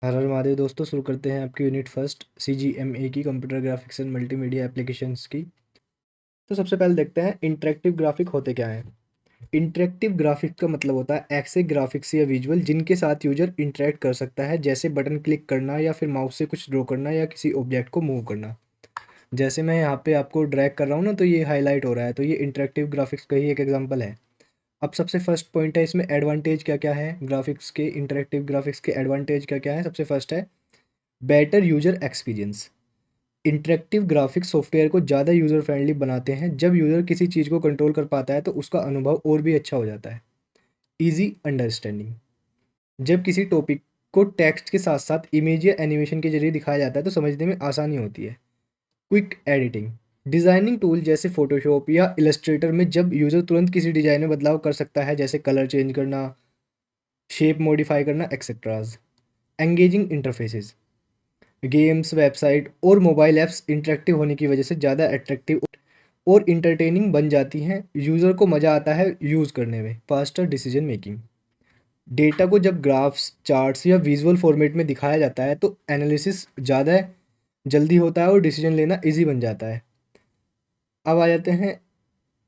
हर हर महादेव दोस्तों, शुरू करते हैं आपकी यूनिट फर्स्ट CGMA की computer graphics and multimedia applications की। तो सबसे पहले देखते हैं इंटरेक्टिव ग्राफिक होते क्या हैं। इंटरेक्टिव ग्राफिक का मतलब होता है ऐसे ग्राफिक्स या विजुअल जिनके साथ यूजर इंटरेक्ट कर सकता है, जैसे बटन क्लिक करना या फिर माउस से कुछ ड्रॉ करना या किसी ऑब्जेक्ट को मूव करना। जैसे मैं यहाँ पे आपको ड्रैग कर रहा हूँ ना, तो ये हाईलाइट हो रहा है, तो ये इंटरेक्टिव ग्राफिक्स का ही एक एग्जांपल है। अब सबसे फर्स्ट पॉइंट है, इसमें एडवांटेज क्या क्या है ग्राफिक्स के, इंटरेक्टिव ग्राफिक्स के एडवांटेज क्या क्या है। सबसे फर्स्ट है better user experience. Interactive graphics software को ज़्यादा यूज़र फ्रेंडली बनाते हैं। जब यूज़र किसी चीज़ को कंट्रोल कर पाता है तो उसका अनुभव और भी अच्छा हो जाता है। Easy understanding. जब किसी टॉपिक को टेक्स्ट के साथ साथ इमेज या एनिमेशन के जरिए दिखाया जाता है तो समझने में आसानी होती है। Quick editing. डिज़ाइनिंग टूल जैसे फोटोशॉप या इलस्ट्रेटर में जब यूज़र तुरंत किसी डिज़ाइन में बदलाव कर सकता है, जैसे कलर चेंज करना, शेप मॉडिफाई करना, etcetera. Engaging interfaces. Games, website और मोबाइल ऐप्स इंटरेक्टिव होने की वजह से ज़्यादा अट्रैक्टिव और इंटरटेनिंग बन जाती हैं। यूज़र को मज़ा आता है यूज़ करने में। Faster decision making. डेटा को जब ग्राफ्स, चार्ट्स या विजुअल फॉर्मेट में दिखाया जाता है तो एनालिसिस ज़्यादा जल्दी होता है और डिसीजन लेना इजी बन जाता है। अब आ जाते हैं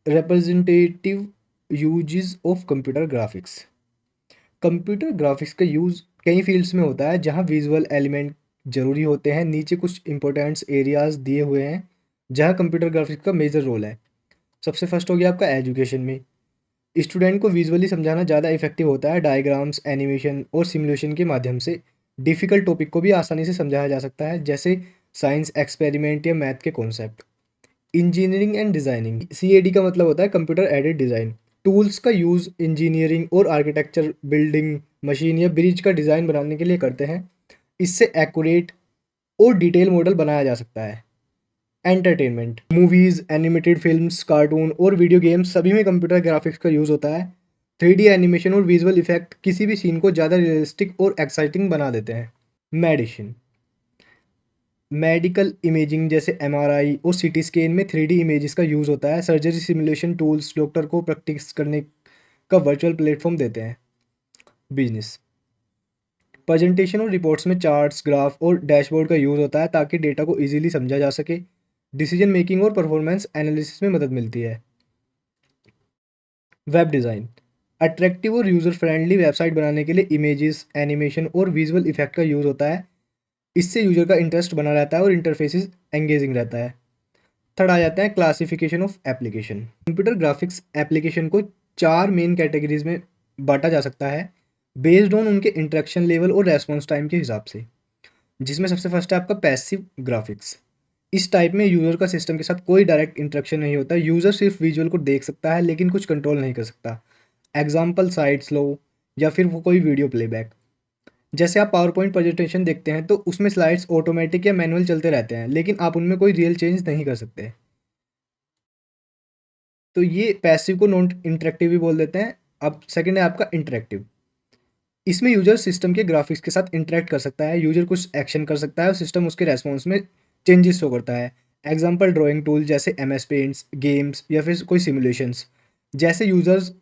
representative uses of computer graphics. Computer graphics का यूज़ कई फील्ड्स में होता है जहां विजुअल एलिमेंट ज़रूरी होते हैं। नीचे कुछ इंपॉर्टेंट्स एरियाज दिए हुए हैं जहां कंप्यूटर ग्राफिक्स का मेजर रोल है। सबसे फर्स्ट हो गया आपका एजुकेशन में। स्टूडेंट को विजुअली समझाना ज़्यादा इफेक्टिव होता है। डायग्राम्स, एनिमेशन और सिमुलेशन के माध्यम से डिफ़िकल्ट टॉपिक को भी आसानी से समझाया जा सकता है, जैसे साइंस एक्सपेरिमेंट या मैथ के concept. Engineering and designing, CAD का मतलब होता है कंप्यूटर एडेड डिज़ाइन। टूल्स का यूज़ इंजीनियरिंग और आर्किटेक्चर, बिल्डिंग, मशीन या ब्रिज का डिज़ाइन बनाने के लिए करते हैं। इससे एक्यूरेट और डिटेल मॉडल बनाया जा सकता है। Entertainment, movies, animated films, cartoon और वीडियो गेम्स सभी में कंप्यूटर ग्राफिक्स का यूज़ होता है। 3D एनिमेशन और विजुअल इफेक्ट किसी भी सीन को ज़्यादा रियलिस्टिक और एक्साइटिंग बना देते हैं। मेडिसिन, मेडिकल इमेजिंग जैसे MRI और CT स्कैन में 3D इमेजेस का यूज़ होता है। सर्जरी सिमुलेशन टूल्स डॉक्टर को प्रैक्टिस करने का वर्चुअल प्लेटफॉर्म देते हैं। बिजनेस, प्रेजेंटेशन और रिपोर्ट्स में चार्ट्स, ग्राफ और डैशबोर्ड का यूज़ होता है ताकि डेटा को इजीली समझा जा सके। डिसीजन मेकिंग और परफॉर्मेंस एनालिसिस में मदद मिलती है। वेब डिज़ाइन, अट्रैक्टिव और यूज़र फ्रेंडली वेबसाइट बनाने के लिए इमेजेस, एनिमेशन और विजुअल इफेक्ट का यूज़ होता है। इससे यूज़र का इंटरेस्ट बना रहता है और इंटरफेसिस एंगेजिंग रहता है। थर्ड आ जाता है classification of application. Computer graphics application को चार मेन कैटेगरीज में बांटा जा सकता है, बेस्ड ऑन उनके इंटरेक्शन लेवल और रेस्पॉन्स टाइम के हिसाब से। जिसमें सबसे फर्स्ट है आपका पैसिव ग्राफिक्स। इस टाइप में यूज़र का सिस्टम के साथ कोई डायरेक्ट इंटरेक्शन नहीं होता। यूज़र सिर्फ विजुअल को देख सकता है लेकिन कुछ कंट्रोल नहीं कर सकता। एग्जाम्पल साइट स्लो या फिर वो कोई वीडियो प्लेबैक। जैसे आप पावर पॉइंट प्रेजेंटेशन देखते हैं तो उसमें स्लाइड्स ऑटोमेटिक या मैनुअल चलते रहते हैं, लेकिन आप उनमें कोई रियल चेंज नहीं कर सकते। तो ये पैसिव को नॉन इंटरेक्टिव भी बोल देते हैं। अब सेकंड है आपका इंटरेक्टिव। इसमें यूजर सिस्टम के ग्राफिक्स के साथ इंटरेक्ट कर सकता है। यूजर कुछ एक्शन कर सकता है और सिस्टम उसके रेस्पॉन्स में चेंजेस शो करता है। एग्जाम्पल ड्राइंग टूल जैसे MS पेंट्स, गेम्स या फिर कोई सिमुलेशंस। जैसे यूजर्स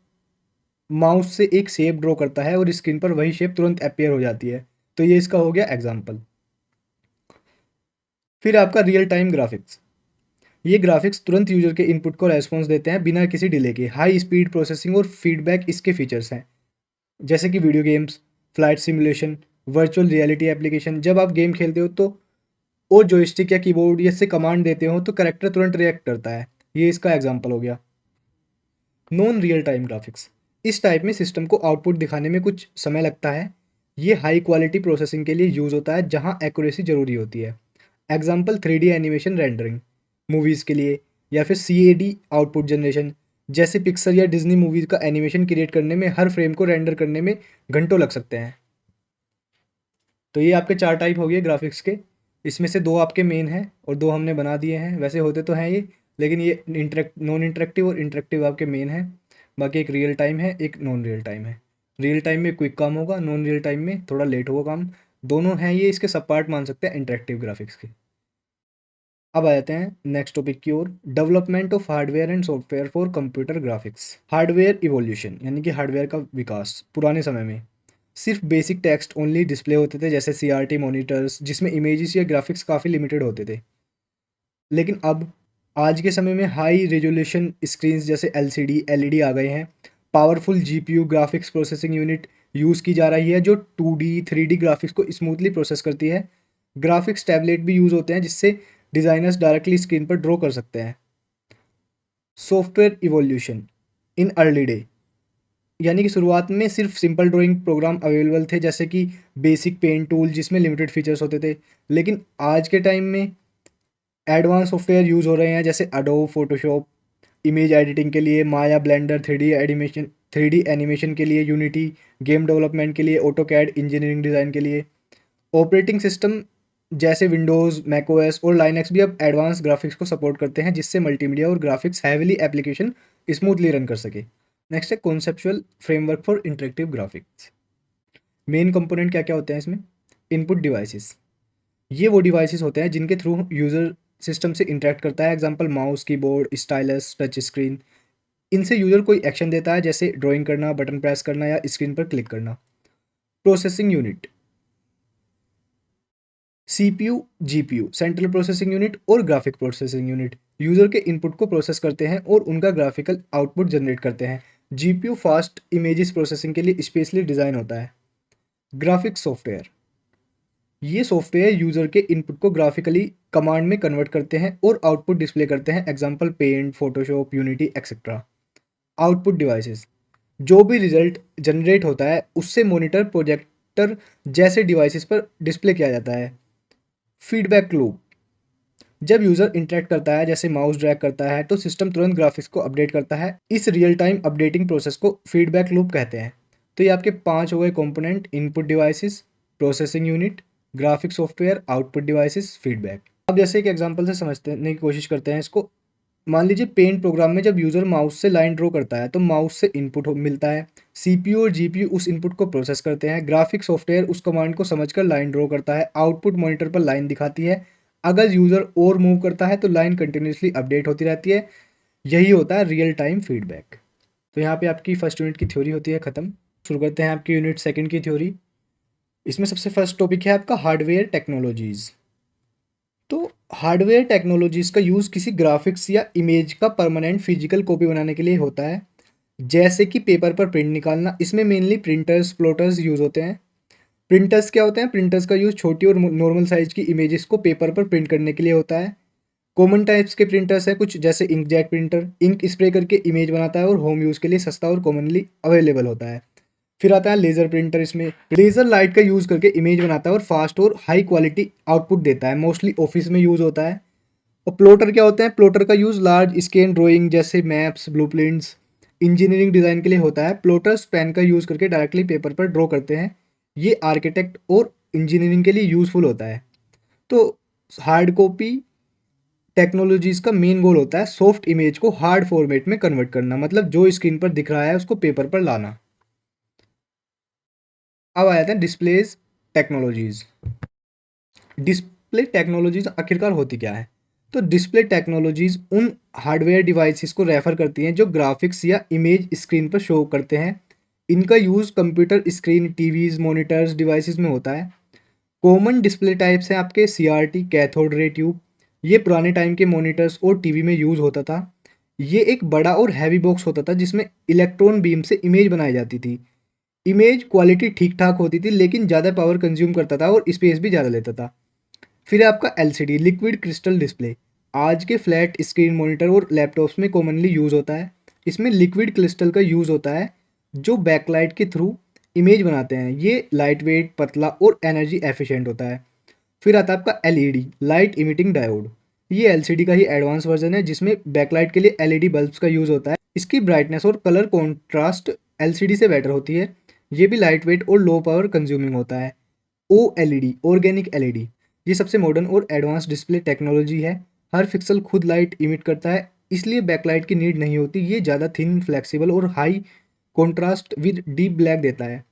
माउस से एक शेप ड्रॉ करता है और स्क्रीन पर वही शेप तुरंत अपेयर हो जाती है। तो ये इसका हो गया एग्जाम्पल। फिर आपका रियल टाइम ग्राफिक्स। ये ग्राफिक्स तुरंत यूजर के इनपुट को रेस्पॉन्स देते हैं बिना किसी डिले के। हाई स्पीड प्रोसेसिंग और फीडबैक इसके फीचर्स हैं, जैसे कि video games, flight simulation, virtual reality application. जब आप गेम खेलते हो तो और जॉयस्टिक या कीबोर्ड या से कमांड देते हो तो करेक्टर तुरंत रिएक्ट करता है। ये इसका एग्जांपल हो गया। नॉन रियल टाइम ग्राफिक्स, इस टाइप में सिस्टम को आउटपुट दिखाने में कुछ समय लगता है। ये हाई क्वालिटी प्रोसेसिंग के लिए यूज़ होता है जहाँ एक्यूरेसी ज़रूरी होती है। Example 3D animation rendering movies के लिए, या फिर CAD आउटपुट जनरेशन। जैसे पिक्सर या डिज्नी मूवीज़ का एनिमेशन क्रिएट करने में हर फ्रेम को रेंडर करने में घंटों लग सकते हैं। तो ये आपके चार टाइप हो गए ग्राफिक्स के। इसमें से दो आपके मेन हैं और दो हमने बना दिए हैं। वैसे होते तो हैं ये, लेकिन ये नॉन इंटरेक्टिव और इंटरेक्टिव आपके मेन हैं। बाकी एक रियल टाइम है, एक नॉन रियल टाइम है। रियल टाइम में क्विक काम होगा, नॉन रियल टाइम में थोड़ा लेट होगा काम। दोनों हैं ये, इसके सब पार्ट मान सकते हैं इंटरेक्टिव ग्राफिक्स के। अब आ जाते हैं नेक्स्ट टॉपिक की ओर, development of hardware and software for computer graphics. Hardware evolution यानी कि हार्डवेयर का विकास पुराने समय में। सिर्फ बेसिक टेक्स्ट ओनली डिस्प्ले होते थे, जैसे CRT मॉनिटर्स जिसमें इमेजेस या ग्राफिक्स काफ़ी लिमिटेड होते थे। लेकिन अब आज के समय में हाई रेजोल्यूशन स्क्रीन्स जैसे LCD LED आ गए हैं। Powerful GPU graphics processing unit use की जा रही है जो 2D 3D ग्राफिक्स को स्मूथली प्रोसेस करती है। ग्राफिक्स टैबलेट भी यूज़ होते हैं जिससे डिज़ाइनर्स डायरेक्टली स्क्रीन पर ड्रॉ कर सकते हैं। Software evolution in early day, यानी कि शुरुआत में सिर्फ सिंपल ड्राइंग प्रोग्राम अवेलेबल थे, जैसे कि बेसिक पेंट टूल जिसमें लिमिटेड फीचर्स होते थे। लेकिन आज के टाइम में एडवांस सॉफ्टवेयर यूज़ हो रहे हैं, जैसे अडोब फोटोशॉप इमेज एडिटिंग के लिए, माया ब्लेंडर 3D एनिमेशन के लिए, यूनिटी गेम डेवलपमेंट के लिए, ऑटोकैड इंजीनियरिंग डिज़ाइन के लिए। ऑपरेटिंग सिस्टम जैसे विंडोज़, मैकओएस और लाइनक्स भी अब एडवांस ग्राफिक्स को सपोर्ट करते हैं, जिससे मल्टीमीडिया और graphics heavily application smoothly run कर सके। नेक्स्ट है conceptual framework for interactive graphics. Main component क्या क्या होते हैं इसमें? इनपुट डिवाइसेस, ये वो डिवाइसेस होते हैं जिनके थ्रू यूज़र सिस्टम से इंटरेक्ट करता है। Example mouse, keyboard, stylus, touch screen. इनसे यूज़र कोई एक्शन देता है, जैसे ड्राइंग करना, बटन प्रेस करना या स्क्रीन पर क्लिक करना। Processing unit, CPU, GPU central processing unit और ग्राफिक प्रोसेसिंग यूनिट यूज़र के इनपुट को प्रोसेस करते हैं और उनका ग्राफिकल आउटपुट जनरेट करते हैं। GPU फास्ट इमेजेस प्रोसेसिंग के लिए स्पेशली डिज़ाइन होता है। ग्राफिक्स सॉफ्टवेयर, ये सॉफ्टवेयर यूज़र के इनपुट को ग्राफिकली कमांड में कन्वर्ट करते हैं और आउटपुट डिस्प्ले करते हैं। Example paint, Photoshop, Unity etcetera. Output devices, जो भी रिजल्ट जनरेट होता है उससे मॉनिटर, प्रोजेक्टर जैसे डिवाइसेस पर डिस्प्ले किया जाता है। फीडबैक लूप, जब यूज़र इंटरेक्ट करता है, जैसे माउस ड्रैग करता है, तो सिस्टम तुरंत ग्राफिक्स को अपडेट करता है। इस रियल टाइम अपडेटिंग प्रोसेस को फीडबैक लूप कहते हैं। तो ये आपके 5 हो गए component: input devices, processing unit, graphic software, output devices, feedback. अब जैसे एक एग्जांपल से समझने की कोशिश करते हैं इसको। मान लीजिए पेंट प्रोग्राम में जब यूज़र माउस से लाइन ड्रॉ करता है तो माउस से इनपुट मिलता है। CPU और GPU उस इनपुट को प्रोसेस करते हैं। ग्राफिक सॉफ्टवेयर उस कमांड को समझकर लाइन ड्रॉ करता है। आउटपुट मॉनिटर पर लाइन दिखाती है। अगर यूज़र और मूव करता है तो लाइन कंटिन्यूसली अपडेट होती रहती है। यही होता है रियल टाइम फीडबैक। तो यहाँ पे आपकी फर्स्ट यूनिट की थ्योरी होती है ख़त्म। शुरू करते हैं आपकी यूनिट सेकंड की थ्योरी। इसमें सबसे फर्स्ट टॉपिक है आपका हार्डवेयर टेक्नोलॉजीज़। तो हार्डवेयर टेक्नोलॉजीज़ का यूज़ किसी ग्राफिक्स या इमेज का परमानेंट फिजिकल कॉपी बनाने के लिए होता है, जैसे कि पेपर पर प्रिंट निकालना। इसमें मेनली प्रिंटर्स, प्लॉटर्स यूज़ होते हैं। प्रिंटर्स क्या होते हैं? प्रिंटर्स का यूज़ छोटी और नॉर्मल साइज की इमेजेस को पेपर पर प्रिंट करने के लिए होता है। कॉमन टाइप्स के प्रिंटर्स है कुछ, जैसे इंकजेट प्रिंटर, इंक स्प्रे करके इमेज बनाता है और होम यूज़ के लिए सस्ता और कॉमनली अवेलेबल होता है। फिर आता है लेज़र प्रिंटर। इसमें लेज़र लाइट का यूज़ करके इमेज बनाता है और फास्ट और हाई क्वालिटी आउटपुट देता है। मोस्टली ऑफिस में यूज़ होता है। और प्लॉटर क्या होता है? प्लॉटर का यूज़ लार्ज स्केल ड्राइंग जैसे मैप्स, ब्लूप्रिंट्स, इंजीनियरिंग डिज़ाइन के लिए होता है। प्लॉटर्स पेन का यूज़ करके डायरेक्टली पेपर पर ड्रॉ करते हैं। ये आर्किटेक्ट और इंजीनियरिंग के लिए यूज़फुल होता है। तो हार्ड कॉपी टेक्नोलॉजीज़ का मेन गोल होता है सॉफ्ट इमेज को हार्ड फॉर्मेट में कन्वर्ट करना, मतलब जो स्क्रीन पर दिख रहा है उसको पेपर पर लाना। अब आ जाते हैं डिस्प्लेज टेक्नोलॉजीज़। डिस्प्ले टेक्नोलॉजीज़ आखिरकार होती क्या है? तो डिस्प्ले टेक्नोलॉजीज़ उन हार्डवेयर डिवाइसेस को रेफर करती हैं जो ग्राफिक्स या इमेज स्क्रीन पर शो करते हैं। इनका use computer screen, TVs, monitors, devices में होता है। कॉमन डिस्प्ले टाइप्स हैं आपके CRT, कैथोड रे ट्यूब। ये पुराने टाइम के मॉनिटर्स और टीवी में यूज़ होता था। ये एक बड़ा और हैवी बॉक्स होता था जिसमें इलेक्ट्रॉन बीम से इमेज बनाई जाती थी। इमेज क्वालिटी ठीक ठाक होती थी लेकिन ज़्यादा पावर कंज्यूम करता था और स्पेस भी ज़्यादा लेता था। फिर है आपका LCD, लिक्विड क्रिस्टल डिस्प्ले। आज के फ्लैट स्क्रीन मॉनिटर और लैपटॉप्स में कॉमनली यूज़ होता है। इसमें लिक्विड क्रिस्टल का यूज़ होता है जो बैकलाइट के थ्रू इमेज बनाते हैं। ये लाइट वेट, पतला और एनर्जी एफिशिएंट होता है। फिर आता है आपका LED, लाइट इमिटिंग डायोड। ये LCD का ही एडवांस वर्जन है जिसमें बैकलाइट के लिए LED बल्ब्स का यूज़ होता है। इसकी ब्राइटनेस और कलर कॉन्ट्रास्ट LCD से बेटर होती है। ये भी लाइट वेट और लो पावर कंज्यूमिंग होता है। OLED, ऑर्गेनिक LED, ये सबसे मॉडर्न और एडवांस डिस्प्ले टेक्नोलॉजी है। हर पिक्सल खुद लाइट इमिट करता है, इसलिए बैकलाइट की नीड नहीं होती। ये ज़्यादा थिन, फ्लेक्सिबल और high contrast with deep black देता है,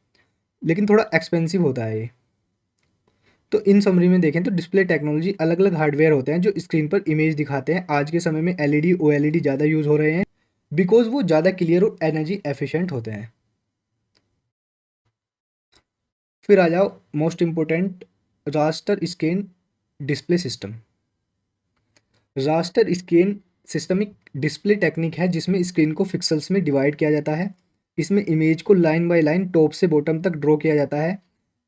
लेकिन थोड़ा एक्सपेंसिव होता है ये। तो इन समरी में देखें तो डिस्प्ले टेक्नोलॉजी अलग अलग हार्डवेयर होते हैं जो स्क्रीन पर इमेज दिखाते हैं। आज के समय में LED, OLED ज़्यादा यूज़ हो रहे हैं बिकॉज वो ज़्यादा क्लियर और एनर्जी एफिशिएंट होते हैं। फिर आ जाओ most important, raster scan display system. Raster scan system एक डिस्प्ले टेक्निक है जिसमें स्क्रीन को पिक्सेल्स में डिवाइड किया जाता है। इसमें इमेज को लाइन बाय लाइन टॉप से बॉटम तक ड्रॉ किया जाता है।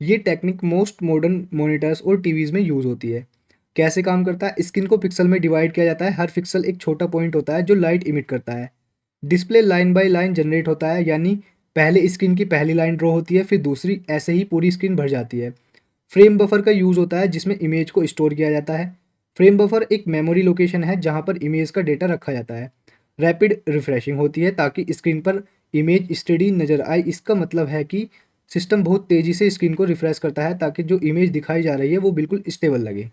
ये टेक्निक मोस्ट मॉडर्न मॉनिटर्स और टीवीज में यूज होती है। कैसे काम करता है? स्क्रीन को पिक्सल में डिवाइड किया जाता है। हर पिक्सल एक छोटा पॉइंट होता है जो लाइट इमिट करता है। Display line by line generate होता है, यानी पहले स्क्रीन की पहली लाइन ड्रॉ होती है, फिर दूसरी, ऐसे ही पूरी स्क्रीन भर जाती है। फ्रेम बफर का यूज होता है जिसमें इमेज को स्टोर किया जाता है। फ्रेम बफर एक मेमोरी लोकेशन है जहां पर इमेज का डेटा रखा जाता है। रैपिड रिफ्रेशिंग होती है ताकि स्क्रीन पर इमेज स्टडी नजर आए। इसका मतलब है कि सिस्टम बहुत तेजी से स्क्रीन को रिफ्रेश करता है ताकि जो इमेज दिखाई जा रही है वो बिल्कुल स्टेबल लगे।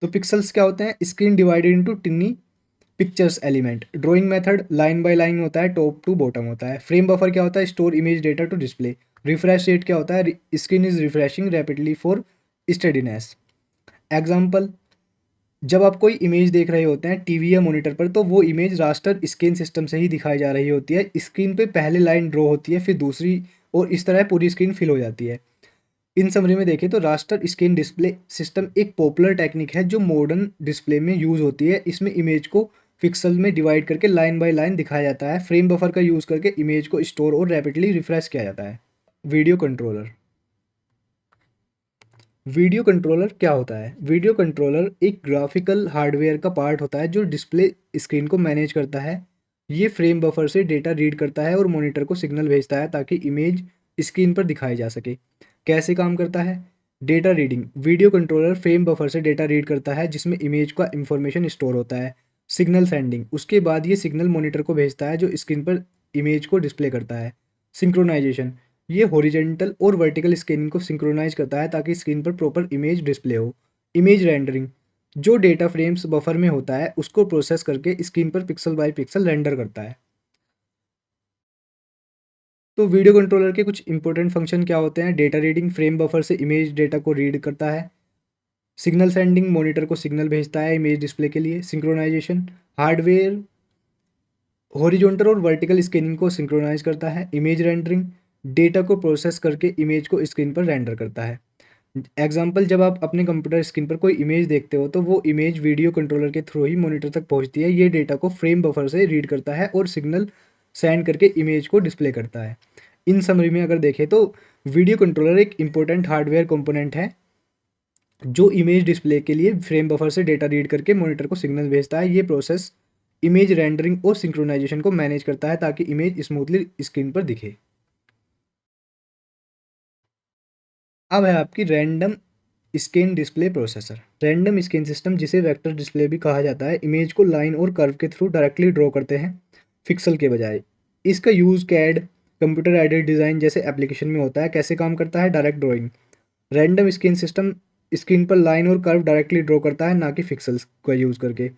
तो पिक्सल्स क्या होते हैं? Screen divided into टिनी pictures element. Drawing method line by line होता है, टॉप टू बॉटम होता है। फ्रेम बफर क्या होता है? Store image data to display. Refresh rate क्या होता है? Screen is refreshing rapidly for steadiness. Example, जब आप कोई इमेज देख रहे होते हैं टीवी या मॉनिटर पर, तो वो इमेज रास्टर स्कैन सिस्टम से ही दिखाई जा रही होती है। स्क्रीन पे पहले लाइन ड्रॉ होती है, फिर दूसरी, और इस तरह पूरी स्क्रीन फिल हो जाती है। इन समरी में देखें तो रास्टर स्कैन डिस्प्ले सिस्टम एक पॉपुलर टेक्निक है जो मॉडर्न डिस्प्ले में यूज होती है। इसमें इमेज को पिक्सल में डिवाइड करके लाइन बाय लाइन दिखाया जाता है। फ्रेम बफर का यूज करके इमेज को स्टोर और रैपिडली रिफ्रेश किया जाता है। Video controller. वीडियो कंट्रोलर क्या होता है? वीडियो कंट्रोलर एक ग्राफिकल हार्डवेयर का पार्ट होता है जो डिस्प्ले स्क्रीन को मैनेज करता है। ये फ्रेम बफर से डेटा रीड करता है और मॉनिटर को सिग्नल भेजता है ताकि इमेज स्क्रीन पर दिखाई जा सके। कैसे काम करता है? Data reading. Video controller frame buffer से डेटा रीड करता है जिसमें इमेज का इंफॉर्मेशन स्टोर होता है। Signal sending. उसके बाद ये सिग्नल मॉनिटर को भेजता है जो स्क्रीन पर इमेज को डिस्प्ले करता है। सिंक्रोनाइजेशन। ये हॉरिजेंटल और वर्टिकल स्कैनिंग को सिंक्रोनाइज करता है ताकि स्क्रीन पर प्रॉपर इमेज डिस्प्ले हो। Image rendering. जो डेटा फ्रेम्स बफर में होता है उसको प्रोसेस करके स्क्रीन पर पिक्सल बाय पिक्सल रेंडर करता है। तो वीडियो कंट्रोलर के कुछ इंपॉर्टेंट फंक्शन क्या होते हैं? डेटा रीडिंग, फ्रेम बफर से इमेज डेटा को रीड करता है। सिग्नल सेंडिंग, मॉनिटर को सिग्नल भेजता है इमेज डिस्प्ले के लिए। सिंक्रोनाइजेशन, हार्डवेयर हॉरिजॉन्टल और वर्टिकल स्कैनिंग को सिंक्रोनाइज करता है। इमेज रेंडरिंग, डेटा को प्रोसेस करके इमेज को स्क्रीन पर रेंडर करता है। एग्जाम्पल, जब आप अपने कंप्यूटर स्क्रीन पर कोई इमेज देखते हो तो वो इमेज वीडियो कंट्रोलर के थ्रू ही मॉनिटर तक पहुंचती है। ये डेटा को फ्रेम बफर से रीड करता है और सिग्नल सेंड करके इमेज को डिस्प्ले करता है। इन समरी में अगर देखें तो वीडियो कंट्रोलर एक इम्पोर्टेंट हार्डवेयर कंपोनेंट है जो इमेज डिस्प्ले के लिए फ्रेम बफर से डेटा रीड करके मॉनिटर को सिग्नल भेजता है। ये प्रोसेस इमेज रेंडरिंग और सिंक्रोनाइजेशन को मैनेज करता है ताकि इमेज स्मूथली स्क्रीन पर दिखे। अब है आपकी random scan display processor. Random scan system, जिसे वेक्टर डिस्प्ले भी कहा जाता है, इमेज को लाइन और कर्व के थ्रू डायरेक्टली ड्रॉ करते हैं, पिक्सल के बजाय। इसका use CAD, computer aided design जैसे एप्लीकेशन में होता है। कैसे काम करता है? Direct drawing. Random scan system screen पर लाइन और कर्व डायरेक्टली ड्रॉ करता है, ना कि पिक्सल्स का यूज़ करके।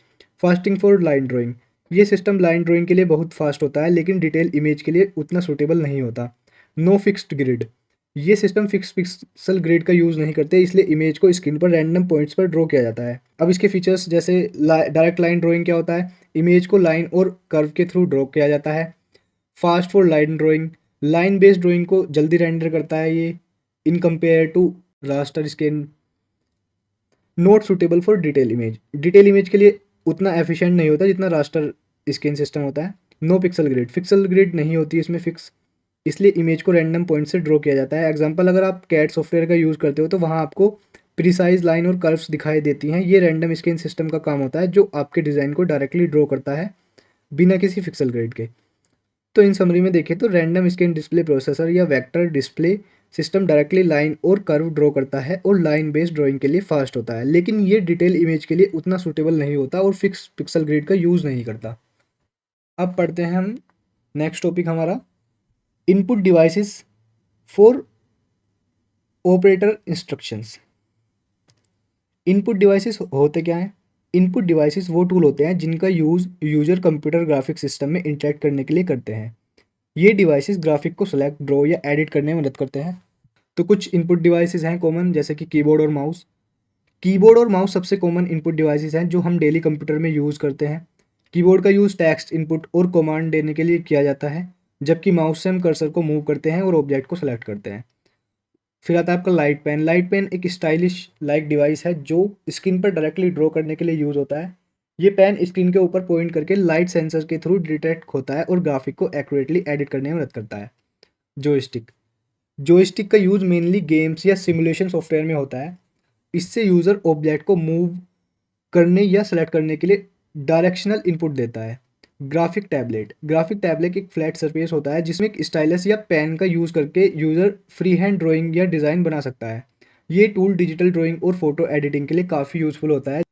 Fasting for line drawing. ये सिस्टम लाइन ड्राइंग के लिए बहुत फास्ट होता है लेकिन डिटेल इमेज के लिए उतना सूटेबल नहीं होता। No fixed grid. ये सिस्टम फिक्स पिक्सल ग्रिड का यूज़ नहीं करते, इसलिए इमेज को स्क्रीन पर रैंडम पॉइंट्स पर ड्रॉ किया जाता है। अब इसके फीचर्स, जैसे डायरेक्ट लाइन ड्राइंग क्या होता है? इमेज को लाइन और कर्व के थ्रू ड्रॉ किया जाता है। Fast for line drawing, line based drawing को जल्दी रेंडर करता है ये, in compare to raster scan. Not suitable for detail image. Detail image के लिए उतना एफिशिएंट नहीं होता जितना रास्टर स्कैन सिस्टम होता है। No pixel grid, pixel grid नहीं होती इसमें फिक्स, इसलिए इमेज को रैंडम पॉइंट से ड्रॉ किया जाता है। एग्जांपल, अगर आप कैड सॉफ्टवेयर का यूज़ करते हो तो वहाँ आपको प्रिसाइज लाइन और कर्व्स दिखाई देती हैं। ये रैंडम स्कैन सिस्टम का काम होता है जो आपके डिज़ाइन को डायरेक्टली ड्रॉ करता है बिना किसी पिक्सल ग्रिड के। तो इन समरी में देखें तो रैंडम स्कैन डिस्प्ले प्रोसेसर या vector display system directly line और कर्व ड्रॉ करता है और लाइन बेस्ड ड्राइंग के लिए फास्ट होता है, लेकिन ये डिटेल इमेज के लिए उतना सूटेबल नहीं होता और फिक्स पिक्सल ग्रिड का यूज़ नहीं करता। अब पढ़ते हैं हम नेक्स्ट टॉपिक हमारा, input devices for operator instructions. Input devices होते क्या हैं? इनपुट डिवाइसेस वो टूल होते हैं जिनका use user computer graphics system में इंटरेक्ट करने के लिए करते हैं। ये डिवाइसेस ग्राफिक को सेलेक्ट, ड्रॉ या एडिट करने में मदद करते हैं। तो कुछ इनपुट डिवाइसेस हैं कॉमन, जैसे कि कीबोर्ड और माउस। कीबोर्ड और माउस सबसे कॉमन इनपुट डिवाइसेस हैं जो हम डेली कंप्यूटर में यूज़ करते हैं। कीबोर्ड का यूज़ टेक्स्ट इनपुट और कमांड देने के लिए किया जाता है, जबकि माउस से हम कर्सर को मूव करते हैं और ऑब्जेक्ट को सेलेक्ट करते हैं। फिर आता है आपका लाइट पेन। लाइट पेन एक स्टाइलिश लाइक डिवाइस है जो स्क्रीन पर डायरेक्टली ड्रॉ करने के लिए यूज़ होता है। ये पेन स्क्रीन के ऊपर पॉइंट करके लाइट सेंसर के थ्रू डिटेक्ट होता है और ग्राफिक को एक्यूरेटली एडिट करने में मदद करता है। जॉयस्टिक। जॉयस्टिक का यूज़ मेनली गेम्स या सिमुलेशन सॉफ्टवेयर में होता है। इससे यूज़र ऑब्जेक्ट को मूव करने या सेलेक्ट करने के लिए डायरेक्शनल इनपुट देता है। Graphic tablet. ग्राफिक टैबलेट एक फ्लैट सरफेस होता है जिसमें एक स्टाइलस या पेन का यूज़ करके यूज़र फ्री हैंड ड्राइंग या डिज़ाइन बना सकता है। ये टूल डिजिटल ड्राइंग और फोटो एडिटिंग के लिए काफ़ी यूज़फुल होता है।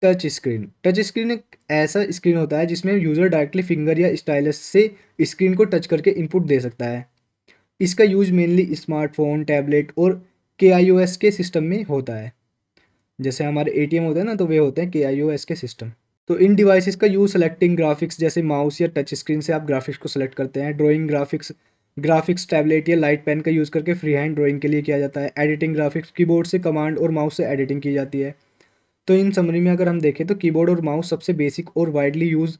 Touch screen. टच स्क्रीन एक ऐसा स्क्रीन होता है जिसमें यूज़र डायरेक्टली फिंगर या स्टाइलस से स्क्रीन को टच करके इनपुट दे सकता है। इसका यूज़ मेनली स्मार्टफोन, टैबलेट और के के सिस्टम में होता है। जैसे हमारे एटीएम होते हैं ना, तो वे होते हैं के के सिस्टम। तो इन डिवाइसेस का यूज़ सेलेक्टिंग ग्राफिक्स जैसे माउस या टच स्क्रीन से आप ग्राफिक्स को सेलेक्ट करते हैं। ड्राइंग ग्राफिक्स ग्राफिक्स टैबलेट या लाइट पेन का यूज़ करके फ्री हैंड ड्राइंग के लिए किया जाता है। एडिटिंग ग्राफिक्स कीबोर्ड से कमांड और माउस से एडिटिंग की जाती है। तो इन समरी में अगर हम देखें तो कीबोर्ड और माउस सबसे बेसिक और वाइडली यूज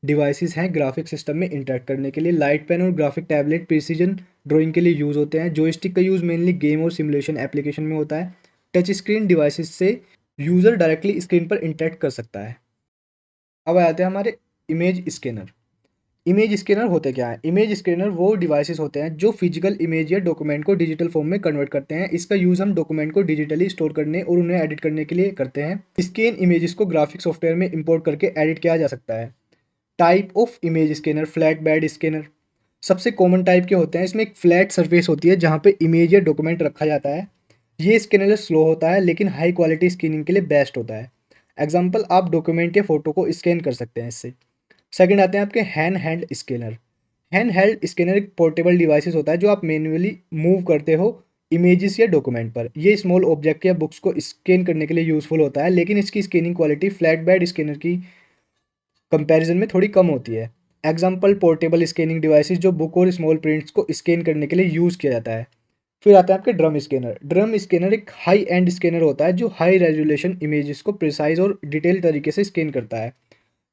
डिवाइसेस हैं ग्राफिक सिस्टम में इंटरेक्ट करने के लिए। लाइट पेन और ग्राफिक टैबलेट प्रिसीजन ड्राइंग के लिए यूज़ होते हैं। जॉयस्टिक का यूज़ मेनली गेम और सिमुलेशन एप्लीकेशन में होता है। टच स्क्रीन डिवाइसेस से यूज़र डायरेक्टली स्क्रीन पर इंटरेक्ट कर सकता है। अब आते हैं हमारे इमेज स्कैनर। इमेज स्कैनर होते क्या है? इमेज स्कैनर वो डिवाइसेस होते हैं जो फिजिकल इमेज या डॉक्यूमेंट को डिजिटल फॉर्म में कन्वर्ट करते हैं। इसका यूज़ हम डॉक्यूमेंट को डिजिटली स्टोर करने और उन्हें एडिट करने के लिए करते हैं। स्कैन इमेजेस को ग्राफिक सॉफ्टवेयर में इंपोर्ट करके एडिट किया जा सकता है। Type of image scanner. Flat bed scanner सबसे कॉमन टाइप के होते हैं। इसमें एक फ्लैट सरफेस होती है जहाँ पे इमेज या डॉक्यूमेंट रखा जाता है। ये स्कैनर स्लो होता है लेकिन हाई क्वालिटी स्कैनिंग के लिए बेस्ट होता है। एग्जाम्पल, आप डॉक्यूमेंट या फोटो को स्कैन कर सकते हैं इससे। सेकंड आते हैं आपके hand held scanner. Hand held scanner एक पोर्टेबल डिवाइसेस होता है जो आप मैन्युअली मूव करते हो इमेजेस या डॉक्यूमेंट पर। ये स्मॉल ऑब्जेक्ट या बुक्स को स्कैन करने के लिए यूज़फुल होता है लेकिन इसकी scanning quality flat bed scanner की कंपैरिजन में थोड़ी कम होती है। एग्जाम्पल, पोर्टेबल स्कैनिंग डिवाइसेस जो बुक और स्मॉल प्रिंट्स को स्कैन करने के लिए यूज़ किया जाता है। फिर आता है आपके ड्रम स्कैनर। ड्रम स्कैनर एक हाई एंड स्कैनर होता है जो हाई रेजोल्यूशन इमेजेस को प्रिसाइज और डिटेल तरीके से स्कैन करता है।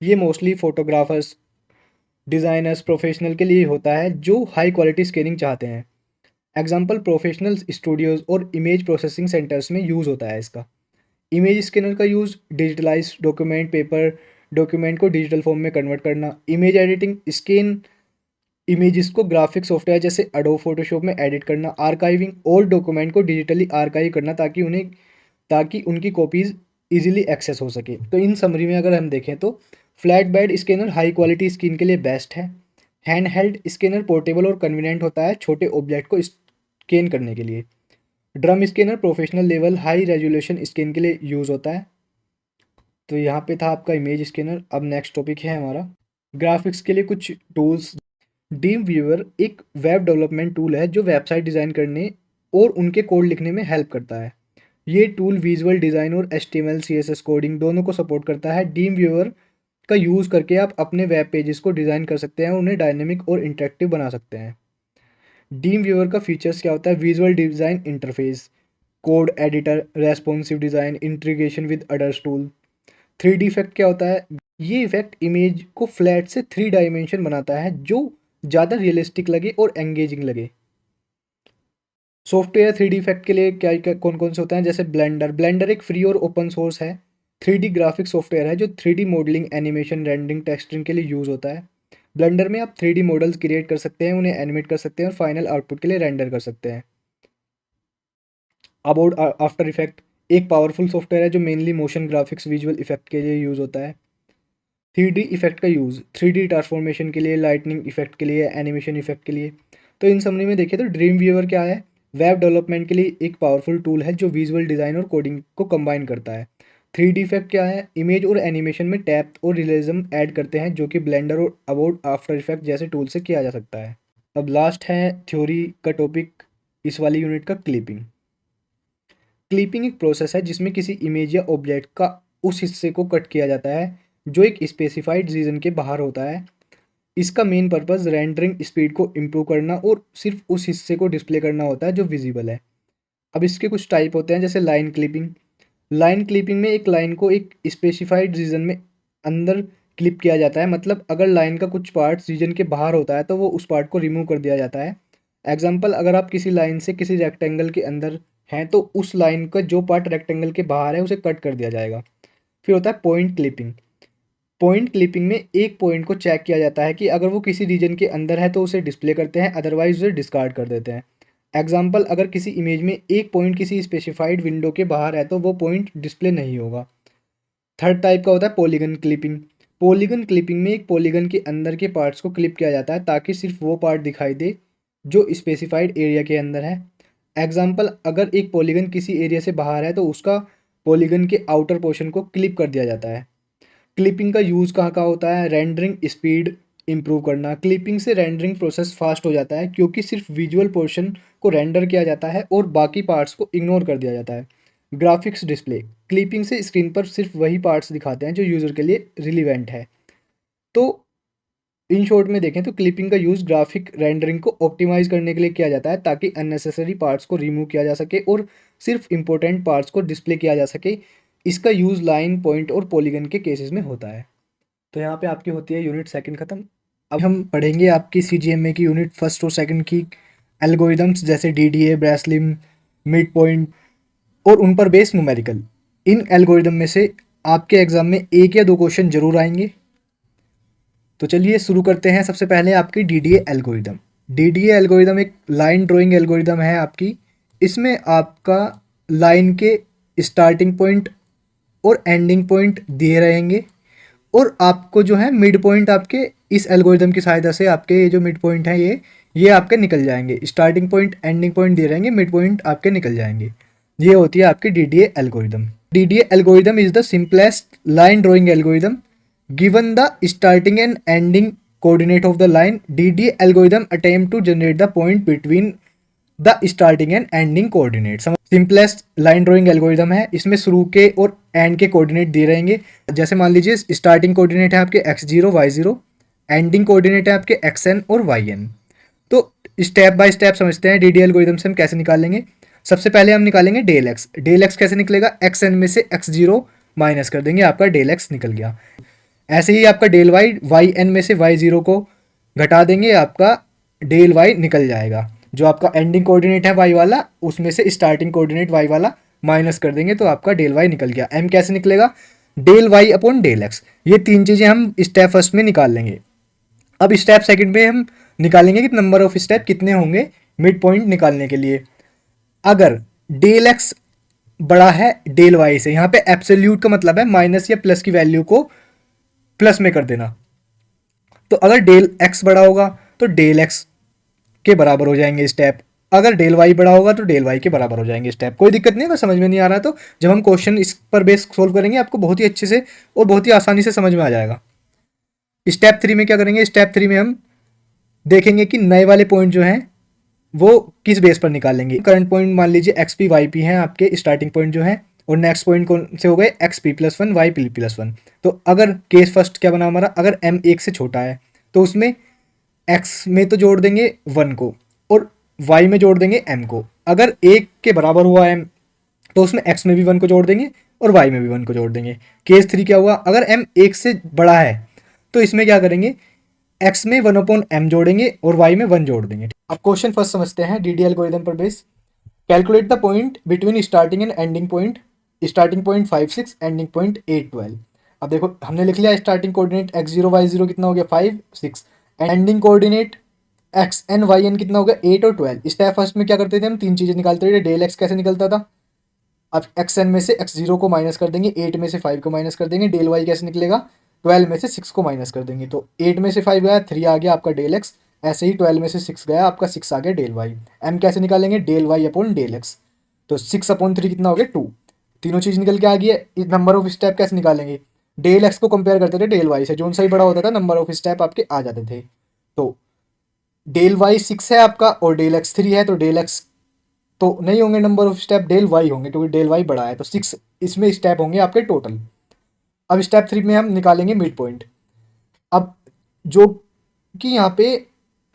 ये मोस्टली फोटोग्राफर्स, डिज़ाइनर्स, प्रोफेशनल के लिए होता है जो हाई क्वालिटी स्कैनिंग चाहते हैं। एग्जाम्पल, प्रोफेशनल स्टूडियोज़ और इमेज प्रोसेसिंग सेंटर्स में यूज़ होता है इसका। इमेज स्कैनर का use digitalize document, paper document को डिजिटल फॉर्म में कन्वर्ट करना। इमेज एडिटिंग, स्कैन इमेजेस को ग्राफिक सॉफ्टवेयर जैसे एडोब फोटोशॉप में एडिट करना। आर्काइविंग, ओल्ड डॉक्यूमेंट को डिजिटली आर्काइव करना ताकि उनकी कॉपीज़ इजीली एक्सेस हो सके। तो इन समरी में अगर हम देखें तो flat bed scanner high quality screen के लिए बेस्ट है। हैंड हेल्ड स्कैनर पोर्टेबल और कन्वीनियंट होता है छोटे ऑब्जेक्ट को स्कैन करने के लिए। Drum scanner professional level high resolution scan के लिए यूज़ होता है। तो यहाँ पे था आपका इमेज स्कैनर। अब नेक्स्ट टॉपिक है हमारा ग्राफिक्स के लिए कुछ टूल्स। ड्रीम व्यूअर एक वेब डेवलपमेंट टूल है जो वेबसाइट डिज़ाइन करने और उनके कोड लिखने में हेल्प करता है। ये टूल विजुअल डिज़ाइन और HTML CSS कोडिंग दोनों को सपोर्ट करता है। ड्रीम व्यूअर का यूज़ करके आप अपने वेब पेजेस को डिज़ाइन कर सकते हैं, उन्हें डायनेमिक और इंटरेक्टिव बना सकते हैं। ड्रीम व्यूअर का फीचर्स क्या होता है? Visual design interface, code editor, responsive design, integration with others tool. 3D effect क्या होता है? ये इफेक्ट इमेज को फ्लैट से 3 डायमेंशन बनाता है जो ज़्यादा रियलिस्टिक लगे और एंगेजिंग लगे। सॉफ्टवेयर 3D इफेक्ट के लिए क्या क्या कौन कौन से होते हैं? जैसे ब्लेंडर। ब्लेंडर एक फ्री और ओपन सोर्स है 3D ग्राफिक सॉफ्टवेयर है जो 3D modelling, animation, rendering, texturing के लिए यूज़ होता है। ब्लेंडर में आप 3D मॉडल्स क्रिएट कर सकते हैं, उन्हें एनिमेट कर सकते हैं और फाइनल आउटपुट के लिए रेंडर कर सकते हैं। अबाउट आफ्टर इफेक्ट एक पावरफुल सॉफ्टवेयर है जो mainly motion graphics, visual effect के लिए यूज़ होता है। 3D इफेक्ट का यूज़ 3D ट्रांसफॉर्मेशन के लिए, लाइटनिंग इफेक्ट के लिए, एनिमेशन इफेक्ट के लिए। तो इन समरी में देखिए तो ड्रीम व्यूअर क्या है? वेब डेवलपमेंट के लिए एक पावरफुल टूल है जो विजुअल डिज़ाइन और कोडिंग को कंबाइन करता है। 3D इफेक्ट क्या है? इमेज और एनिमेशन में डेप्थ और रियलिज्म ऐड करते हैं जो कि ब्लेंडर और अबाउट आफ्टर इफेक्ट जैसे टूल से किया जा सकता है। अब लास्ट है थ्योरी का टॉपिक इस वाली यूनिट का, क्लिपिंग। क्लिपिंग एक प्रोसेस है जिसमें किसी इमेज या ऑब्जेक्ट का उस हिस्से को कट किया जाता है जो एक स्पेसिफाइड रीजन के बाहर होता है। इसका मेन पर्पस रेंडरिंग स्पीड को इम्प्रूव करना और सिर्फ उस हिस्से को डिस्प्ले करना होता है जो विजिबल है। अब इसके कुछ टाइप होते हैं जैसे लाइन क्लिपिंग। लाइन क्लिपिंग में एक लाइन को एक स्पेसिफाइड रीजन में अंदर क्लिप किया जाता है, मतलब अगर लाइन का कुछ पार्ट रीजन के बाहर होता है तो वो उस पार्ट को रिमूव कर दिया जाता है। एग्जाम्पल, अगर आप किसी लाइन से किसी रेक्टेंगल के अंदर हैं तो उस लाइन का जो पार्ट रेक्टेंगल के बाहर है उसे कट कर दिया जाएगा। फिर होता है पॉइंट क्लिपिंग। पॉइंट क्लिपिंग में एक पॉइंट को चेक किया जाता है कि अगर वो किसी रीजन के अंदर है तो उसे डिस्प्ले करते हैं, अदरवाइज उसे डिस्कार्ड कर देते हैं। एग्जाम्पल, अगर किसी इमेज में एक पॉइंट किसी स्पेसिफाइड विंडो के बाहर है तो वो पॉइंट डिस्प्ले नहीं होगा। थर्ड टाइप का होता है पॉलीगन क्लिपिंग। पॉलीगन क्लिपिंग में एक पॉलीगन के अंदर के पार्ट्स को क्लिप किया जाता है ताकि सिर्फ वो पार्ट दिखाई दे जो स्पेसिफाइड एरिया के अंदर है। एग्जाम्पल, अगर एक पॉलीगन किसी एरिया से बाहर है तो उसका पॉलीगन के आउटर पोर्शन को क्लिप कर दिया जाता है। क्लिपिंग का यूज़ कहाँ कहाँ होता है? रेंडरिंग स्पीड इंप्रूव करना। क्लिपिंग से रेंडरिंग प्रोसेस फास्ट हो जाता है क्योंकि सिर्फ विजुअल पोर्शन को रेंडर किया जाता है और बाकी पार्ट्स को इग्नोर कर दिया जाता है। Graphics display. क्लिपिंग से स्क्रीन पर सिर्फ वही पार्ट्स दिखाते हैं जो यूज़र के लिए रिलीवेंट है। तो इन शॉर्ट में देखें तो क्लिपिंग का यूज़ ग्राफिक रेंडरिंग को ऑप्टिमाइज करने के लिए किया जाता है ताकि अननेसेसरी पार्ट्स को रिमूव किया जा सके और सिर्फ इंपॉर्टेंट पार्ट्स को डिस्प्ले किया जा सके। इसका यूज़ लाइन, पॉइंट और पॉलीगन के केसेस में होता है। तो यहाँ पे आपकी होती है यूनिट सेकंड खत्म। अब हम पढ़ेंगे आपकी सीजीएमए की यूनिट फर्स्ट और सेकंड की एल्गोरिदम्स जैसे डीडीए, ब्रेसलिन, मिड पॉइंट और उन पर बेस्ड न्यूमेरिकल। इन एल्गोरिदम में से आपके एग्जाम में एक या दो क्वेश्चन जरूर आएंगे। तो चलिए शुरू करते हैं। सबसे पहले आपकी डीडीए एल्गोरिदम। डीडीए एल्गोरिदम एक लाइन ड्राइंग एल्गोरिदम है आपकी। इसमें आपका लाइन के स्टार्टिंग पॉइंट और एंडिंग पॉइंट दिए रहेंगे और आपको जो है मिड पॉइंट आपके इस एल्गोरिदम की सहायता से आपके ये जो मिड पॉइंट है ये आपके निकल जाएंगे। स्टार्टिंग पॉइंट, एंडिंग पॉइंट दिए रहेंगे, मिड पॉइंट आपके निकल जाएंगे। ये होती है आपकी DDA algorithm. DDA algorithm is the simplest line drawing algorithm given the starting and ending coordinate of the line. DDA algorithm attempt to generate the point between the starting and ending coordinate. Simplest line drawing algorithm है। इसमें शुरू के और and के coordinate दिए रहेंगे। जैसे मान लीजिए स्टार्टिंग कोऑर्डिनेट है आपके x0 y0, एंडिंग कोऑर्डिनेट है आपके xn और yn। तो स्टेप बाय स्टेप समझते हैं डीडीए एल्गोरिदम से हम कैसे निकालेंगे। सबसे पहले हम निकालेंगे डेल एक्स। डेल एक्स कैसे निकलेगा? xn में से x0 माइनस कर देंगे, आपका डेल एक्स निकल गया। ऐसे ही आपका डेल वाई, वाई एन में से y0 को घटा देंगे, आपका डेल वाई निकल जाएगा। जो आपका एंडिंग कोऑर्डिनेट है y वाला, उसमें से स्टार्टिंग कोऑर्डिनेट y वाला माइनस कर देंगे तो आपका डेल वाई निकल गया। m कैसे निकलेगा? Del Y upon del X. ये तीन चीज़ें हम स्टेप फर्स्ट में निकाल लेंगे। अब स्टेप सेकंड में हम निकालेंगे कि नंबर ऑफ स्टेप कितने होंगे मिड पॉइंट निकालने के लिए। अगर डेल एक्स बड़ा है डेल वाई से, यहाँ पे एब्सोल्यूट का मतलब है माइनस या प्लस की वैल्यू को प्लस में कर देना। तो अगर डेल एक्स बड़ा होगा तो डेल एक्स के बराबर हो जाएंगे स्टेप। अगर डेल वाई बड़ा होगा तो डेल वाई के बराबर हो जाएंगे स्टेप। कोई दिक्कत नहीं है। अगर समझ में नहीं आ रहा है तो जब हम क्वेश्चन इस पर बेस सोल्व करेंगे आपको बहुत ही अच्छे से और बहुत ही आसानी से समझ में आ जाएगा। स्टेप थ्री में क्या करेंगे? स्टेप थ्री में हम देखेंगे कि नए वाले पॉइंट जो हैं वो किस बेस पर निकालेंगे। करंट पॉइंट मान लीजिए एक्स पी वाई पी हैं आपके स्टार्टिंग पॉइंट जो है, और नेक्स्ट पॉइंट कौन से हो गए? X P plus one, Y P plus one. तो अगर केस फर्स्ट क्या बना हमारा? अगर एम एक से छोटा है तो उसमें एक्स में तो जोड़ देंगे वन को और वाई में जोड़ देंगे एम को। अगर एक के बराबर हुआ एम तो उसमें एक्स में भी वन को जोड़ देंगे और वाई में भी वन को जोड़ देंगे। केस थ्री क्या हुआ? अगर एम एक से बड़ा है तो इसमें क्या करेंगे? एक्स में वन अपॉन एम जोड़ेंगे और वाई में वन जोड़ देंगे। अब क्वेश्चन फर्स्ट समझते हैं डीडीए एल्गोरिथम पर base. Calculate the point between starting and ending point. Starting point 5 6, ending point 8 12। अब देखो हमने लिख लिया स्टार्टिंग कोऑर्डिनेट x0 y0 कितना हो गया 5 6, ending coordinate X N Y N कितना हो गया 8 और 12। स्टेप फर्स्ट में क्या करते थे हम? तीन चीजें निकालते थे। डेल एक्स कैसे निकलता था? अब एक्स एन में से x0 को माइनस कर देंगे, 8 में से 5 को माइनस कर देंगे। डेल वाई कैसे निकलेगा? 12 में से 6 को माइनस कर देंगे। तो 8 में से 5 गया, 3 आ गया आपका डेल एक्स। ऐसे ही 12 में से 6 गया, आपका 6 आ गया डेल वाई। एम कैसे निकालेंगे? Del Y upon del X. तो 6 अपॉन 3 कितना हो गया 2। तीनों चीज निकल के आ गई है। नंबर ऑफ स्टेप कैसे निकालेंगे? डेल एक्स को कंपेयर करते थे डेल वाई से, जो सा ही बड़ा होता था नंबर ऑफ स्टेप आपके आ जाते थे। तो डेल वाई 6 है आपका और डेल एक्स 3 है, तो डेल एक्स तो नहीं होंगे number of step, del Y होंगे क्योंकि डेल वाई बड़ा है। तो 6 इसमें स्टेप होंगे आपके टोटल। अब स्टेप 3 में हम निकालेंगे मिड पॉइंट। अब जो कि यहाँ पे,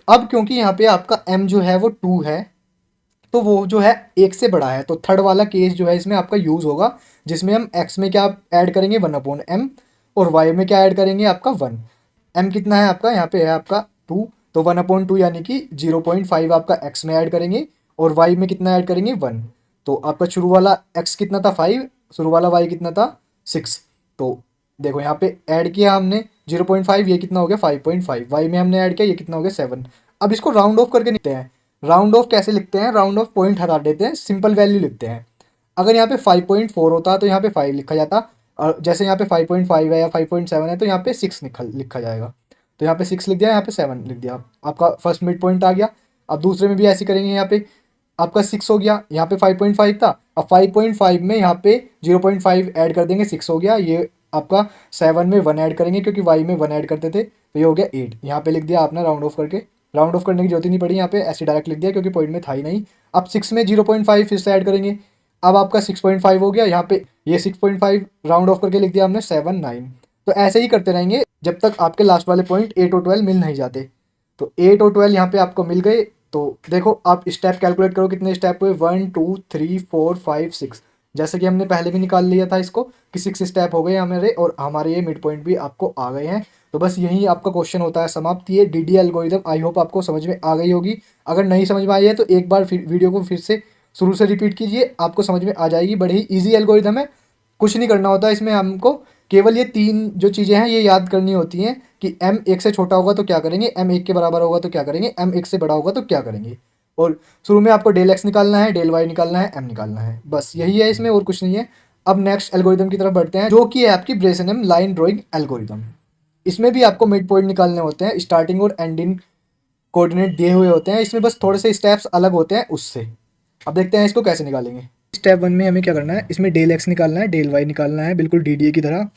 अब क्योंकि यहाँ पे आपका m जो है वो 2 है तो वो जो है एक से बड़ा है, तो थर्ड वाला केस जो है इसमें आपका यूज होगा, जिसमें हम x में क्या ऐड करेंगे 1 अपॉन m और y में क्या ऐड करेंगे आपका 1। m कितना है आपका? यहाँ पे है आपका 2, तो 1/2 यानी कि 0.5 आपका x में ऐड करेंगे और y में कितना ऐड करेंगे 1। तो आपका शुरू वाला x कितना था 5, शुरू वाला y कितना था 6। तो देखो यहाँ पे ऐड किया हमने 0.5, ये कितना हो गया 5.5, y में हमने ऐड किया, ये कितना हो गया 7। अब इसको राउंड ऑफ करके लिखते हैं। राउंड ऑफ कैसे लिखते हैं, राउंड ऑफ पॉइंट हटा देते हैं, सिंपल वैल्यू लिखते हैं। अगर यहाँ पे 5.4 होता तो यहाँ पे 5 लिखा जाता, और जैसे यहाँ पे 5.5 है या 5.7 है तो यहाँ पे 6 लिखा जाएगा। तो यहाँ पे 6 लिख दिया, यहाँ पे 7 लिख दिया, आपका फर्स्ट मिड पॉइंट आ गया। अब दूसरे में भी ऐसे करेंगे, यहाँ पे आपका 6 हो गया, यहाँ पे 5.5 था, अब 5.5 में यहाँ पे 0.5 ऐड कर देंगे, 6 हो गया। ये आपका 7 में 1 ऐड करेंगे क्योंकि y में 1 ऐड करते थे, तो ये हो गया 8। यहाँ पे लिख दिया आपने राउंड ऑफ करके, राउंड ऑफ करने की जरूरत ही नहीं पड़ी, यहाँ पे ऐसे डायरेक्ट लिख दिया क्योंकि पॉइंट में था ही नहीं। अब 6 में 0.5 फिर से ऐड करेंगे, अब आपका 6.5 हो गया। यहाँ पे ये 6.5 राउंड ऑफ करके लिख दिया हमने 7 9। तो ऐसे ही करते रहेंगे जब तक आपके लास्ट वाले पॉइंट 8 और 12 मिल नहीं जाते। तो 8 और 12 यहाँ पे आपको मिल गए। तो देखो आप स्टेप कैलकुलेट करो, कितने स्टेप हुए, 1 2 3 4 5 6। जैसे कि हमने पहले भी निकाल लिया था इसको कि 6 स्टेप हो गए हमारे, और हमारे ये मिड पॉइंट भी आपको आ गए हैं। तो बस यही आपका क्वेश्चन होता है समाप्त। ये DD एल्गोरिदम आई होप आपको समझ में आ गई होगी। अगर नहीं समझ में आई है तो एक बार फिर वीडियो को फिर से शुरू से रिपीट कीजिए, आपको समझ में आ जाएगी। बड़ी ही ईजी एल्गोरिदम है, कुछ नहीं करना होता इसमें हमको, केवल ये 3 जो चीज़ें हैं ये याद करनी होती हैं कि m 1 से छोटा होगा तो क्या करेंगे, m 1 के बराबर होगा तो क्या करेंगे, m 1 से बड़ा होगा तो क्या करेंगे। और शुरू में आपको डेल x निकालना है, डेल y निकालना है, m निकालना है, बस यही है इसमें, और कुछ नहीं है। अब नेक्स्ट एल्गोरिदम की तरफ बढ़ते हैं, जो कि है आपकी ब्रेसनम लाइन ड्राइंग एल्गोरिदम। इसमें भी आपको मिड पॉइंट निकालने होते हैं, स्टार्टिंग और एंडिंग कोऑर्डिनेट दिए हुए होते हैं, इसमें बस थोड़े से स्टेप्स अलग होते हैं उससे। अब देखते हैं इसको कैसे निकालेंगे। स्टेप 1 में हमें क्या करना है, इसमें डेल x निकालना है, डेल y निकालना है, बिल्कुल DDA की तरह।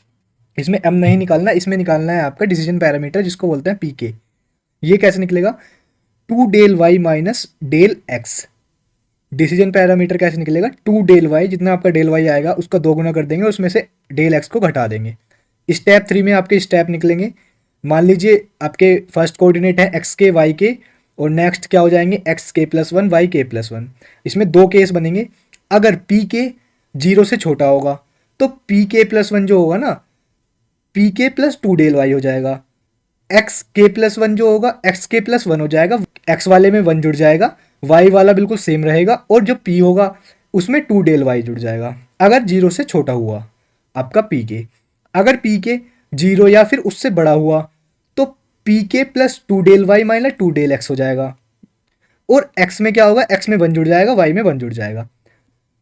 इसमें m नहीं निकालना, इसमें निकालना है आपका डिसीजन पैरामीटर जिसको बोलते हैं PK। ये कैसे निकलेगा, 2 del y minus del x। Decision parameter कैसे निकलेगा, 2 डेल y, जितना आपका डेल y आएगा उसका 2 गुना कर देंगे, उसमें से डेल x को घटा देंगे। स्टेप 3 में आपके स्टेप निकलेंगे। मान लीजिए आपके फर्स्ट कोऑर्डिनेट है x के y के, और नेक्स्ट क्या हो जाएंगे x k+1 y k+1। इसमें 2 केस बनेंगे। अगर PK 0 से छोटा होगा तो PK+1 जो होगा ना, PK+2 डेल y हो जाएगा। xk+1 जो होगा xk+1 हो जाएगा, x वाले में 1 जुड़ जाएगा, y वाला बिल्कुल सेम रहेगा, और जो p होगा उसमें 2 डेल y जुड़ जाएगा अगर 0 से छोटा हुआ आपका PK। अगर PK 0 या फिर उससे बड़ा हुआ तो PK+2 del y minus 2 del x हो जाएगा, और x में क्या होगा, x में 1 जुड़ जाएगा, y में 1 जुड़ जाएगा।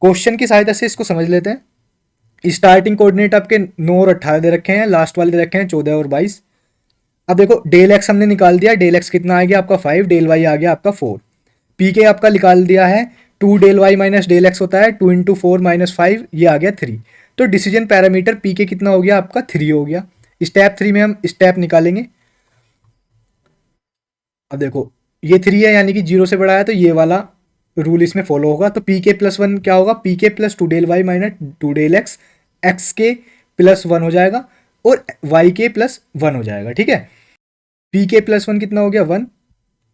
क्वेश्चन की सहायता से इसको समझ लेते हैं। स्टार्टिंग कोऑर्डिनेट आपके 9 और 18 दे रखे हैं, लास्ट वाले दे रखे हैं 14 और 22। अब देखो डेल x हमने निकाल दिया, डेल x कितना आ गया आपका 5, डेल y आ गया आपका 4। PK आपका निकाल दिया है, 2 del y minus del x होता है 2 इंटू 4 माइनस 5, ये आ गया 3। तो डिसीजन पैरामीटर PK कितना हो गया आपका 3 हो गया। स्टेप 3 में हम स्टेप निकालेंगे। अब देखो ये 3 है यानी कि 0 से बड़ा है, तो ये वाला रूल इसमें फॉलो होगा। तो PK+1 क्या होगा, PK+2 del y minus 2 del x, xk+1 हो जाएगा, और yk+1 हो जाएगा। ठीक है, PK+1 कितना हो गया 1,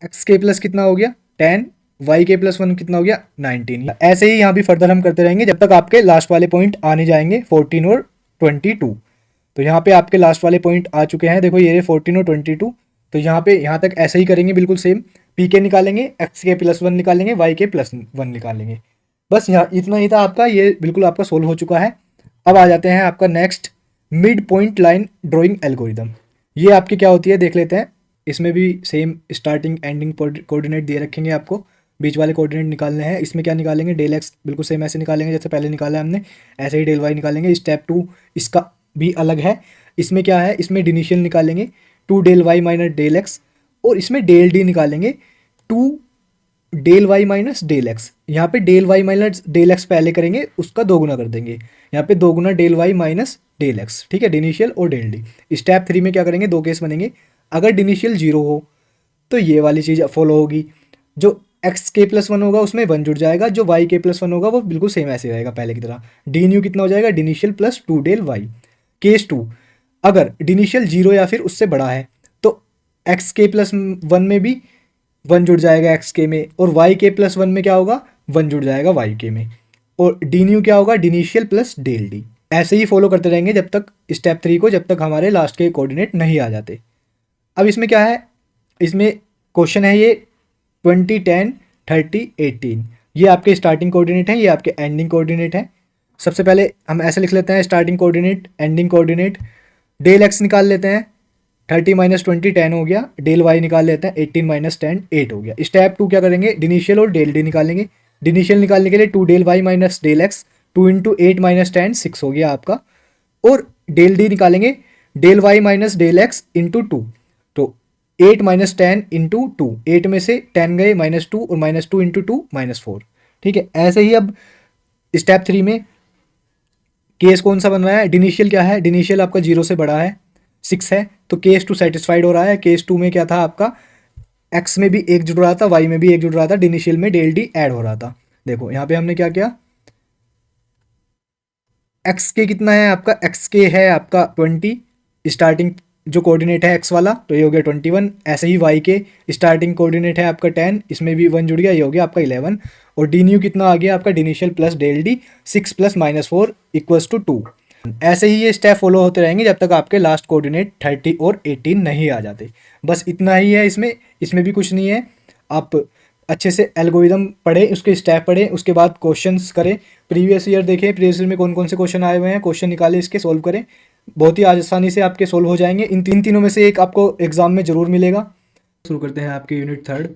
xk+ कितना हो गया 10, yk+1 कितना हो गया 19। ऐसे ही यहाँ भी फर्दर हम करते रहेंगे जब तक आपके लास्ट वाले पॉइंट आने जाएंगे 14 और 22। तो यहाँ पे आपके लास्ट वाले पॉइंट आ चुके हैं, देखो ये 14 और 22। तो यहाँ पे यहाँ तक ऐसे ही करेंगे बिल्कुल सेम, PK निकालेंगे, xk+1 निकालेंगे, yk+1 निकालेंगे। बस यहाँ इतना ही था आपका, ये बिल्कुल आपका सोल्व हो चुका है। अब आ जाते हैं आपका next mid point line drawing algorithm. ये आपकी क्या होती है देख लेते हैं। इसमें भी सेम स्टार्टिंग एंडिंग कोऑर्डिनेट दिए रखेंगे आपको, बीच वाले कोऑर्डिनेट निकालने हैं। इसमें क्या निकालेंगे, डेल एक्स बिल्कुल सेम ऐसे निकालेंगे जैसे पहले निकाला है हमने, ऐसे ही डेल वाई निकालेंगे। स्टेप 2 इसका भी अलग है। इसमें क्या है, इसमें डिनिशियल निकालेंगे 2 del Y minus del x, और इसमें डेल डी निकालेंगे 2 del Y minus del x. यहाँ पे del Y minus del x पहले करेंगे, उसका 2 गुना कर देंगे। यहाँ पे 2 गुना del Y minus del X. ठीक है, डिनिशियल और डेल डी। स्टेप 3 में क्या करेंगे, 2 केस बनेंगे। अगर डिनिशियल 0 हो तो ये वाली चीज़ फॉलो होगी, जो xk+1 होगा उसमें 1 जुड़ जाएगा, जो yk+1 होगा वो बिल्कुल सेम ऐसे रहेगा पहले की तरह। डी न्यू कितना हो जाएगा, डिनिशियल प्लस 2 डेल वाई। केस 2, अगर डिनिशियल 0 या फिर उससे बड़ा है तो xk+1 में भी 1 जुड़ जाएगा xk में, और yk+1 में क्या होगा 1 जुड़ जाएगा yk में, और डी न्यू क्या होगा, डिनिशियल प्लस डेल डी। ऐसे ही फॉलो करते रहेंगे जब तक स्टेप 3 को, जब तक हमारे लास्ट के कोऑर्डिनेट नहीं आ जाते। अब इसमें क्या है, इसमें क्वेश्चन है ये 20, 10, 30, 18। ये आपके स्टार्टिंग कोऑर्डिनेट हैं, ये आपके एंडिंग कोऑर्डिनेट हैं। सबसे पहले हम ऐसे लिख लेते हैं, starting coordinate, ending coordinate. Del x निकाल लेते हैं, 30 माइनस 20 10 हो गया। डेल वाई निकाल लेते हैं, 18 माइनस 10 8 हो गया। स्टेप 2 क्या करेंगे, डिनिशियल और डेल डी निकालेंगे। डिनिशियल निकालने के लिए 2 del Y minus del x, 2 into 8 minus 10 6 हो गया आपका। और डेल डी निकालेंगे, del Y minus del x into 2। तो 8 माइनस 10 इंटू 2, 8 में से 10 गए, -2, और -2 इंटू 2 -4। ठीक है, ऐसे ही अब स्टेप 3 में केस कौन सा बन रहा है, डिनिशियल क्या है, डिनिशियल आपका 0 से बड़ा है, 6 है, तो केस 2 सेटिस्फाइड हो रहा है। केस 2 में क्या था आपका, एक्स में भी एक जुड़ रहा था, वाई में भी एक जुड़ रहा था, डिनिशियल में डेल डी ऐड हो रहा था। देखो यहाँ पे हमने क्या किया, एक्स के कितना है आपका, एक्स के है आपका 20, स्टार्टिंग जो कोऑर्डिनेट है एक्स वाला, तो ये हो गया 21। ऐसे ही वाई के स्टार्टिंग कोऑर्डिनेट है आपका 10, इसमें भी 1 जुड़ गया, ये हो गया आपका 11। और डी न्यू कितना आ गया आपका, डिनिशियल plus del D, 6 plus -4 equals to 2। ऐसे ही ये स्टेप फॉलो होते रहेंगे जब तक आपके लास्ट कोऑर्डिनेट 30 और 18 नहीं आ जाते। बस इतना ही है इसमें, इसमें भी कुछ नहीं है। आप अच्छे से एल्गोरिदम पढ़ें, उसके स्टेप पढ़ें, उसके बाद क्वेश्चंस करें, प्रीवियस ईयर देखें, प्रीवियस ईयर में कौन कौन से क्वेश्चन आए हुए हैं, क्वेश्चन निकालें, इसके सोल्व करें। बहुत ही आसानी से आपके सोल्व हो जाएंगे। इन तीनों में से एक आपको एग्जाम में जरूर मिलेगा। शुरू करते हैं आपकी यूनिट 3।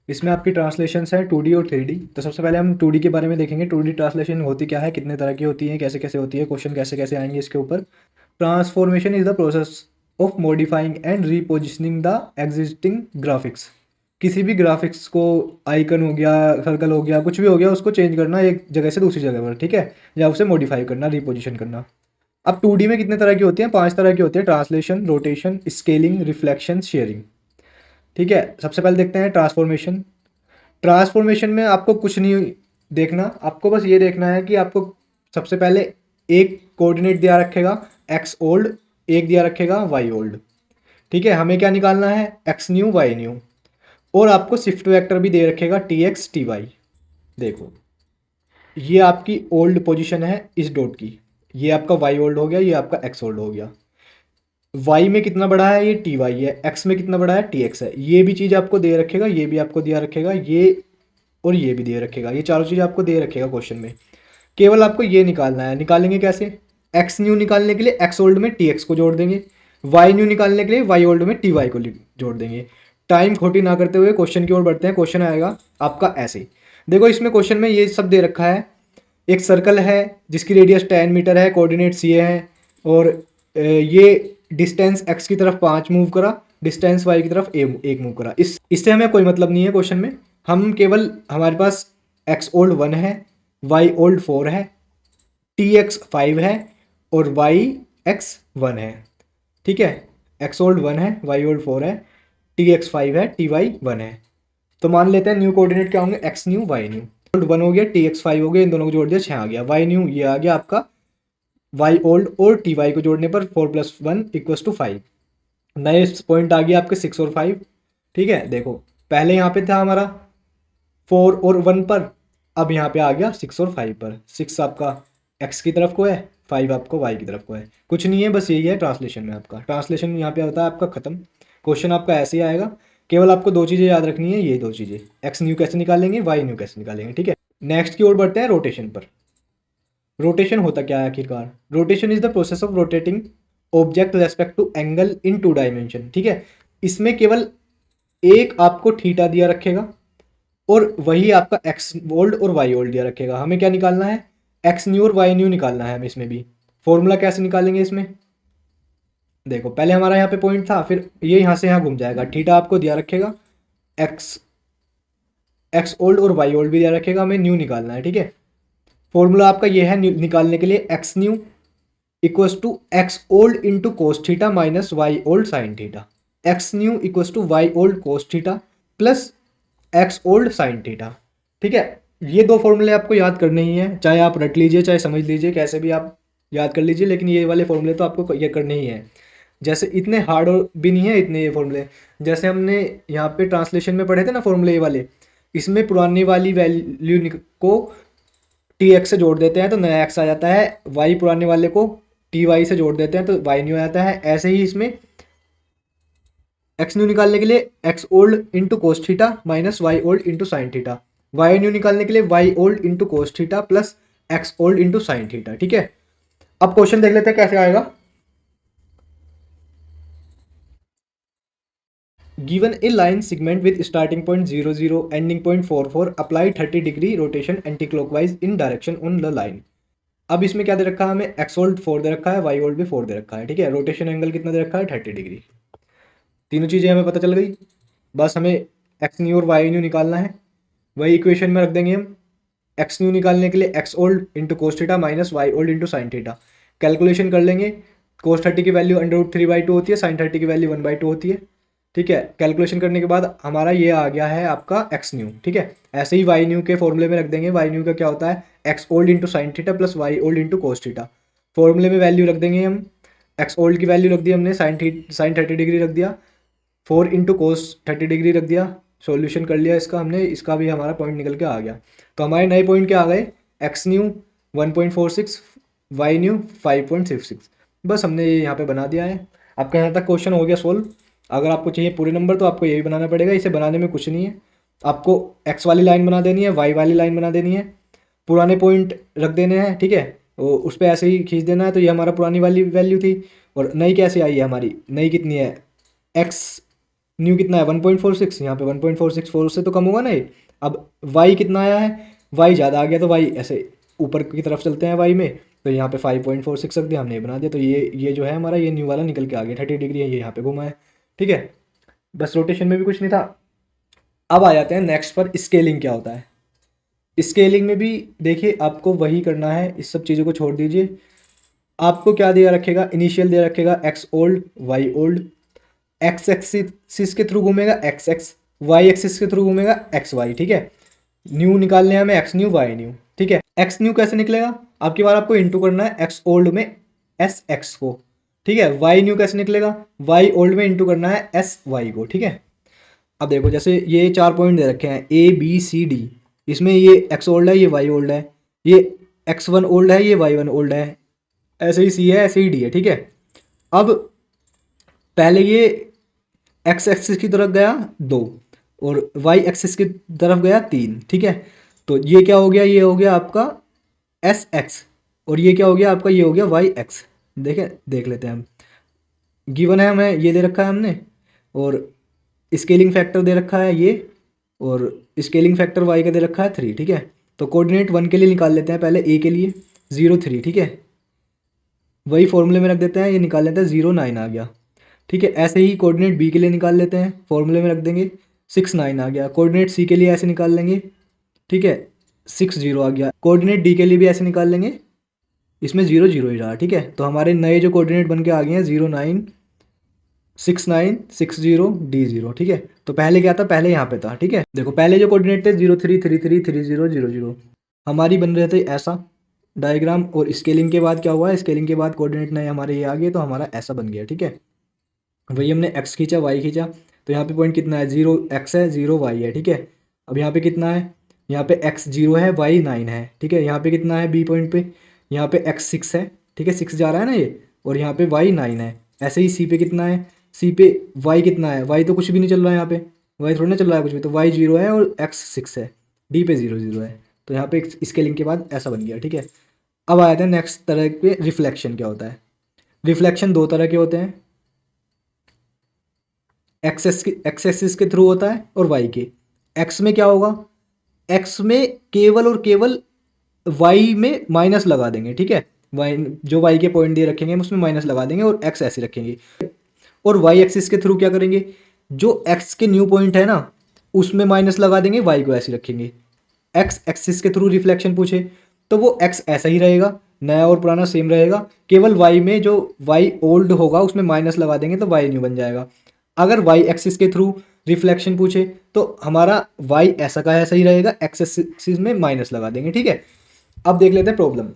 इसमें आपकी ट्रांसलेशंस है 2D और 3D। तो सबसे पहले हम 2D के बारे में देखेंगे। 2D ट्रांसलेशन होती क्या है, कितने तरह की होती है, कैसे कैसे होती है, क्वेश्चन कैसे कैसे आएंगे इसके ऊपर। Transformation is the process of modifying and repositioning the existing graphics. किसी भी ग्राफिक्स को, आइकन हो गया, सर्कल हो गया, कुछ भी हो गया, उसको चेंज करना एक जगह से दूसरी जगह पर, ठीक है, या उसे मॉडिफाई करना, रिपोजिशन करना। अब 2D में कितने तरह की होती हैं, 5 तरह की होती है, translation, rotation, scaling, reflection, sharing. ठीक है, सबसे पहले देखते हैं ट्रांसफॉर्मेशन। ट्रांसफॉर्मेशन में आपको कुछ नहीं देखना, आपको बस ये देखना है कि आपको सबसे पहले एक कोऑर्डिनेट दिया रखेगा एक्स ओल्ड, एक दिया रखेगा वाई ओल्ड। ठीक है, हमें क्या निकालना है, एक्स न्यू वाई न्यू। और आपको शिफ्ट वेक्टर भी दे रखेगा टी एक्स टी वाई। देखो ये आपकी ओल्ड पोजीशन है इस डॉट की, ये आपका वाई ओल्ड हो गया, ये आपका एक्स ओल्ड हो गया। वाई में कितना बड़ा है, ये टी वाई है, एक्स में कितना बड़ा है, टी एक्स है। ये भी चीज़ आपको दे रखेगा, ये भी आपको दिया रखेगा, ये और ये भी दे रखेगा, ये चारों चीज़ आपको दे रखेगा क्वेश्चन में। केवल आपको ये निकालना है। निकालेंगे कैसे, एक्स न्यू निकालने के लिए एक्स ओल्ड में टी एक्स को जोड़ देंगे, वाई न्यू निकालने के लिए वाई ओल्ड में टी वाई को जोड़ देंगे। टाइम खोटी ना करते हुए क्वेश्चन की ओर बढ़ते हैं। क्वेश्चन आएगा आपका ऐसे, देखो इसमें क्वेश्चन में ये सब दे रखा है। एक सर्कल है जिसकी रेडियस 10 मीटर है, कोऑर्डिनेट्स ये हैं, और ये डिस्टेंस एक्स की तरफ 5 मूव करा, डिस्टेंस वाई की तरफ 1 मूव करा। इससे हमें कोई मतलब नहीं है क्वेश्चन में। हम केवल, हमारे पास एक्स ओल्ड 1 है, वाई ओल्ड 4 है, टी एक्स 5 है, और वाई एक्स 1 है। ठीक है, एक्स ओल्ड 1 है, वाई ओल्ड 4 है, टी एक्स 5 है, टी वाई 1 है। तो मान लेते हैं न्यू कोऑर्डिनेट क्या होंगे, x new y new. Old 1 हो गया, टी एक्स 5 हो गया, इन दोनों को जोड़ दिया 6 आ गया। वाई न्यू ये आ गया आपका, वाई ओल्ड और टी वाई को जोड़ने पर 4 + 1 = 5। नए पॉइंट आ गया आपके 6 और 5। ठीक है, देखो पहले यहाँ पे था हमारा 4 और 1 पर, अब यहाँ पे आ गया 6 और 5 पर। 6 आपका एक्स की तरफ को है, 5 आपको वाई की तरफ को है। कुछ नहीं है, बस यही है ट्रांसलेशन में आपका। ट्रांसलेशन यहाँ पे होता है आपका खत्म। क्वेश्चन आपका ऐसे ही आएगा। केवल आपको 2 चीज़ें याद रखनी है, ये 2 चीज़ें, एक्स न्यू कैसे निकालेंगे, वाई न्यू कैसे निकालेंगे। ठीक है, नेक्स्ट की ओर बढ़ते हैं, रोटेशन पर। रोटेशन होता क्या है आखिरकार, rotation is the process of rotating object respect to angle in 2 dimension. ठीक है, इसमें केवल एक आपको थीटा दिया रखेगा, और वही आपका एक्स ओल्ड और वाई ओल्ड दिया रखेगा। हमें क्या निकालना है, एक्स न्यू और वाई न्यू निकालना है हमें इसमें भी। फॉर्मूला कैसे निकालेंगे इसमें, देखो पहले हमारा यहाँ पे पॉइंट था, फिर ये यहाँ से यहाँ घूम जाएगा। थीटा आपको दिया रखेगा, एक्स एक्स ओल्ड और वाई ओल्ड भी दिया रखेगा, हमें न्यू निकालना है। ठीक है, फॉर्मूला आपका ये है निकालने के लिए, x new equals to x old into cos theta minus y old sine theta. X new equals to Y old cos theta plus x old sine theta. ठीक है, ये 2 फॉर्मूले आपको याद करने ही है, चाहे आप रट लीजिए चाहे समझ लीजिए, कैसे भी आप याद कर लीजिए, लेकिन ये वाले फॉर्मूले तो आपको ये करने ही है। जैसे इतने हार्ड भी नहीं है इतने ये फॉर्मूले, जैसे हमने यहाँ पे ट्रांसलेशन में पढ़े थे ना फॉर्मूले ये वाले, इसमें पुरानी वाली वैल्यू को टी एक्स से जोड़ देते हैं तो नया एक्स आ जाता है, वाई पुराने वाले को टी वाई से जोड़ देते हैं तो वाई न्यू आ जाता है। ऐसे ही इसमें एक्स न्यू निकालने के लिए x old into cos theta minus y old into sine theta, y new निकालने के लिए y old into cos theta plus x old into sine theta. ठीक है, अब क्वेश्चन देख लेते हैं कैसे आएगा। Given a line segment with starting point 00 ending point 44 apply 30 degree rotation anti clockwise in direction on the line. अब इसमें क्या दे रखा है हमें, एक्स ओल्ड 4 दे रखा है, वाई ओल्ड भी 4 दे रखा है। ठीक है, रोटेशन एंगल कितना दे रखा है 30 डिग्री। तीनों चीज़ें हमें पता चल गई, बस हमें एक्स न्यू और वाई न्यू निकालना है। वही इक्वेशन में रख देंगे हम। एक्स न्यू निकालने के लिए x old into cos theta minus y old into sine theta, calculation कर लेंगे। कोस 30 की वैल्यू अंडर रूट 3/2 होती है, साइन 30 की वैल्यू 1/2 होती है। ठीक है, कैलकुलेशन करने के बाद हमारा ये आ गया है आपका एक्स न्यू। ठीक है, ऐसे ही वाई न्यू के फॉर्मूले में रख देंगे। वाई न्यू का क्या होता है, x old into sine theta plus y old into cos theta. फॉर्मूले में वैल्यू रख देंगे हम, एक्स ओल्ड की वैल्यू रख दी हमने, साइन 30 डिग्री रख दिया, 4 इंटू कोस 30 डिग्री रख दिया। सॉल्यूशन कर लिया इसका हमने, इसका भी हमारा पॉइंट निकल के आ गया। तो हमारे नए पॉइंट क्या आ गए, एक्स न्यू 1.46, वाई न्यू 5.66। बस हमने ये यहाँ पे बना दिया है। आपका यहाँ तक क्वेश्चन हो गया सोल्व। अगर आपको चाहिए पूरे नंबर तो आपको ये भी बनाना पड़ेगा, इसे बनाने में कुछ नहीं है। आपको एक्स वाली लाइन बना देनी है, वाई वाली लाइन बना देनी है, पुराने पॉइंट रख देने हैं। ठीक है, वो उस पर ऐसे ही खींच देना है। तो ये हमारा पुरानी वाली वैल्यू थी, और नई कैसे आई है हमारी, नई कितनी है, एक्स न्यू कितना है 1.46, यहाँ पे 1.46 4 से तो कम होगा ना ये। अब वाई कितना आया है, वाई ज़्यादा आ गया तो वाई ऐसे ऊपर की तरफ चलते हैं वाई में, तो यहाँ पे 5.46 रख दिया हमने, बना दिया। तो ये जो है हमारा ये न्यू वाला निकल के आ गया, 30 डिग्री है ये यहाँ पे घुमा है। ठीक है, बस रोटेशन में भी कुछ नहीं था। अब आ जाते हैं नेक्स्ट पर, स्केलिंग क्या होता है। स्केलिंग में भी देखिए आपको वही करना है, इस सब चीज़ों को छोड़ दीजिए। आपको क्या दिया रखेगा, इनिशियल दिया रखेगा x old y old, x axis के थ्रू घूमेगा एक्स एक्स, वाई एक्सिस के थ्रू घूमेगा एक्स वाई। ठीक है, न्यू निकालने हैं हमें एक्स न्यू वाई न्यू। ठीक है, एक्स न्यू कैसे निकलेगा, आपकी बार आपको इंटू करना है एक्स ओल्ड में एस एक्स को। ठीक है, वाई न्यू कैसे निकलेगा, वाई ओल्ड में इंटू करना है एस वाई को। ठीक है, अब देखो जैसे ये 4 पॉइंट दे रखे हैं ए बी सी डी, इसमें ये एक्स ओल्ड है, ये वाई ओल्ड है, ये एक्स वन ओल्ड है, ये वाई वन ओल्ड है, ऐसे ही सी है, ऐसे ही डी है। ठीक है, अब पहले ये एक्स एक्सिस की तरफ गया 2 और वाई एक्सिस की तरफ गया 3। ठीक है, तो ये क्या हो गया, ये हो गया आपका एस एक्स, और ये क्या हो गया आपका, ये हो गया वाई एक्स। देखें, देख लेते हैं हम। गिवन है हमें, ये दे रखा है हमने, और स्केलिंग फैक्टर दे रखा है ये, और स्केलिंग फैक्टर वाई का दे रखा है 3। ठीक है, तो कोऑर्डिनेट 1 के लिए निकाल लेते हैं, पहले ए के लिए 0 3। ठीक है, वही फॉर्मूले में रख देते हैं, ये निकाल लेते हैं 0 9 आ गया। ठीक है, ऐसे ही कोऑर्डिनेट बी के लिए निकाल लेते हैं, फॉर्मूले में रख देंगे 6 9 आ गया। कोऑर्डिनेट सी के लिए ऐसे निकाल लेंगे, ठीक है 6 0 आ गया। कोऑर्डिनेट डी के लिए भी ऐसे निकाल लेंगे, इसमें 0 0 ही रहा। ठीक है, तो हमारे नए जो कोऑर्डिनेट बन के आ गए हैं 0 9 6 9 6 0 D 0। ठीक है, तो पहले क्या था, पहले यहाँ पे था। ठीक है, देखो पहले जो कोऑर्डिनेट थे 0 3 3 3 3 0 0 0, हमारी बन रहे थे ऐसा डायग्राम। और स्केलिंग के बाद क्या हुआ है, स्केलिंग के बाद कोऑर्डिनेट नए हमारे ये आ गए, तो हमारा ऐसा बन गया। ठीक है, वही हमने एक्स खींचा वाई खींचा, तो यहाँ पे पॉइंट कितना है, 0 एक्स है 0 वाई है। ठीक है, अब यहाँ पे कितना है, यहाँ पे एक्स 0 है वाई 9 है। ठीक है, यहाँ पे कितना है बी पॉइंट पे, यहाँ पे एक्स 6 है। ठीक है, 6 जा रहा है ना ये, और यहाँ पे वाई 9 है। ऐसे ही सी पे कितना है, सी पे वाई कितना है, वाई तो कुछ भी नहीं चल रहा है यहाँ पे, वाई थोड़ा ना चल रहा है कुछ भी, तो वाई 0 है और एक्स 6 है, डी पे 0 0 है। तो यहाँ पे स्केलिंग के बाद ऐसा बन गया। ठीक है, अब आया था नेक्स्ट तरह के, रिफ्लेक्शन क्या होता है। रिफ्लेक्शन दो तरह के होते हैं, एक्स एक्सिस के थ्रू होता है और वाई के। एक्स में क्या होगा, एक्स में केवल और केवल वाई में माइनस लगा देंगे। ठीक है, वाई जो वाई के पॉइंट दिए रखेंगे हम उसमें माइनस लगा देंगे और एक्स ऐसे रखेंगे। और वाई एक्सिस के थ्रू क्या करेंगे, जो एक्स के न्यू पॉइंट है ना उसमें माइनस लगा देंगे, वाई को ऐसे रखेंगे। एक्स एक्सिस के थ्रू रिफ्लेक्शन पूछे तो वो एक्स ऐसा ही रहेगा, नया और पुराना सेम रहेगा, केवल वाई में जो वाई ओल्ड होगा उसमें माइनस लगा देंगे तो वाई न्यू बन जाएगा। अगर वाई एक्सिस के थ्रू रिफ्लेक्शन पूछे तो हमारा वाई ऐसा का ऐसा ही रहेगा, एक्स एक्सिस में माइनस लगा देंगे। ठीक है, अब देख लेते हैं प्रॉब्लम।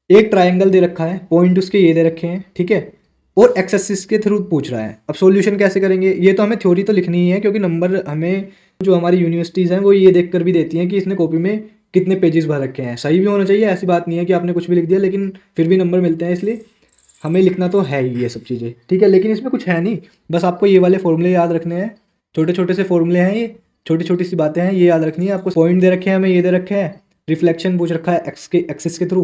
एक ट्रायंगल दे रखा है, पॉइंट उसके ये दे रखे हैं। ठीक है, और एक्स एक्सिस के थ्रू पूछ रहा है। अब सॉल्यूशन कैसे करेंगे, ये तो हमें थ्योरी तो लिखनी ही है, क्योंकि नंबर हमें जो हमारी यूनिवर्सिटीज़ हैं वो ये देख कर भी देती हैं कि इसने कॉपी में कितने पेजेस भर रखे हैं। सही भी होना चाहिए, ऐसी बात नहीं है कि आपने कुछ भी लिख दिया लेकिन फिर भी नंबर मिलते हैं, इसलिए हमें लिखना तो है ही ये सब चीज़ें, ठीक है, लेकिन इसमें कुछ है नहीं, बस आपको ये वाले फॉर्मूले याद रखने हैं। छोटे छोटे से फॉर्मूले हैं ये, छोटी छोटी सी बातें हैं, ये याद रखनी है आपको। पॉइंट दे रखे हैं हमें, ये दे रखे हैं, रिफ्लेक्शन पूछ रखा है एक्स के एक्सिस के थ्रू,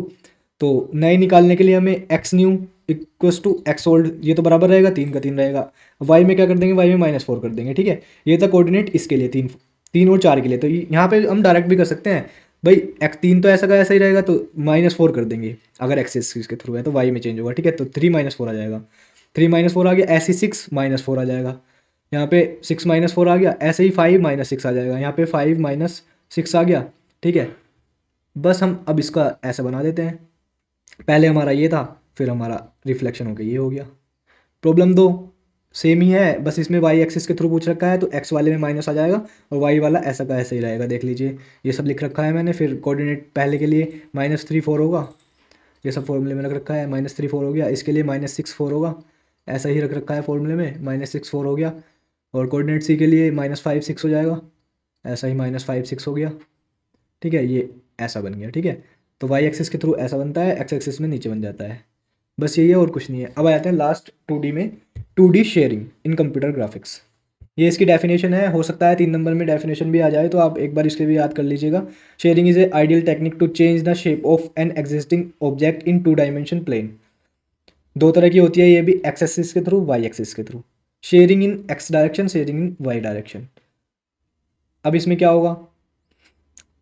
तो नए निकालने के लिए हमें x new equals to x old, ये तो बराबर रहेगा, 3 का 3 रहेगा। वाई में क्या कर देंगे, वाई में -4 कर देंगे, ठीक है। ये था कोऑर्डिनेट इसके लिए, 3 3 और 4 के लिए। तो यहाँ पे हम डायरेक्ट भी कर सकते हैं भाई, एक्स 3 तो ऐसा का ऐसा ही रहेगा, तो -4 कर देंगे। अगर एक्सिस के थ्रू है तो वाई में चेंज होगा, ठीक है, तो 3 -4 आ जाएगा। 3 -4 आ गया, ऐसे 6 -4 आ जाएगा, यहाँ पे 6 -4 आ गया, ऐसे ही 5 -6 आ जाएगा, यहाँ पे 5 -6 आ गया, ठीक है। बस हम अब इसका ऐसा बना देते हैं, पहले हमारा ये था, फिर हमारा रिफ्लेक्शन हो गया, ये हो गया। प्रॉब्लम 2 सेम ही है, बस इसमें वाई एक्सिस के थ्रू पूछ रखा है, तो एक्स वाले में माइनस आ जाएगा और वाई वाला ऐसा का ऐसा ही रहेगा, देख लीजिए ये सब लिख रखा है मैंने। फिर कोऑर्डिनेट पहले के लिए -3 4 होगा, ये सब फॉर्मूले में रख रखा है, -3 4 हो गया, इसके लिए -6 4 होगा, ऐसा ही रख रखा है फॉर्मूले में, -6 4 हो गया। और कोऑर्डिनेट सी के लिए -5 6 हो जाएगा, ऐसा ही -5 6 हो गया, ठीक है, ये ऐसा बन गया, ठीक है। तो वाई एक्सिस के थ्रू ऐसा बनता है, एक्स एक्सिस में नीचे बन जाता है, बस यही है और कुछ नहीं है। अब आते हैं लास्ट 2D में, 2D शेयरिंग इन कंप्यूटर ग्राफिक्स। ये इसकी डेफिनेशन है, हो सकता है 3 नंबर में डेफिनेशन भी आ जाए, तो आप एक बार इसके भी याद कर लीजिएगा। Shearing is a ideal technique to change the shape of an existing object in 2 dimension plane. दो तरह की होती है ये भी, एक्स एक्सिस के थ्रू, वाई एक्सिस के through. Shearing in x direction, shearing in y direction. अब इसमें क्या होगा,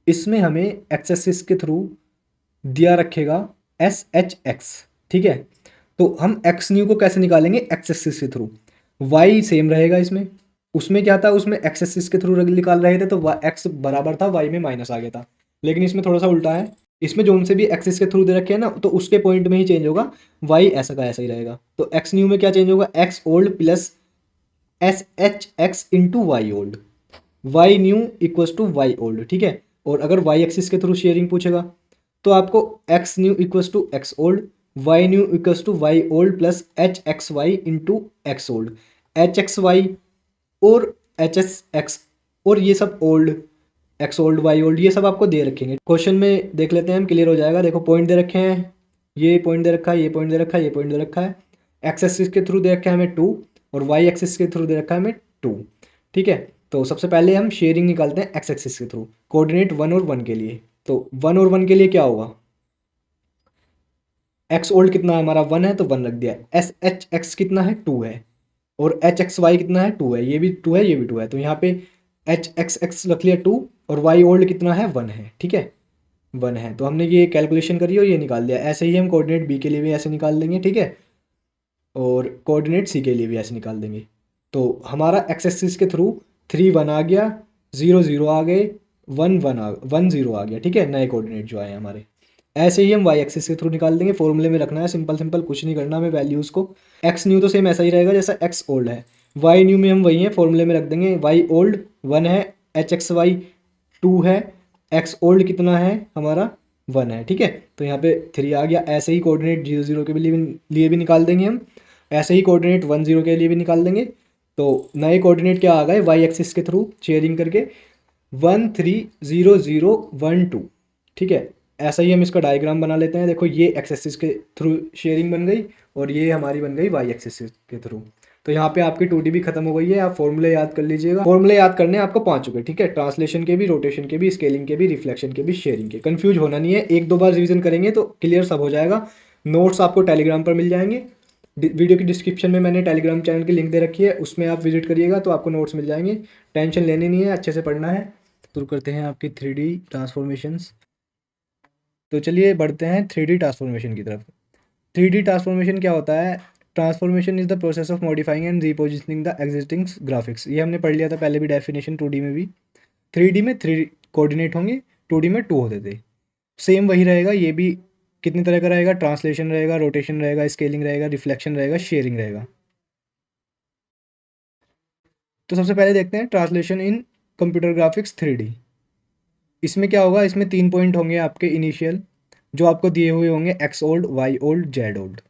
इसमें हमें एक्स एक्सिस के थ्रू दिया रखेगा SHX, ठीक है। तो हम एक्स न्यू को कैसे निकालेंगे, एक्स एक्सिस के थ्रू। वाई सेम रहेगा इसमें, उसमें क्या था, उसमें एक्स एक्सिस के थ्रू निकाल रहे थे, तो एक्स बराबर था, वाई में माइनस आ गया था। लेकिन इसमें थोड़ा सा उल्टा है, इसमें जो उनसे भी एक्सिस के थ्रू दे रखे हैं ना, तो उसके पॉइंट में ही चेंज होगा, वाई ऐसा का ऐसा ही रहेगा। तो एक्स न्यू में क्या चेंज होगा, x old plus SHX into y old, y new equals to Y old, ठीक है। और अगर वाई एक्सिस के थ्रू शेयरिंग पूछेगा, तो आपको x new equals to x old, y new equals to Y old plus HXY into x old. HXY और HSX और ये सब old, x old y old, ये सब आपको दे रखेंगे। क्वेश्चन में देख लेते हैं हम, क्लियर हो जाएगा। देखो पॉइंट दे रखे हैं, ये पॉइंट दे रखा है, ये पॉइंट दे रखा है, ये पॉइंट दे रखा है। एक्स एक्सिस के थ्रू दे रखा है हमें 2 और वाई एक्सिस के थ्रू दे रखा है हमें 2, ठीक है। तो सबसे पहले हम शेयरिंग निकालते हैं एक्स एक्सिस के थ्रू, कोऑर्डिनेट 1 और 1 के लिए। तो 1 और 1 के लिए क्या होगा, एक्स ओल्ड कितना है हमारा, 1 है, तो 1 रख दिया। SHX कितना है, 2 है। और HXY कितना है, 2 है, ये भी 2 है, ये भी 2 है, तो यहाँ पे HXX रख लिया 2, और वाई ओल्ड कितना है, 1 है, ठीक है, 1 है। तो हमने ये कैलकुलेशन करी और ये निकाल दिया। ऐसे ही हम कोऑर्डिनेट बी के लिए भी ऐसे निकाल देंगे, ठीक है, और कोऑर्डिनेट सी के लिए भी ऐसे निकाल देंगे। तो हमारा एक्स एक्सिस के थ्रू 3 1 आ गया, 0 0 आ गए, 1 1 0 आ गया, ठीक है, नए कोऑर्डिनेट जो आए हमारे। ऐसे ही हम वाई एक्सिस के थ्रू निकाल देंगे, फॉर्मूले में रखना है, सिंपल सिंपल, कुछ नहीं करना हमें वैल्यूज़ को। एक्स न्यू तो सेम ऐसा ही रहेगा जैसा एक्स ओल्ड है, वाई न्यू में हम वही है, फॉर्मूले में रख देंगे, वाई ओल्ड 1 है, HXY 2 है, एक्स ओल्ड कितना है हमारा, 1 है, ठीक है। तो यहाँ पे 3 आ गया। ऐसे ही कोऑर्डिनेट 0 0 के लिए भी निकाल देंगे हम, ऐसे ही कोऑर्डिनेट 1 0 के लिए भी निकाल देंगे। तो नए कोऑर्डिनेट क्या आ गए, वाई एक्सिस के थ्रू शेयरिंग करके 1 3 0 0 1 2, ठीक है। ऐसा ही हम इसका डायग्राम बना लेते हैं। देखो ये एक्स एक्सिस के थ्रू शेयरिंग बन गई और ये हमारी बन गई वाई एक्सिस के थ्रू। तो यहाँ पे आपकी 2D भी खत्म हो गई है। आप फॉर्मूले याद कर लीजिएगा, फॉर्मूले याद करने आपको 5 हो गए, ठीक है, ट्रांसलेशन के भी, रोटेशन के भी, स्केलिंग के भी, रिफ्लेक्शन के भी, शेयरिंग के। कंफ्यूज होना नहीं है, 1 2 बार रिवीजन करेंगे तो क्लियर सब हो जाएगा। नोट्स आपको टेलीग्राम पर मिल जाएंगे, वीडियो की डिस्क्रिप्शन में मैंने टेलीग्राम चैनल की लिंक दे रखी है, उसमें आप विजिट करिएगा तो आपको नोट्स मिल जाएंगे। टेंशन लेनी नहीं है, अच्छे से पढ़ना है। शुरू करते हैं आपकी 3D ट्रांसफॉर्मेशंस। तो चलिए बढ़ते हैं 3D ट्रांसफॉर्मेशन की तरफ। 3D ट्रांसफॉर्मेशन क्या होता है, transformation is the process of modifying and repositioning the existing graphics. ये हमने पढ़ लिया था पहले भी डेफिनेशन, 2D में भी। 3D में 3 कोऑर्डिनेट होंगे, 2D में 2 होते थे, सेम वही रहेगा। ये भी कितनी तरह का रहेगा, ट्रांसलेशन रहेगा, रोटेशन रहेगा, स्केलिंग रहेगा, रिफ्लेक्शन रहेगा, शेयरिंग रहेगा। तो सबसे पहले देखते हैं translation in computer graphics 3D। इसमें क्या होगा, इसमें 3 पॉइंट होंगे आपके इनिशियल, जो आपको दिए हुए होंगे, x old, y old, z old.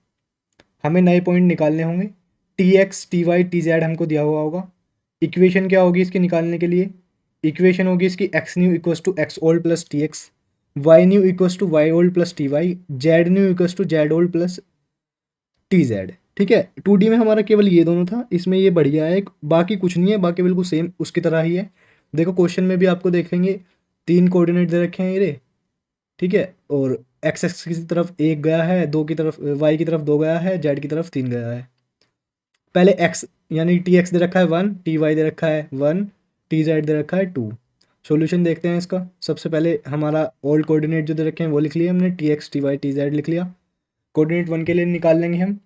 हमें नए पॉइंट निकालने होंगे, TX TY TZ हमको दिया हुआ होगा। इक्वेशन क्या होगी इसके निकालने के लिए, इक्वेशन होगी इसकी x new equals to x old plus TX, y new equals to Y old plus TY, z new equals to Z old plus t z. ठीक है, 2D में हमारा केवल ये दोनों था, इसमें ये बढ़िया है, बाकी कुछ नहीं है, बाकी बिल्कुल सेम उसकी तरह ही है। देखो क्वेश्चन में भी आपको देखेंगे 3 कोऑर्डिनेट दे रखे हैं ये, ठीक है, और एक्स एक्स की तरफ 1 गया है, 2 की तरफ, वाई की तरफ 2 गया है, जेड की तरफ 3 गया है। पहले एक्स यानी टी एक्स दे रखा है 1, टी वाई दे रखा है 1, टी जेड दे रखा है 2। सॉल्यूशन देखते हैं इसका। सबसे पहले हमारा ओल्ड कोऑर्डिनेट जो दे रखे हैं वो लिख लिया हमने, t x t y t z लिख लिया। कोऑर्डिनेट 1 के लिए निकाल लेंगे हम,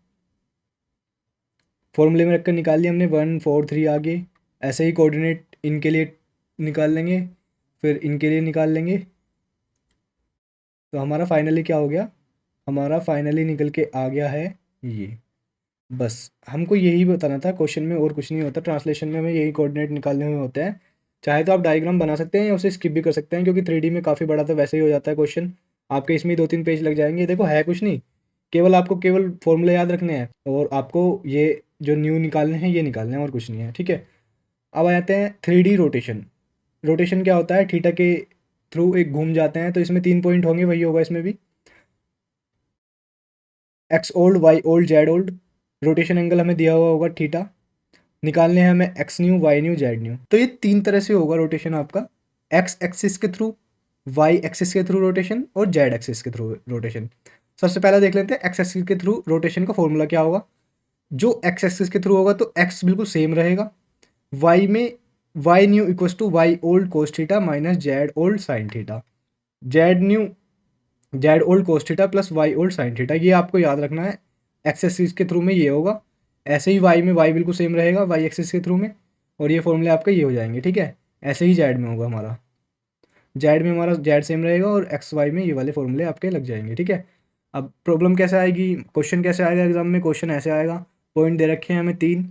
फॉर्मूले में रखकर निकाल लिया हमने 1 4 3 आगे। ऐसे ही कोऑर्डिनेट इनके लिए निकाल लेंगे, फिर इनके लिए निकाल लेंगे। तो हमारा फाइनली क्या हो गया, हमारा फाइनली निकल के आ गया है ये। बस हमको यही बताना था क्वेश्चन में, और कुछ नहीं होता। ट्रांसलेशन में हमें यही कोऑर्डिनेट निकालने हुए होते हैं। चाहे तो आप डायग्राम बना सकते हैं या उसे स्किप भी कर सकते हैं, क्योंकि 3D में काफ़ी बड़ा तो वैसे ही हो जाता है क्वेश्चन। आपके इसमें 2-3 पेज लग जाएंगे। देखो है कुछ नहीं, केवल आपको केवल फॉर्मूले याद रखने हैं, और आपको ये जो न्यू निकालने हैं ये निकालने हैं, और कुछ नहीं है। ठीक है, अब आ जाते हैं 3D रोटेशन। रोटेशन क्या होता है, थीटा के थ्रू एक घूम जाते हैं, तो इसमें 3 पॉइंट होंगे, वही होगा इसमें भी, x old y old z old. Rotation angle हमें दिया हुआ होगा थीटा, निकालने हैं हमें x new y new z new. तो ये 3 तरह से होगा रोटेशन आपका, एक्स एक्सिस के थ्रू, वाई एक्सिस के थ्रू रोटेशन, और जेड एक्सिस के थ्रू रोटेशन। सबसे पहले देख लेते हैं एक्स एक्सिस के थ्रू रोटेशन का फॉर्मूला क्या होगा। जो एक्स एक्सिस के थ्रू होगा तो एक्स बिल्कुल सेम रहेगा, वाई में y new equals to Y old cos theta minus z old sine theta, z new z old cos theta plus y old sine theta. ये आपको याद रखना है, एक्स एक्सिस के थ्रू में ये होगा। ऐसे ही वाई में वाई बिल्कुल सेम रहेगा वाई एक्सिस के थ्रू में, और ये फॉर्मूले आपके ये हो जाएंगे। ठीक है, ऐसे ही जेड में होगा हमारा, जेड में हमारा जेड सेम रहेगा, और एक्स वाई में ये वाले फॉर्मूले आपके लग जाएंगे। ठीक है, अब प्रॉब्लम कैसे आएगी, क्वेश्चन कैसे आएगा एग्जाम में, क्वेश्चन ऐसे आएगा। पॉइंट दे रखे हैं हमें 3,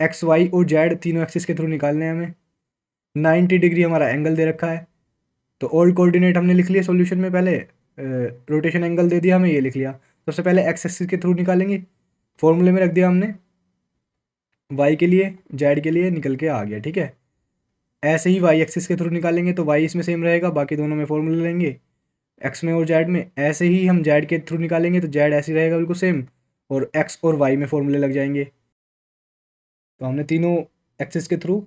एक्स वाई और जेड तीनों एक्सिस के थ्रू निकालने हैं हमें। 90 डिग्री हमारा एंगल दे रखा है, तो ओल्ड कोऑर्डिनेट हमने लिख लिया सॉल्यूशन में, पहले रोटेशन एंगल दे दिया हमें, ये लिख लिया। सबसे पहले एक्स एक्सिस के थ्रू निकालेंगे, फॉर्मूले में रख दिया हमने, वाई के लिए जेड के लिए निकल के आ गया। ठीक है, ऐसे ही वाई एक्सिस के थ्रू निकालेंगे तो वाई इसमें सेम रहेगा, बाकी दोनों में फॉर्मूले लेंगे, एक्स में और जेड में। ऐसे ही हम जेड के थ्रू निकालेंगे तो जेड ऐसे ही रहेगा बिल्कुल सेम, और एक्स और वाई में फॉर्मूले लग जाएंगे। तो हमने तीनों एक्सिस के थ्रू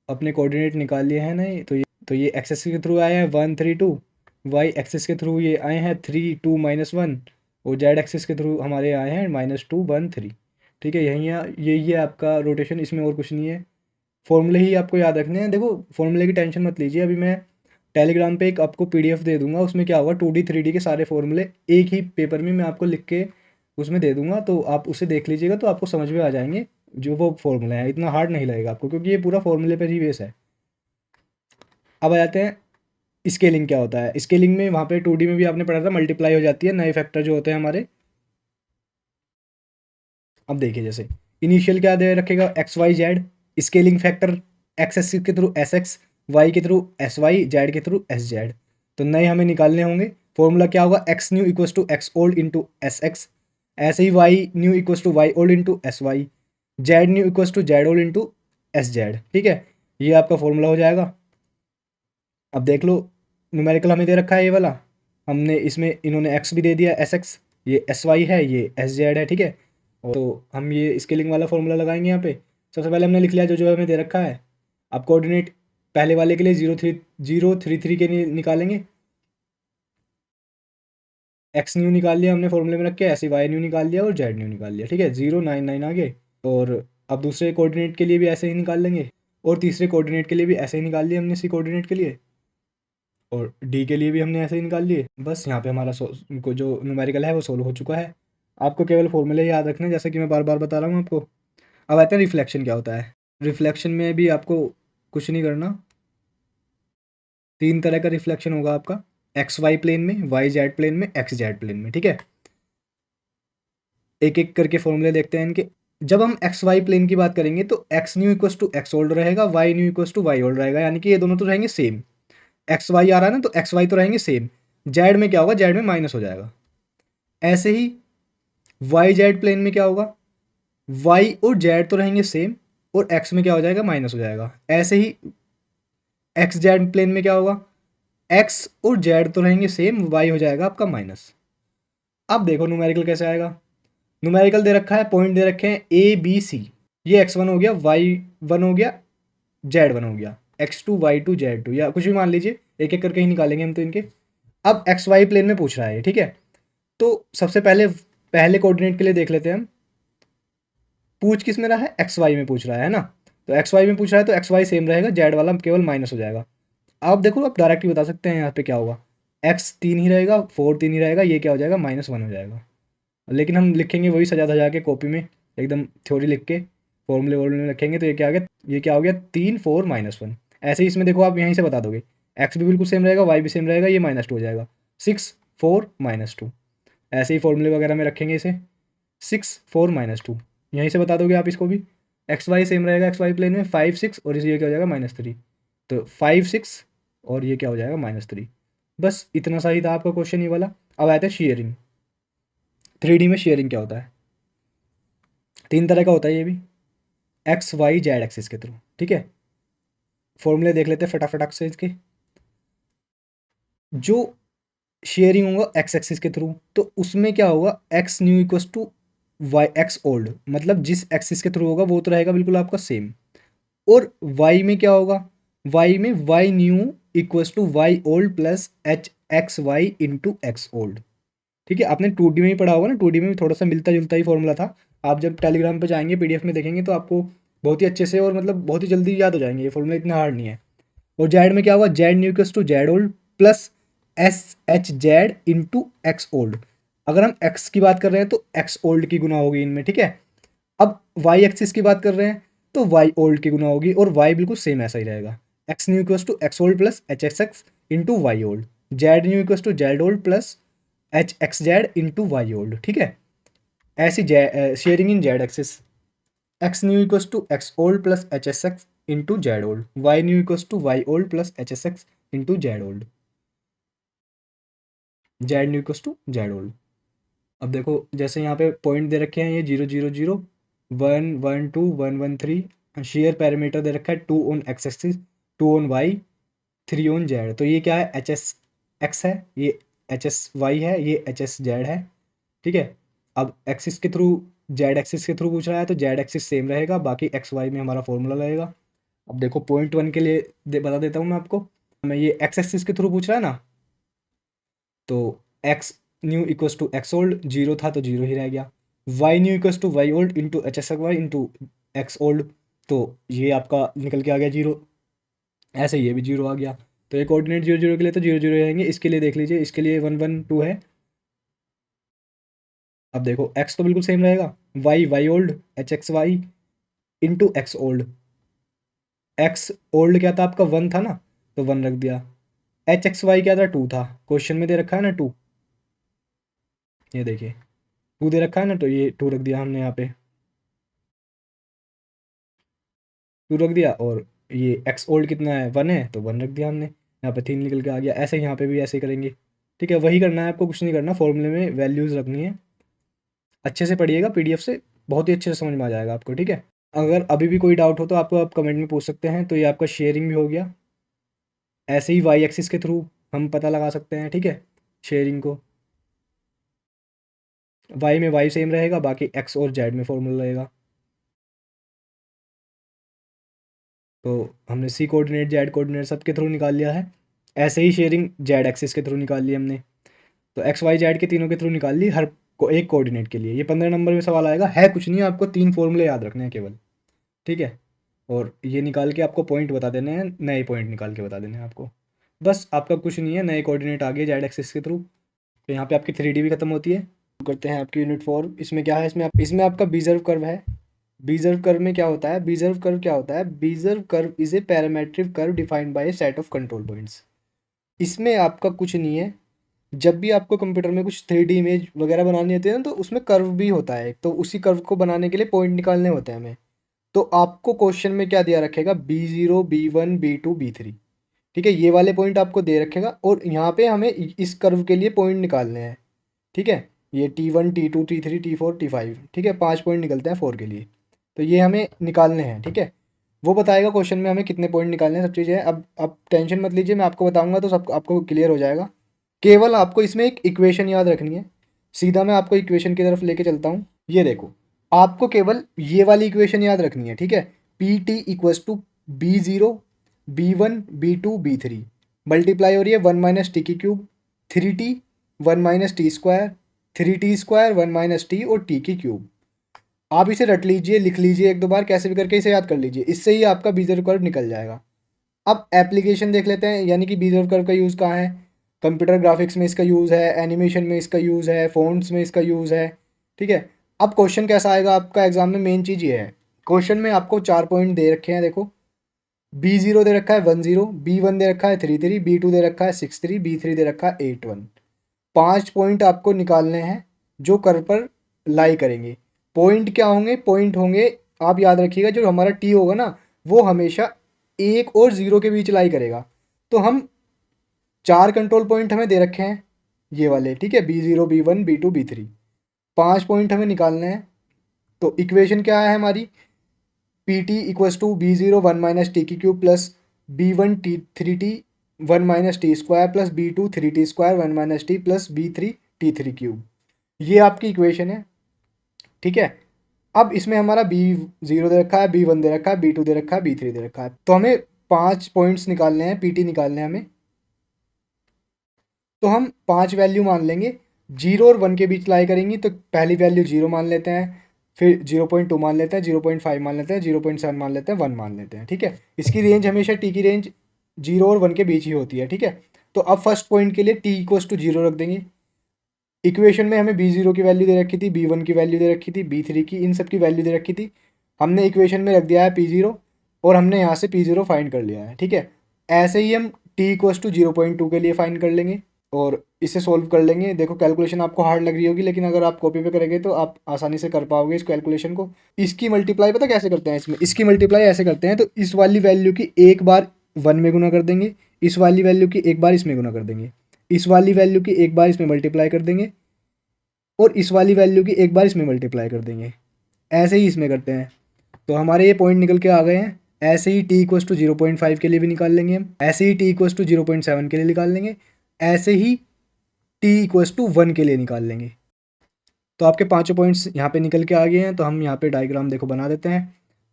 अपने कोऑर्डिनेट निकाल लिए हैं। नहीं तो ये एक्स एक्सिस के थ्रू आए हैं 1 3 2, वाई एक्सिस के थ्रू ये आए हैं 3 2 -1, और जेड एक्सिस के थ्रू हमारे आए हैं -2 1 3। ठीक है, यही है, यही है आपका रोटेशन, इसमें और कुछ नहीं है। फॉर्मूले ही आपको याद रखने हैं। देखो फॉर्मूले की टेंशन मत लीजिए, अभी मैं टेलीग्राम पे एक आपको पीडीएफ दे दूंगा, उसमें क्या होगा 2D 3D के सारे फॉर्मूले एक ही पेपर में मैं आपको लिख के उसमें दे दूंगा, तो आप उसे देख लीजिएगा तो आपको समझ में आ जाएंगे जो वो फॉर्मूला है। इतना हार्ड नहीं लगेगा आपको, क्योंकि ये पूरा फॉर्मूले पर ही बेस है। अब आ जाते हैं स्केलिंग क्या होता है। स्केलिंग में वहाँ पे 2D में भी आपने पढ़ा था, मल्टीप्लाई हो जाती है नए फैक्टर जो होते हैं हमारे। अब देखिए, जैसे इनिशियल क्या दे रखेगा, X Y Z, scaling factor X axis के थ्रू एस एक्स, वाई के थ्रू एस वाई, जेड के थ्रू एस जेड। तो नए हमें निकालने होंगे। फॉर्मूला क्या होगा, x new equals to x old into S X, ऐसे ही Y new equals to Y old into S Y, Z new equals to Z old into S Z. ठीक है, ये आपका फॉर्मूला हो जाएगा। अब देख लो, न्यूमेरिकल हमें दे रखा है ये वाला, हमने इसमें इन्होंने एक्स भी दे दिया एस एक्स, ये एस वाई है, ये एस जेड है। ठीक है, और तो हम ये स्केलिंग वाला फॉर्मूला लगाएंगे यहाँ पे। सबसे पहले हमने लिख लिया जो जो हमें दे रखा है। अब कोऑर्डिनेट पहले वाले के लिए 0 3 के लिए निकालेंगे, एक्स न्यू निकाल लिया हमने फॉर्मूले में रख के, ऐसे वाई न्यू निकाल लिया और जेड न्यू निकाल लिया। ठीक है, 0 9 9 आ गए। और अब दूसरे कोऑर्डिनेट के लिए भी ऐसे ही निकाल लेंगे, और तीसरे कोऑर्डिनेट के लिए भी ऐसे ही निकाल लिया हमने, सी कोऑर्डिनेट के लिए, और डी के लिए भी हमने ऐसे ही निकाल लिए। बस यहाँ पे हमारा जो न्यूमेरिकल है वो सोल्व हो चुका है। आपको केवल फॉर्मूले याद रखने हैं, जैसे कि मैं बार बार बता रहा हूँ आपको। अब आते हैं रिफ्लेक्शन क्या होता है। रिफ्लेक्शन में भी आपको कुछ नहीं करना, 3 तरह का रिफ्लेक्शन होगा आपका, एक्स वाई प्लेन में, वाई जेड प्लेन में, एक्स जेड प्लेन में। ठीक है, एक एक करके फॉर्मूले देखते हैं इनके। जब हम एक्स वाई प्लेन की बात करेंगे तो x new equals to x old रहेगा, Y new equals to Y old रहेगा, यानी कि ये दोनों तो रहेंगे सेम। एक्स वाई आ रहा है ना, तो एक्स वाई तो रहेंगे सेम। जेड में क्या होगा, जेड में माइनस हो जाएगा। ऐसे ही वाई जेड प्लेन में क्या होगा, वाई और जेड तो रहेंगे सेम, और एक्स में क्या हो जाएगा, माइनस हो जाएगा। ऐसे ही एक्स जेड प्लेन में क्या होगा, एक्स और जेड तो रहेंगे सेम, वाई हो जाएगा आपका माइनस। अब देखो न्यूमेरिकल कैसे आएगा, न्यूमेरिकल दे रखा है, पॉइंट दे रखे हैं ABC, ये x1 हो गया, y1 हो गया, z1 हो गया, x2 y2 z2 या कुछ भी मान लीजिए, एक एक करके ही निकालेंगे हम तो इनके। अब एक्स वाई प्लेन में पूछ रहा है, ठीक है। तो सबसे पहले पहले कोऑर्डिनेट के लिए देख लेते हैं हम, पूछ किस में रहा है, एक्स वाई में पूछ रहा है ना। तो एक्स वाई में पूछ रहा है तो एक्स वाई सेम रहेगा, जेड वाला केवल माइनस हो जाएगा। आप देखो, आप डायरेक्ट ही बता सकते हैं यहाँ पे क्या होगा, एक्स 3 ही रहेगा, 4 3 ही रहेगा, ये क्या हो जाएगा, -1 हो जाएगा। लेकिन हम लिखेंगे वही सजा धजा के कॉपी में, एकदम थ्योरी लिख के फॉर्मूले वॉर्मूले में रखेंगे, तो ये क्या आ गया, ये क्या हो गया, 3 4 -1। ऐसे ही इसमें देखो, आप यहीं से बता दोगे, एक्स भी बिल्कुल सेम रहेगा, वाई भी सेम रहेगा, ये -2 हो जाएगा, 6 4 -2। ऐसे ही फॉर्मूले वगैरह में रखेंगे इसे, 6 4 -2, यहीं से बता दोगे आप इसको भी। एक्स वाई सेम रहेगा, एक्स वाई प्लेन में 5 6, और इसे ये क्या हो जाएगा, -3। तो 5 6 और ये क्या हो जाएगा, -3। बस इतना सा ही था आपका क्वेश्चन ये वाला। अब आया था शेयरिंग। 3D में शेयरिंग क्या होता है, 3 तरह का होता है ये भी, एक्स वाई जेड एक्सिस के थ्रू, ठीक है। फॉर्मूले देख लेते हैं फटाफट से इसके। जो शेयरिंग होगा एक्स एक्सिस के थ्रू, तो उसमें क्या होगा, x new equals to y x old, मतलब जिस एक्सिस के थ्रू होगा वो तो रहेगा बिल्कुल आपका सेम। और वाई में क्या होगा, वाई में y new equals to Y old plus h x y into x old, ठीक है। आपने 2D में ही पढ़ा होगा ना, 2D में भी थोड़ा सा मिलता जुलता ही फॉर्मूला था। आप जब टेलीग्राम पे जाएंगे, PDF में देखेंगे तो आपको बहुत ही अच्छे से और मतलब बहुत ही जल्दी याद हो जाएंगे, ये फॉर्मूला इतना हार्ड नहीं है। और जेड में क्या होगा, z new equals to Z old plus s h z into x old. अगर हम एक्स की बात कर रहे हैं तो एक्स ओल्ड की गुना होगी इनमें, ठीक है। अब वाई एक्सिस की बात कर रहे हैं तो वाई ओल्ड की गुना होगी, और वाई बिल्कुल सेम ऐसा ही रहेगा, x new equals to x old plus h x x into y old, z new equals to Z old plus h x z into y old, ठीक है। ऐसी shearing in z axis, x new equals to x old plus h s x into z old, y new equals to Y old plus h s x into z old, z new equals to Z old. अब देखो, जैसे यहाँ पे point दे रखे हैं, ये 0 0 0 1 1 2 1 1 3, share parameter दे रखा है 2 on x axis, 2 on y, 3 on z. तो ये क्या है, एच एस एक्स है, ये एच एस वाई है, ये एच एस जेड है, ठीक है। अब एक्सिस के थ्रू, जेड एक्सिस के थ्रू पूछ रहा है तो जेड एक्सिस सेम रहेगा, बाकी एक्स वाई में हमारा फॉर्मूला लगेगा। अब देखो पॉइंट 1 के लिए बता देता हूँ मैं आपको। मैं ये एक्स एक्सिस के थ्रू पूछ रहा है ना, तो x new equals to x old, zero था तो जीरो ही रह गया, y new equals to Y old into h s y into x old, तो ये आपका निकल के आ गया जीरो। ऐसे ये भी जीरो आ गया। तो ये कोऑर्डिनेट 0 0 के लिए तो 0 0 रहेंगे, इसके लिए देख लीजिए, इसके लिए 1 1 2 है। अब देखो एक्स तो बिल्कुल सेम रहेगा, y y old h x y into x old, x old क्या था आपका, 1 था ना, तो 1 रख दिया। एच एक्स वाई क्या था, 2 था, क्वेश्चन में दे रखा है ना 2, ये देखिए 2 दे रखा है ना, तो ये 2 रख दिया हमने यहाँ पे, 2 रख दिया। और ये एक्स ओल्ड कितना है, 1 है, तो 1 रख दिया हमने, यहाँ पे 3 निकल के आ गया। ऐसे ही यहाँ पे भी ऐसे ही करेंगे, ठीक है। वही करना है आपको, कुछ नहीं करना, फॉर्मूले में वैल्यूज़ रखनी है। अच्छे से पढ़िएगा, PDF से बहुत ही अच्छे से समझ में आ जाएगा आपको, ठीक है। अगर अभी भी कोई डाउट हो तो आपको आप कमेंट में पूछ सकते हैं। तो ये आपका शेयरिंग भी हो गया। ऐसे ही वाई एक्सिस के थ्रू हम पता लगा सकते हैं, ठीक है, शेयरिंग को। वाई में वाई सेम रहेगा, बाकी एक्स और जेड में फॉर्मूला रहेगा। तो हमने सी कोऑर्डिनेट जेड कोऑर्डिनेट सब के थ्रू निकाल लिया है। ऐसे ही शेयरिंग जेड एक्सिस के थ्रू निकाल ली हमने। तो एक्स वाई जेड के तीनों के थ्रू निकाल ली, हर को एक कोऑर्डिनेट के लिए। ये 15 नंबर में सवाल आएगा, है कुछ नहीं, आपको 3 फॉर्मूले याद रखने हैं केवल, ठीक है। और ये निकाल के आपको पॉइंट बता देने हैं, नए पॉइंट निकाल के बता देने हैं आपको। बस आपका कुछ नहीं है, नए कोऑर्डिनेट आ गए जेड एक्सिस के थ्रू। तो यहाँ पे आपकी 3D भी खत्म होती है। करते हैं आपकी यूनिट 4। इसमें क्या है, इसमें आपका बीजर्व कर्व है। बीजर्व कर्व में क्या होता है, बीजर्व कर्व क्या होता है, Bezier curve is a parametric curve defined by a set of control points. इसमें आपका कुछ नहीं है। जब भी आपको कंप्यूटर में कुछ 3D इमेज वगैरह बनानी होती है ना, तो उसमें कर्व भी होता है, तो उसी कर्व को बनाने के लिए पॉइंट निकालने होते हैं हमें। तो आपको क्वेश्चन में क्या दिया रखेगा, B0 B1 B2 B3, ठीक है। ये वाले पॉइंट आपको दे रखेगा, और यहाँ पे हमें इस कर्व के लिए पॉइंट निकालने हैं, ठीक है। ये T1 T2 T3 T4 T5, ठीक है, 5 पॉइंट निकलते हैं 4 के लिए। तो ये हमें निकालने हैं, ठीक है। वो बताएगा क्वेश्चन में हमें कितने पॉइंट निकालने हैं, सब चीज़ें। अब आप टेंशन मत लीजिए, मैं आपको बताऊंगा तो सब आपको क्लियर हो जाएगा। केवल आपको इसमें एक इक्वेशन याद रखनी है। सीधा मैं आपको इक्वेशन की तरफ लेके चलता हूँ। ये देखो, आपको केवल ये वाली इक्वेशन याद रखनी है, ठीक है। P t equals to B0 B1 B2 B3 multiply हो रही है 1 - t³ 3t 1 - t², 3t² 1 - t और t³ आप इसे रट लीजिए, लिख लीजिए एक दो बार, कैसे भी करके इसे याद कर लीजिए, इससे ही आपका बीजर कर्व निकल जाएगा। अब एप्लीकेशन देख लेते हैं, यानी कि बीजर कर्व का यूज़ कहाँ है। कंप्यूटर ग्राफिक्स में इसका यूज़ है, एनिमेशन में इसका यूज़ है, फ़ॉन्ट्स में इसका यूज़ है, ठीक है। अब क्वेश्चन कैसा आएगा आपका एग्जाम में, मेन चीज़ ये है। क्वेश्चन में आपको 4 पॉइंट दे रखे हैं, देखो। B0 दे रखा है 10, B1 दे रखा है 33, B2 दे रखा है 63, B3 दे रखा है 81। 5 पॉइंट आपको निकालने हैं जो कर्व पर लाई करेंगे। पॉइंट क्या होंगे, पॉइंट होंगे, आप याद रखिएगा, जो हमारा टी होगा ना, वो हमेशा 1 और 0 के बीच लाई करेगा। तो हम 4 कंट्रोल पॉइंट हमें दे रखे हैं, ये वाले, ठीक है। B0 B1 B2 B3 5 point हमें निकालने हैं। तो इक्वेशन क्या है हमारी, p t equals to B0 1 - t³ plus B1 3t 1 - t² plus B2 3t² 1 - t plus B3 t3³ ये आपकी इक्वेशन है, ठीक है। अब इसमें हमारा B0 दे रखा है, B1 दे रखा है, B2 दे रखा है, B3 दे रखा है। तो हमें 5 पॉइंट्स निकालने हैं, पीटी निकालने हैं हमें। तो हम 5 वैल्यू मान लेंगे, 0 और 1 के बीच लाई करेंगी। तो पहली वैल्यू 0 मान लेते हैं, फिर 0.2 मान लेते हैं, 0.5 मान लेते हैं, 0.7 मान लेते हैं, 1 मान लेते हैं, ठीक है। इसकी रेंज हमेशा टी की रेंज 0 और 1 के बीच ही होती है, ठीक है। तो अब फर्स्ट पॉइंट के लिए टी इक्वल्स टू 0 रख देंगे। इक्वेशन में हमें B0 की वैल्यू दे रखी थी, B1 की वैल्यू दे रखी थी, B3 की, इन सब की वैल्यू दे रखी थी। हमने इक्वेशन में रख दिया है P0 और हमने यहाँ से P0 फाइंड कर लिया है, ठीक है। ऐसे ही हम t इक्वल्स टू 0.2 के लिए फाइंड कर लेंगे और इसे सोल्व कर लेंगे। देखो कैलकुलेशन आपको हार्ड लग रही होगी, लेकिन अगर आप कॉपी पे करेंगे तो आप आसानी से कर पाओगे इस कैलकुलेशन को। इसकी मल्टीप्लाई पता कैसे करते हैं, इसमें इसकी मल्टीप्लाई ऐसे करते हैं। तो इस वाली वैल्यू की एक बार 1 में गुना कर देंगे, इस वाली वैल्यू की एक बार इसमें गुना कर देंगे, इस वाली वैल्यू की एक बार इसमें मल्टीप्लाई कर देंगे और इस वाली वैल्यू की एक बार इसमें मल्टीप्लाई कर देंगे। ऐसे ही इसमें करते हैं। तो हमारे ये पॉइंट निकल के आ गए हैं। ऐसे ही टी इक्वस टू 0.5 के लिए भी निकाल लेंगे हम, ऐसे ही टी इक्वस टू 0.7 के लिए निकाल लेंगे, ऐसे ही टी इक्वस टू 1 के लिए निकाल लेंगे। तो आपके पांचों पॉइंट्स यहाँ पे निकल के आ गए हैं। तो हम यहाँ पे डायग्राम देखो बना देते हैं।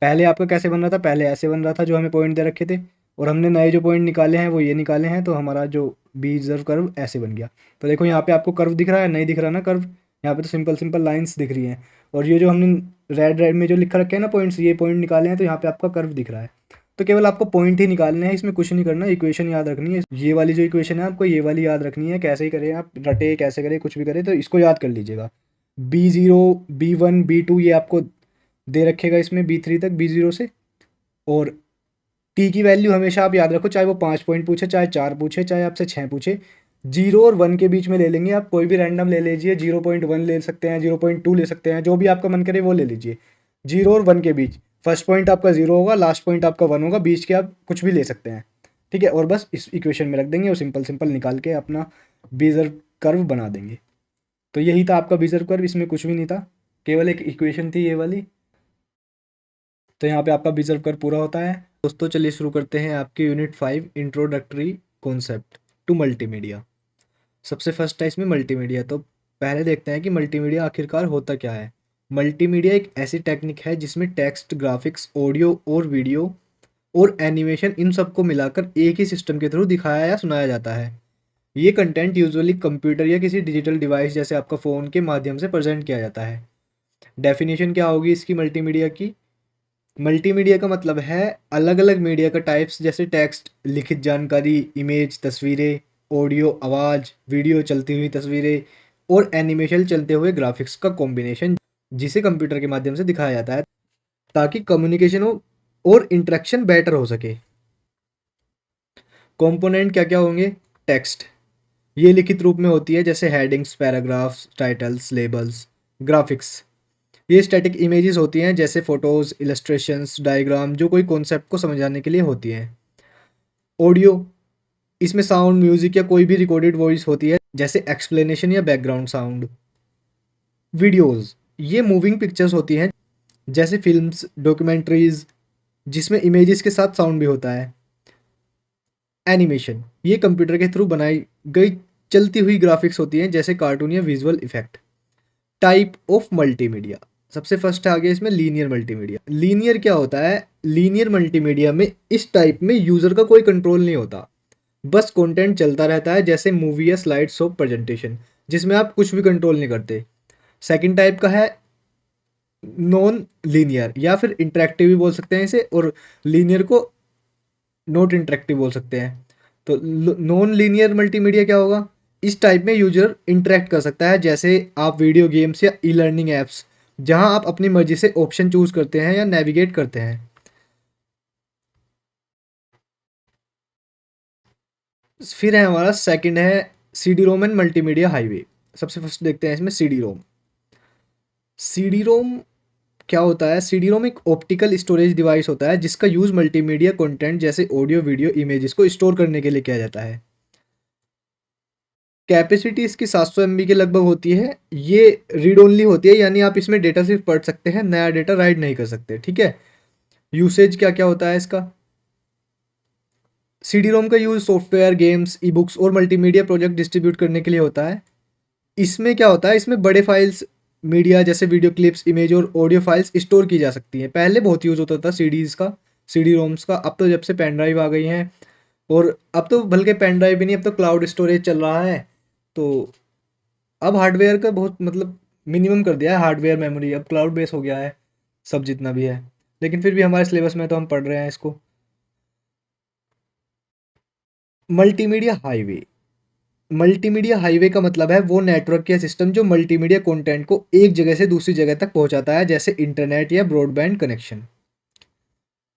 पहले आपका कैसे बन रहा था, पहले ऐसे बन रहा था जो हमें पॉइंट दे रखे थे, और हमने नए जो पॉइंट निकाले हैं वो ये निकाले हैं। तो हमारा जो बीजर कर्व ऐसे बन गया। तो देखो यहाँ पे आपको कर्व दिख रहा है, नहीं दिख रहा ना कर्व, यहाँ पे तो सिंपल सिंपल लाइन्स दिख रही हैं। और ये जो हमने रेड रेड में जो लिखा रखे हैं ना पॉइंट्स, ये पॉइंट निकाले हैं, तो यहाँ पे आपका कर्व दिख रहा है। तो केवल आपको पॉइंट ही निकालने हैं, इसमें कुछ नहीं करना। इक्वेशन याद रखनी है, ये वाली जो इक्वेशन है आपको ये वाली याद रखनी है। कैसे ही करें आप, रटे कैसे करें, कुछ भी करें, तो इसको याद कर लीजिएगा। B0 B1 B2 ये आपको दे रखेगा इसमें B3 तक, B0 से। और टी की वैल्यू हमेशा आप याद रखो, चाहे वो 5 पॉइंट पूछे, चाहे 4 पूछे, चाहे आपसे 6 पूछे, 0 और 1 के बीच में ले लेंगे आप। कोई भी रैंडम ले लीजिए, 0.1 ले सकते हैं, 0.2 ले सकते हैं, जो भी आपका मन करे वो ले लीजिए। 0 और 1 के बीच फर्स्ट पॉइंट आपका 0 होगा, लास्ट पॉइंट आपका 1 होगा, बीच के आप कुछ भी ले सकते हैं, ठीक है। और बस इस इक्वेशन में रख देंगे और सिंपल सिंपल निकाल के अपना बेजर कर्व बना देंगे। तो यही था आपका बेजर कर्व, इसमें कुछ भी नहीं था, केवल एक इक्वेशन थी ये वाली। तो यहाँ पे आपका बेजर कर्व पूरा होता है। दोस्तों चलिए शुरू करते हैं आपकी unit 5 introductory concept to multimedia. सबसे फर्स्ट है इसमें मल्टीमीडिया। तो पहले देखते हैं कि मल्टीमीडिया आखिरकार होता क्या है। मल्टीमीडिया एक ऐसी टेक्निक है जिसमें टेक्स्ट, ग्राफिक्स, ऑडियो और वीडियो और एनिमेशन, इन सबको मिलाकर एक ही सिस्टम के थ्रू दिखाया या सुनाया जाता है। ये कंटेंट यूजुअली कंप्यूटर या किसी डिजिटल डिवाइस जैसे आपका फ़ोन के माध्यम से प्रेजेंट किया जाता है। डेफिनेशन क्या होगी इसकी मल्टीमीडिया की। मल्टीमीडिया का मतलब है अलग अलग मीडिया का टाइप्स, जैसे टेक्स्ट, लिखित जानकारी, इमेज, तस्वीरें, ऑडियो, आवाज़, वीडियो, चलती हुई तस्वीरें और एनिमेशन, चलते हुए ग्राफिक्स का कॉम्बिनेशन, जिसे कंप्यूटर के माध्यम से दिखाया जाता है ताकि कम्युनिकेशन हो और इंटरेक्शन बेटर हो सके। कंपोनेंट क्या क्या होंगे। टेक्स्ट, ये लिखित रूप में होती है, जैसे headings, paragraphs, titles, labels. Graphics, ये स्टैटिक इमेजेस होती हैं, जैसे फोटोज, इलस्ट्रेशंस, डायग्राम, जो कोई कॉन्सेप्ट को समझाने के लिए होती हैं। ऑडियो, इसमें साउंड, म्यूजिक या कोई भी रिकॉर्डेड वॉइस होती है, जैसे एक्सप्लेनेशन या बैकग्राउंड साउंड। वीडियोस, ये मूविंग पिक्चर्स होती हैं, जैसे फिल्म्स, डॉक्यूमेंट्रीज, जिसमें इमेजेस के साथ साउंड भी होता है। एनिमेशन, ये कंप्यूटर के थ्रू बनाई गई चलती हुई ग्राफिक्स होती हैं, जैसे कार्टून या visual effect. Type of multimedia. सबसे फर्स्ट आ गया इसमें लीनियर मल्टीमीडिया। लीनियर क्या होता है? लीनियर मल्टीमीडिया में इस टाइप में यूजर का कोई कंट्रोल नहीं होता, बस कंटेंट चलता रहता है, जैसे मूवी या स्लाइड शो प्रेजेंटेशन, जिसमें आप कुछ भी कंट्रोल नहीं करते। सेकंड टाइप का है नॉन लीनियर, या फिर इंटरेक्टिव भी बोल सकते हैं इसे, और लीनियर को नॉट इंटरेक्टिव बोल सकते हैं। तो नॉन लीनियर मल्टीमीडिया क्या होगा? इस टाइप में यूजर इंटरेक्ट कर सकता है, जैसे आप वीडियो गेम्स या ई लर्निंग एप्स, जहां आप अपनी मर्जी से ऑप्शन चूज करते हैं या नेविगेट करते हैं। फिर है हमारा सेकंड है C D ROM and multimedia highway. सबसे फर्स्ट देखते हैं इसमें सी डी रोम। सी डी रोम क्या होता है? सी डी रोम एक ऑप्टिकल स्टोरेज डिवाइस होता है जिसका यूज मल्टीमीडिया कंटेंट जैसे ऑडियो वीडियो इमेजेस को स्टोर करने के लिए किया जाता है। कैपेसिटी इसकी 700 MB के लगभग होती है। ये रीड ओनली होती है, यानी आप इसमें डेटा सिर्फ पढ़ सकते हैं, नया डेटा राइट नहीं कर सकते। ठीक है। यूसेज क्या क्या होता है इसका? सी डी रोम का use software, games, e books और मल्टीमीडिया प्रोजेक्ट डिस्ट्रीब्यूट करने के लिए होता है। इसमें क्या होता है? इसमें बड़े फाइल्स, मीडिया जैसे वीडियो क्लिप्स, इमेज और ऑडियो फाइल्स स्टोर की जा सकती हैं। पहले बहुत यूज़ होता था सीडीज़ का, सी डी रोम्स का। अब तो जब से पेन ड्राइव आ गई हैं, और अब तो बल्कि पेन ड्राइव भी नहीं, अब तो क्लाउड स्टोरेज चल रहा है। तो अब हार्डवेयर का बहुत मतलब मिनिमम कर दिया है, हार्डवेयर मेमोरी अब क्लाउड बेस हो गया है सब जितना भी है। लेकिन फिर भी हमारे सिलेबस में तो हम पढ़ रहे हैं इसको। Multimedia highway. मल्टीमीडिया हाईवे का मतलब है वो नेटवर्क या सिस्टम जो मल्टीमीडिया कंटेंट को एक जगह से दूसरी जगह तक पहुंचाता है, जैसे इंटरनेट या broadband connection.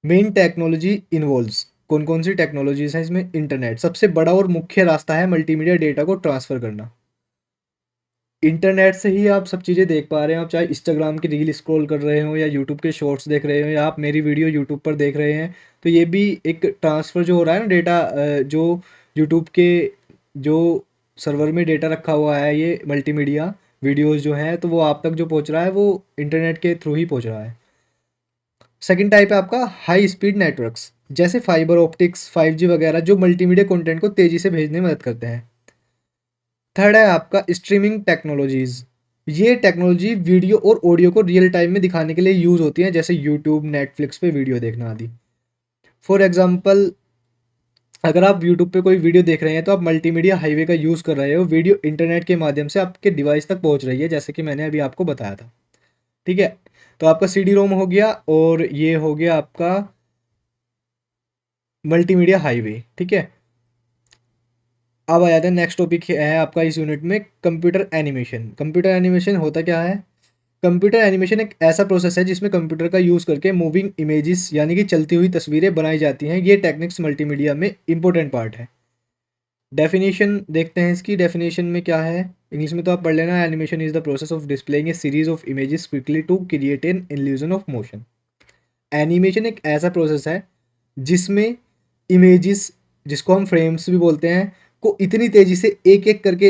Main technology involves, कौन कौन सी टेक्नोलॉजीज हैं इसमें? इंटरनेट सबसे बड़ा और मुख्य रास्ता है मल्टीमीडिया डेटा को ट्रांसफर करना। इंटरनेट से ही आप सब चीज़ें देख पा रहे हैं, आप चाहे इंस्टाग्राम की रील स्क्रॉल कर रहे हो, या यूट्यूब के शॉर्ट्स देख रहे हो, या आप मेरी वीडियो यूट्यूब पर देख रहे हैं, तो ये भी एक ट्रांसफ़र जो हो रहा है ना डेटा, जो यूट्यूब के जो सर्वर में डेटा रखा हुआ है, ये मल्टीमीडिया वीडियोस जो हैं, तो वो आप तक जो पहुंच रहा है वो इंटरनेट के थ्रू ही पहुंच रहा है। सेकंड टाइप है आपका हाई स्पीड नेटवर्क्स, जैसे फाइबर ऑप्टिक्स, 5G वगैरह, जो मल्टीमीडिया कंटेंट को तेज़ी से भेजने में मदद करते हैं। थर्ड है आपका स्ट्रीमिंग टेक्नोलॉजीज। ये टेक्नोलॉजी वीडियो और ऑडियो को रियल टाइम में दिखाने के लिए यूज होती हैं, जैसे यूट्यूब, नेटफ्लिक्स पे वीडियो देखना आदि। फॉर एग्जांपल, अगर आप यूट्यूब पे कोई वीडियो देख रहे हैं तो आप मल्टीमीडिया हाईवे का यूज़ कर रहे हो, वीडियो इंटरनेट के माध्यम से आपके डिवाइस तक पहुंच रही है, जैसे कि मैंने अभी आपको बताया था। ठीक है। तो आपका सी डी रोम हो गया, और ये हो गया आपका मल्टीमीडिया हाईवे। ठीक है। अब आ जाते हैं नेक्स्ट टॉपिक है आपका इस यूनिट में, कंप्यूटर एनिमेशन। कंप्यूटर एनिमेशन होता क्या है? कंप्यूटर एनिमेशन एक ऐसा प्रोसेस है जिसमें कंप्यूटर का यूज़ करके मूविंग इमेजेस यानी कि चलती हुई तस्वीरें बनाई जाती हैं। ये टेक्निक्स मल्टीमीडिया में इंपॉर्टेंट पार्ट है। डेफिनेशन देखते हैं इसकी। डेफिनेशन में क्या है? इंग्लिश में तो आप पढ़ लेना, animation is the process of displaying a series of images quickly to create an illusion of motion. Animation एक ऐसा प्रोसेस है जिसमें इमेजेस, जिसको हम फ्रेम्स भी बोलते हैं, को इतनी तेज़ी से एक एक करके,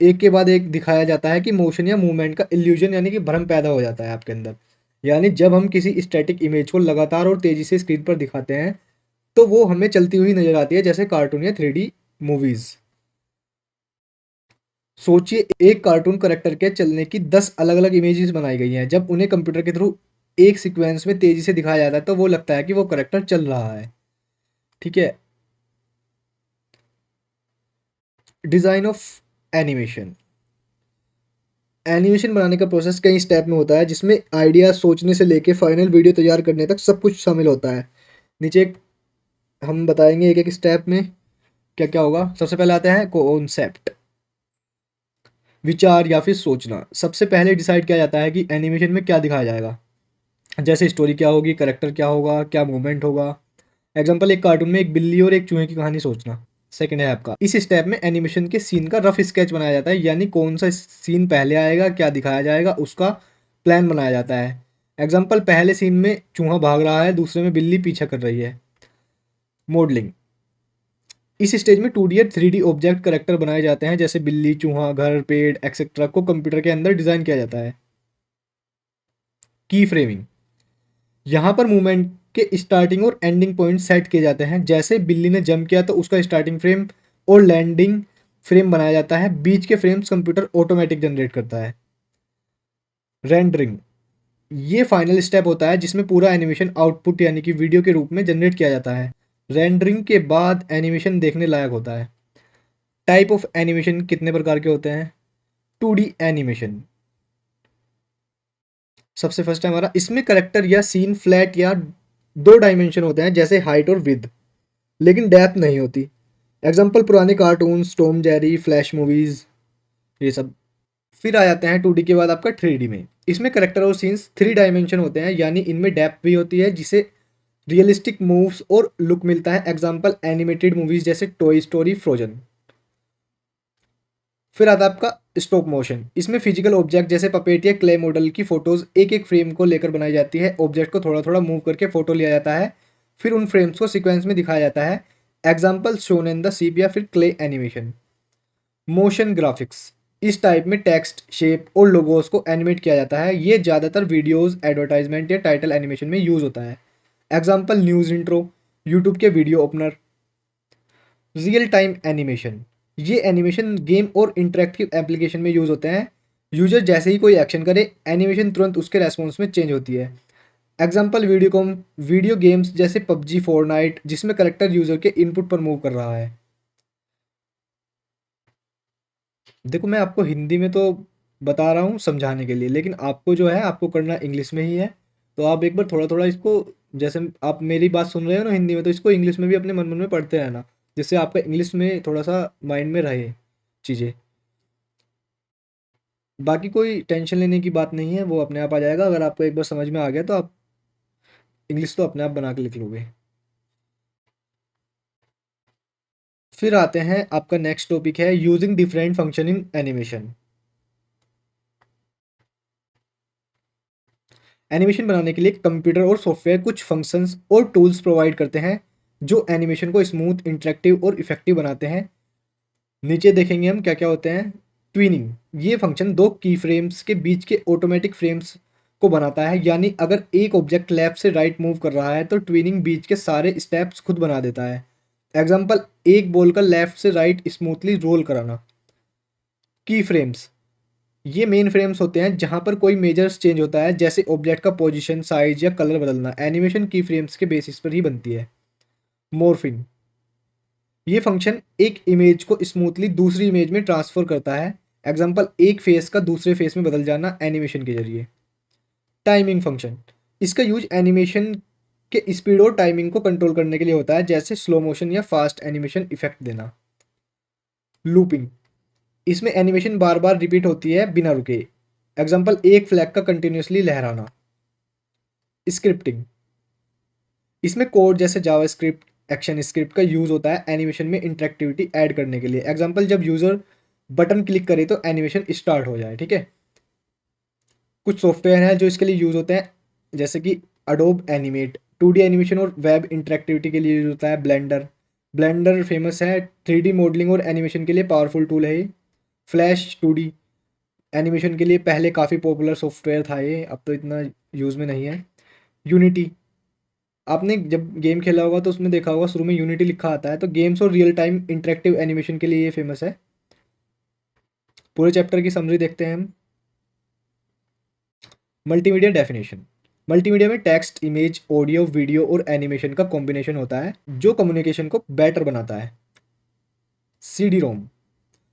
एक के बाद एक दिखाया जाता है कि मोशन या मूवमेंट का इल्यूजन यानी कि भ्रम पैदा हो जाता है आपके अंदर। यानी जब हम किसी स्टैटिक इमेज को लगातार और तेज़ी से स्क्रीन पर दिखाते हैं, तो वो हमें चलती हुई नज़र आती है, जैसे कार्टून या 3D मूवीज़। सोचिए, एक कार्टून करेक्टर के चलने की 10 अलग अलग इमेजेस बनाई गई हैं। जब उन्हें कंप्यूटर के थ्रू एक सीक्वेंस में तेज़ी से दिखाया जाता है, तो वो लगता है कि वो करेक्टर चल रहा है। ठीक है। Design of animation. एनिमेशन बनाने का प्रोसेस कई स्टेप में होता है, जिसमें आइडिया सोचने से लेके फाइनल वीडियो तैयार करने तक सब कुछ शामिल होता है। नीचे हम बताएंगे एक एक स्टेप में क्या क्या होगा। सबसे पहले आता है कॉन्सेप्ट, विचार या फिर सोचना। सबसे पहले डिसाइड किया जाता है कि एनिमेशन में क्या दिखाया जाएगा, जैसे स्टोरी क्या होगी, करेक्टर क्या होगा, क्या मूवमेंट होगा। एग्जाम्पल, एक कार्टून में एक बिल्ली और एक चूहे की कहानी सोचना। सेकंड है आपका, इस स्टेप में एनिमेशन के सीन का रफ स्केच बनाया जाता है, यानी कौन सा सीन पहले आएगा, क्या दिखाया जाएगा, उसका प्लान बनाया जाता है। एग्जाम्पल, पहले सीन में चूहा भाग रहा है, दूसरे में बिल्ली पीछा कर रही है। मॉडलिंग, इस स्टेज में 2D या 3D ऑब्जेक्ट करेक्टर बनाए जाते हैं, जैसे बिल्ली, चूहा, घर, पेड़ एक्सेट्रा को कंप्यूटर के अंदर डिजाइन किया जाता है। की फ्रेमिंग, यहाँ पर मूवमेंट के स्टार्टिंग और एंडिंग पॉइंट सेट किए जाते हैं, जैसे बिल्ली ने जंप किया तो उसका स्टार्टिंग फ्रेम और लैंडिंग फ्रेम बनाया जाता है। बीच के फ्रेम्स कंप्यूटर ऑटोमेटिक जनरेट करता है। रेंडरिंग, ये फाइनल स्टेप होता है जिसमें पूरा एनिमेशन आउटपुट यानी कि वीडियो के रूप में जनरेट किया जाता है। रेंडरिंग के बाद एनिमेशन देखने लायक होता है। टाइप ऑफ एनिमेशन कितने प्रकार के होते हैं? 2D एनिमेशन सबसे फर्स्ट है हमारा। इसमें करेक्टर या सीन फ्लैट या दो डायमेंशन होते हैं जैसे हाइट और विद, लेकिन डेप्थ नहीं होती। एग्जाम्पल पुराने cartoons, Tom Jerry, flash movies, ये सब। फिर आ जाते हैं 2D के बाद आपका 3D में। इसमें करेक्टर और सीन्स 3 डायमेंशन होते हैं, यानी इनमें डेप्थ भी होती है जिसे रियलिस्टिक मूव्स और लुक मिलता है। एग्जाम्पल एनिमेटेड मूवीज जैसे टॉय स्टोरी, फ्रोजन। फिर आता है आपका स्टॉप मोशन। इसमें फिजिकल ऑब्जेक्ट जैसे पपेट या क्ले मॉडल की फोटोज एक एक फ्रेम को लेकर बनाई जाती है। ऑब्जेक्ट को थोड़ा थोड़ा मूव करके फोटो लिया जाता है, फिर उन फ्रेम्स को सीक्वेंस में दिखाया जाता है। Example shown in the ship या फिर क्ले एनिमेशन। मोशन ग्राफिक्स, इस टाइप में टेक्स्ट, शेप और लोगोस को एनिमेट किया जाता है। ये ज़्यादातर वीडियोस, एडवर्टाइजमेंट या टाइटल एनिमेशन में यूज़ होता है। एग्जाम्पल न्यूज़ इंट्रो, यूट्यूब के video opener. Real time animation, ये एनिमेशन गेम और इंटरेक्टिव एप्लीकेशन में यूज़ होते हैं। यूजर जैसे ही कोई एक्शन करे, एनिमेशन तुरंत उसके रेस्पॉन्स में चेंज होती है। एग्जाम्पल वीडियो गेम्स जैसे पबजी, फोर्टनाइट, जिसमें करेक्टर यूजर के इनपुट पर मूव कर रहा है। देखो मैं आपको हिंदी में तो बता रहा हूँ समझाने के लिए, लेकिन आपको जो है आपको करना इंग्लिश में ही है। तो आप एक बार थोड़ा थोड़ा इसको, जैसे आप मेरी बात सुन रहे हो ना हिंदी में, तो इसको इंग्लिश में भी अपने मन मन में पढ़ते रहना, जिससे आपका इंग्लिश में थोड़ा सा माइंड में रहे चीज़ें। बाकी कोई टेंशन लेने की बात नहीं है, वो अपने आप आ जाएगा। अगर आपको एक बार समझ में आ गया तो आप इंग्लिश तो अपने आप बना के लिख लोगे। फिर आते हैं, आपका नेक्स्ट टॉपिक है using different function in animation. Animation बनाने के लिए कंप्यूटर और सॉफ्टवेयर कुछ फंक्शंस और टूल्स प्रोवाइड करते हैं जो एनिमेशन को स्मूथ, इंटरेक्टिव और इफेक्टिव बनाते हैं। नीचे देखेंगे हम क्या क्या होते हैं। ट्विनिंग, ये फंक्शन दो की फ्रेम्स के बीच के ऑटोमेटिक फ्रेम्स को बनाता है, यानी अगर एक ऑब्जेक्ट लेफ्ट से राइट मूव कर रहा है तो ट्विनिंग बीच के सारे स्टेप्स खुद बना देता है। एग्जाम्पल, एक बॉल का लेफ्ट से राइट स्मूथली रोल कराना। की फ्रेम्स, ये मेन फ्रेम्स होते हैं जहां पर कोई मेजर्स चेंज होता है, जैसे ऑब्जेक्ट का पोजीशन, साइज या कलर बदलना। एनिमेशन की फ्रेम्स के बेसिस पर ही बनती है। मॉर्फिंग, ये फंक्शन एक इमेज को स्मूथली दूसरी इमेज में ट्रांसफर करता है। एग्जाम्पल, एक फेस का दूसरे फेस में बदल जाना एनिमेशन के जरिए। टाइमिंग फंक्शन, इसका यूज एनिमेशन के स्पीड और टाइमिंग को कंट्रोल करने के लिए होता है, जैसे स्लो मोशन या फास्ट एनिमेशन इफेक्ट देना। लूपिंग, इसमें एनिमेशन बार बार रिपीट होती है बिना रुके। एग्जाम्पल, एक फ्लैग का कंटिन्यूसली लहराना। स्क्रिप्टिंग, इसमें कोड जैसे जावास्क्रिप्ट, एक्शन स्क्रिप्ट का यूज होता है एनिमेशन में इंटरेक्टिविटी ऐड करने के लिए। एग्जाम्पल, जब यूजर बटन क्लिक करे तो एनिमेशन स्टार्ट हो जाए। ठीक है। कुछ सॉफ्टवेयर हैं जो इसके लिए यूज होते हैं, जैसे कि अडोब एनिमेट 2D एनिमेशन और वेब इंटरेक्टिविटी के लिए यूज होता है। ब्लेंडर, ब्लेंडर फेमस है 3D मॉडलिंग और एनिमेशन के लिए पावरफुल टूल है ये। फ्लैश 2D एनिमेशन के लिए पहले काफ़ी पॉपुलर सॉफ्टवेयर था ये, अब तो इतना यूज़ में नहीं है। यूनिटी, आपने जब गेम खेला होगा तो उसमें देखा होगा शुरू में यूनिटी लिखा आता है, तो गेम्स और रियल टाइम इंटरेक्टिव एनिमेशन के लिए ये फेमस है। पूरे चैप्टर की समरी देखते हैं हम। मल्टीमीडिया डेफिनेशन, मल्टीमीडिया में टेक्स्ट, इमेज, ऑडियो, वीडियो और एनिमेशन का कॉम्बिनेशन होता है जो कम्युनिकेशन को बेटर बनाता है। सीडी रोम,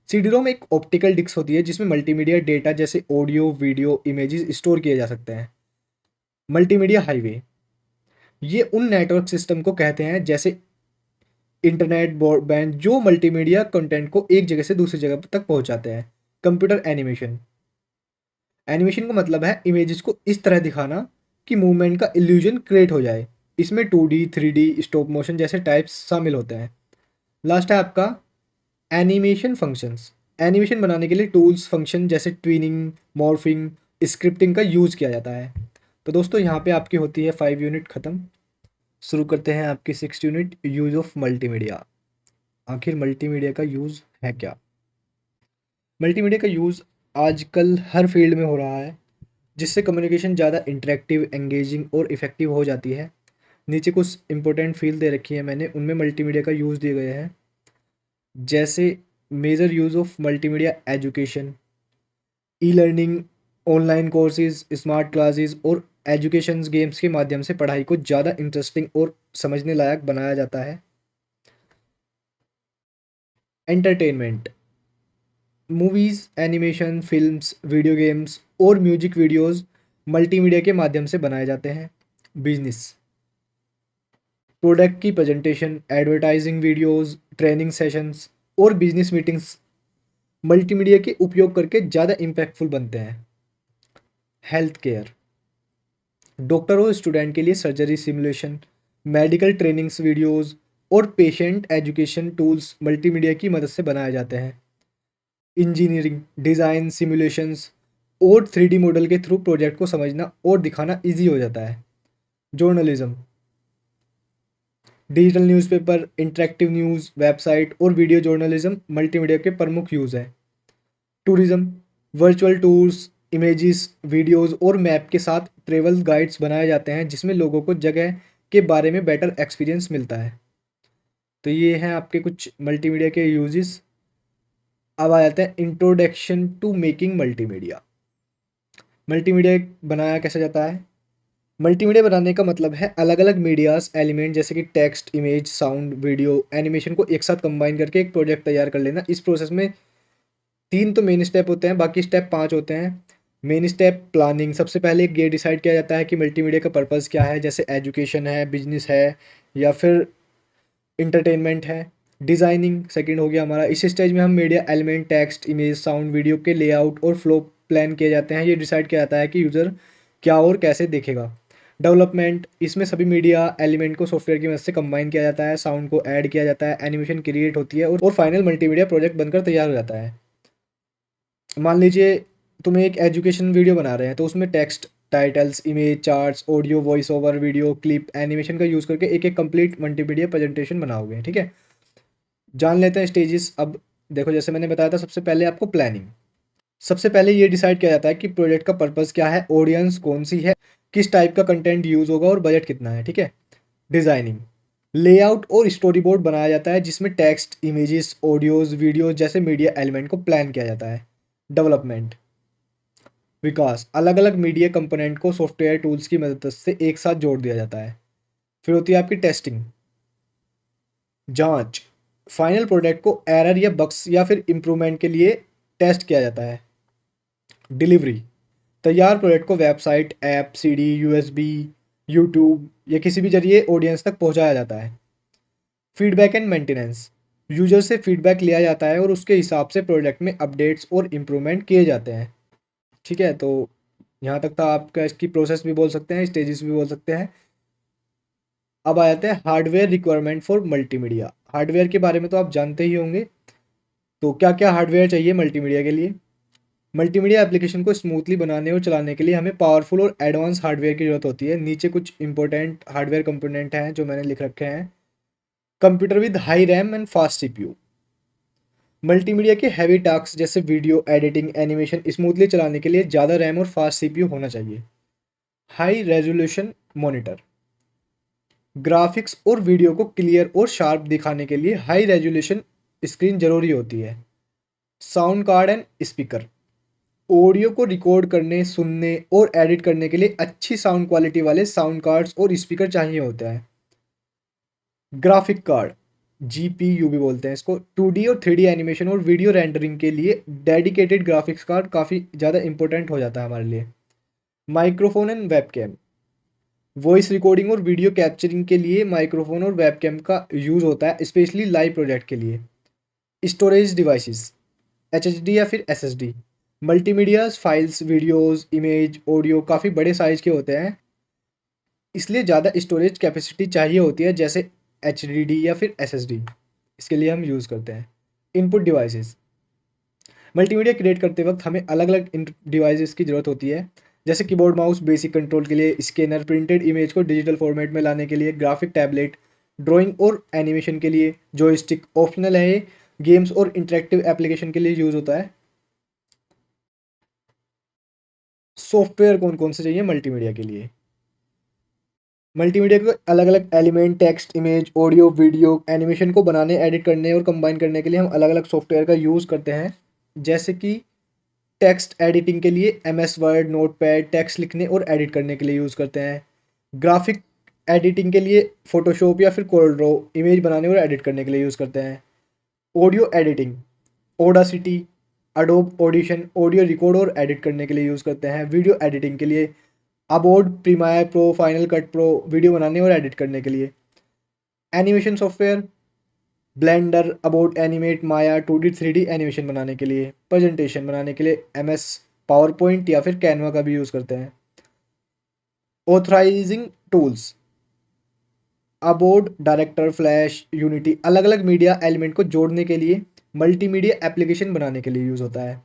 सीडी रोम एक ऑप्टिकल डिस्क होती है जिसमें मल्टीमीडिया डेटा जैसे ऑडियो, वीडियो, इमेजेस स्टोर किए जा सकते हैं। मल्टीमीडिया हाईवे, ये उन नेटवर्क सिस्टम को कहते हैं जैसे इंटरनेट, ब्रॉडबैंड, जो मल्टीमीडिया कंटेंट को एक जगह से दूसरी जगह तक पहुंचाते हैं। कंप्यूटर एनिमेशन, एनिमेशन का मतलब है इमेजेस को इस तरह दिखाना कि मूवमेंट का इल्यूजन क्रिएट हो जाए। इसमें 2D, 3D, स्टॉप मोशन जैसे टाइप्स शामिल होते हैं। लास्ट है आपका एनिमेशन फंक्शंस। एनिमेशन बनाने के लिए टूल्स, फंक्शन जैसे ट्विनिंग, मॉर्फिंग, स्क्रिप्टिंग का यूज़ किया जाता है। तो दोस्तों यहाँ पे आपकी होती है 5 यूनिट ख़त्म। शुरू करते हैं आपकी 6 यूनिट, यूज़ ऑफ मल्टीमीडिया। आखिर मल्टीमीडिया का यूज़ है क्या? मल्टीमीडिया का यूज़ आजकल हर फील्ड में हो रहा है, जिससे कम्युनिकेशन ज़्यादा इंटरेक्टिव, एंगेजिंग और इफ़ेक्टिव हो जाती है। नीचे कुछ इंपॉर्टेंट फील्ड दे रखी है मैंने, उनमें मल्टीमीडिया का यूज़ दिए गए हैं। जैसे major use of multimedia: education, e learning, online courses, smart classes और एजुकेशन गेम्स के माध्यम से पढ़ाई को ज़्यादा इंटरेस्टिंग और समझने लायक बनाया जाता है। Entertainment, movies, animation, films, video games और म्यूजिक वीडियोस मल्टीमीडिया के माध्यम से बनाए जाते हैं। बिजनेस, प्रोडक्ट की presentation, advertising videos, training sessions और बिजनेस मीटिंग्स मल्टीमीडिया के उपयोग करके ज़्यादा इम्पैक्टफुल बनते हैं। हेल्थ केयर, डॉक्टर और स्टूडेंट के लिए surgery simulation, medical trainings videos और पेशेंट एजुकेशन टूल्स मल्टीमीडिया की मदद से बनाए जाते हैं। इंजीनियरिंग, डिज़ाइन, सिमुलेशंस और 3D मॉडल के थ्रू प्रोजेक्ट को समझना और दिखाना इजी हो जाता है। Journalism, digital newspaper, interactive news, website और वीडियो जर्नलिज्म मल्टीमीडिया के प्रमुख यूज़ हैं। Tourism, virtual tours, images, videos और मैप के साथ ट्रेवल गाइड्स बनाए जाते हैं जिसमें लोगों को जगह के बारे में बेटर एक्सपीरियंस मिलता है। तो ये हैं आपके कुछ मल्टीमीडिया के यूजेस। अब आ जाते हैं introduction to making multimedia. Multimedia बनाया कैसे जाता है? मल्टीमीडिया बनाने का मतलब है अलग अलग मीडियाज एलिमेंट जैसे कि text, image, sound, video, animation को एक साथ कंबाइन करके एक प्रोजेक्ट तैयार कर लेना। इस प्रोसेस में 3 तो मेन स्टेप होते हैं, बाकी स्टेप 5 होते हैं। मेन स्टेप प्लानिंग, सबसे पहले ये डिसाइड किया जाता है कि मल्टीमीडिया का पर्पज़ क्या है, जैसे एजुकेशन है, बिजनेस है या फिर इंटरटेनमेंट है। डिज़ाइनिंग सेकंड हो गया हमारा। इस स्टेज में हम media element, text, image, sound, video के लेआउट और फ्लो प्लान किए जाते हैं। ये डिसाइड किया जाता है कि यूज़र क्या और कैसे देखेगा। डेवलपमेंट, इसमें सभी मीडिया एलिमेंट को सॉफ्टवेयर की मदद से कंबाइन किया जाता है, साउंड को ऐड किया जाता है, एनिमेशन क्रिएट होती है और फाइनल मल्टीमीडिया प्रोजेक्ट बनकर तैयार हो जाता है। मान लीजिए तुम्हें एक एजुकेशन वीडियो बना रहे हैं तो उसमें text, titles, image, charts, audio, voice over, video clip, animation का यूज़ करके एक एक कंप्लीट मल्टीमीडिया प्रेजेंटेशन बनाओगे। ठीक है, जान लेते हैं स्टेजेस। अब देखो, जैसे मैंने बताया था, सबसे पहले आपको प्लानिंग। सबसे पहले ये डिसाइड किया जाता है कि प्रोजेक्ट का पर्पस क्या है, ऑडियंस कौन सी है, किस टाइप का कंटेंट यूज़ होगा और बजट कितना है। ठीक है। डिज़ाइनिंग, लेआउट और स्टोरी बोर्ड बनाया जाता है जिसमें टेक्स्ट, इमेजेस, ऑडियोज, वीडियोज जैसे मीडिया एलिमेंट को प्लान किया जाता है। डेवलपमेंट, विकास, अलग अलग मीडिया कंपोनेंट को सॉफ्टवेयर टूल्स की मदद से एक साथ जोड़ दिया जाता है। फिर होती है आपकी टेस्टिंग, जांच, फाइनल प्रोडक्ट को एरर या बग्स या फिर इम्प्रूवमेंट के लिए टेस्ट किया जाता है। डिलीवरी, तैयार प्रोडक्ट को website, app, CD, USB, YouTube या किसी भी जरिए ऑडियंस तक पहुंचाया जाता है। फीडबैक एंड मेंटेनेंस, यूजर से फीडबैक लिया जाता है और उसके हिसाब से प्रोडक्ट में अपडेट्स और इम्प्रूवमेंट किए जाते हैं। ठीक है, तो यहाँ तक था आपका। इसकी प्रोसेस भी बोल सकते हैं, स्टेजेस भी बोल सकते हैं। अब आ जाते हैं hardware requirement for multimedia. Hardware के बारे में तो आप जानते ही होंगे। तो क्या क्या हार्डवेयर चाहिए मल्टीमीडिया के लिए? मल्टीमीडिया एप्लीकेशन को स्मूथली बनाने और चलाने के लिए हमें पावरफुल और एडवांस हार्डवेयर की जरूरत होती है। नीचे कुछ इंपॉर्टेंट हार्डवेयर कंपोनेंट हैं जो मैंने लिख रखे हैं। Computer with high RAM and fast CPU, multimedia के हैवी टास्क जैसे वीडियो एडिटिंग, एनिमेशन स्मूथली चलाने के लिए ज़्यादा रैम और फास्ट सीपीयू होना चाहिए। हाई रेजोल्यूशन मॉनिटर, ग्राफिक्स और वीडियो को क्लियर और शार्प दिखाने के लिए हाई रेजोल्यूशन स्क्रीन जरूरी होती है। Sound card and speaker, audio को रिकॉर्ड करने, सुनने और एडिट करने के लिए अच्छी साउंड क्वालिटी वाले साउंड कार्ड्स और स्पीकर चाहिए होता है। ग्राफिक कार्ड, जीपीयू भी बोलते हैं इसको, 2D और 3D एनिमेशन और वीडियो रेंडरिंग के लिए डेडिकेटेड ग्राफिक्स कार्ड काफ़ी ज़्यादा इंपॉर्टेंट हो जाता है हमारे लिए। Microphone and webcam, voice recording और वीडियो कैप्चरिंग के लिए माइक्रोफोन और वेबकैम का यूज़ होता है, स्पेशली लाइव प्रोजेक्ट के लिए। स्टोरेज डिवाइसेस, एचएचडी या फिर SSD, multimedia files, videos, image, audio काफ़ी बड़े साइज के होते हैं, इसलिए ज़्यादा स्टोरेज कैपेसिटी चाहिए होती है, जैसे एचडीडी या फिर एसएसडी। इसके लिए हम यूज़ करते हैं। इनपुट डिवाइसेस, मल्टीमीडिया क्रिएट करते वक्त हमें अलग अलग डिवाइसेस की ज़रूरत होती है, जैसे कीबोर्ड, माउस, बेसिक कंट्रोल के लिए, स्कैनर, प्रिंटेड इमेज को डिजिटल फॉर्मेट में लाने के लिए, ग्राफिक टैबलेट, ड्राइंग और एनिमेशन के लिए, जॉयस्टिक ऑप्शनल है, गेम्स और इंटरेक्टिव एप्लीकेशन के लिए यूज़ होता है। सॉफ्टवेयर कौन कौन से चाहिए मल्टीमीडिया के लिए? मल्टीमीडिया को अलग अलग element, text, image, audio, video, animation को बनाने, एडिट करने और कंबाइन करने के लिए हम अलग अलग सॉफ्टवेयर का यूज़ करते हैं, जैसे कि टेक्स्ट एडिटिंग के लिए MS वर्ड, नोटपैड, टेक्स्ट लिखने और एडिट करने के लिए यूज़ करते हैं। ग्राफिक एडिटिंग के लिए फ़ोटोशॉप या फिर कोरल ड्रॉ इमेज बनाने और एडिट करने के लिए यूज़ करते हैं। Audio editing, Audacity, Adobe audition audio record और एडिट करने के लिए यूज़ करते हैं। वीडियो एडिटिंग के लिए अबोड Premiere Pro, final cut pro video बनाने और एडिट करने के लिए। एनिमेशन सॉफ्टवेयर ब्लेंडर, अबोट Animate, Maya 2D 3D animation बनाने के लिए। प्रेजेंटेशन बनाने के लिए MS पावर पॉइंट या फिर कैनवा का भी यूज़ करते हैं। Authorising tools abode, director, flash, unity अलग अलग मीडिया एलिमेंट को जोड़ने के लिए मल्टीमीडिया एप्लीकेशन बनाने के लिए यूज़ होता है।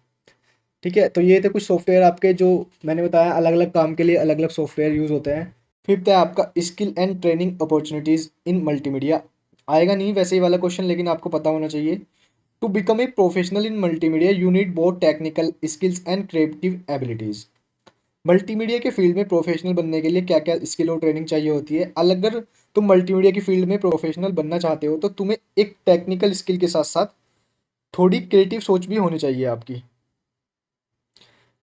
ठीक है, तो ये थे कुछ सॉफ्टवेयर आपके जो मैंने बताया अलग अलग काम के लिए अलग अलग सॉफ्टवेयर यूज़ होते हैं। फिफ्थ है आपका skill and training opportunities in multimedia. आएगा नहीं वैसे ही वाला क्वेश्चन, लेकिन आपको पता होना चाहिए। To become a professional in multimedia you need both technical skills and creative abilities. Multimedia के फील्ड में प्रोफेशनल बनने के लिए क्या क्या स्किल और ट्रेनिंग चाहिए होती है। अगर तुम मल्टीमीडिया की फील्ड में प्रोफेशनल बनना चाहते हो तो तुम्हें एक टेक्निकल स्किल के साथ साथ थोड़ी क्रिएटिव सोच भी होनी चाहिए आपकी।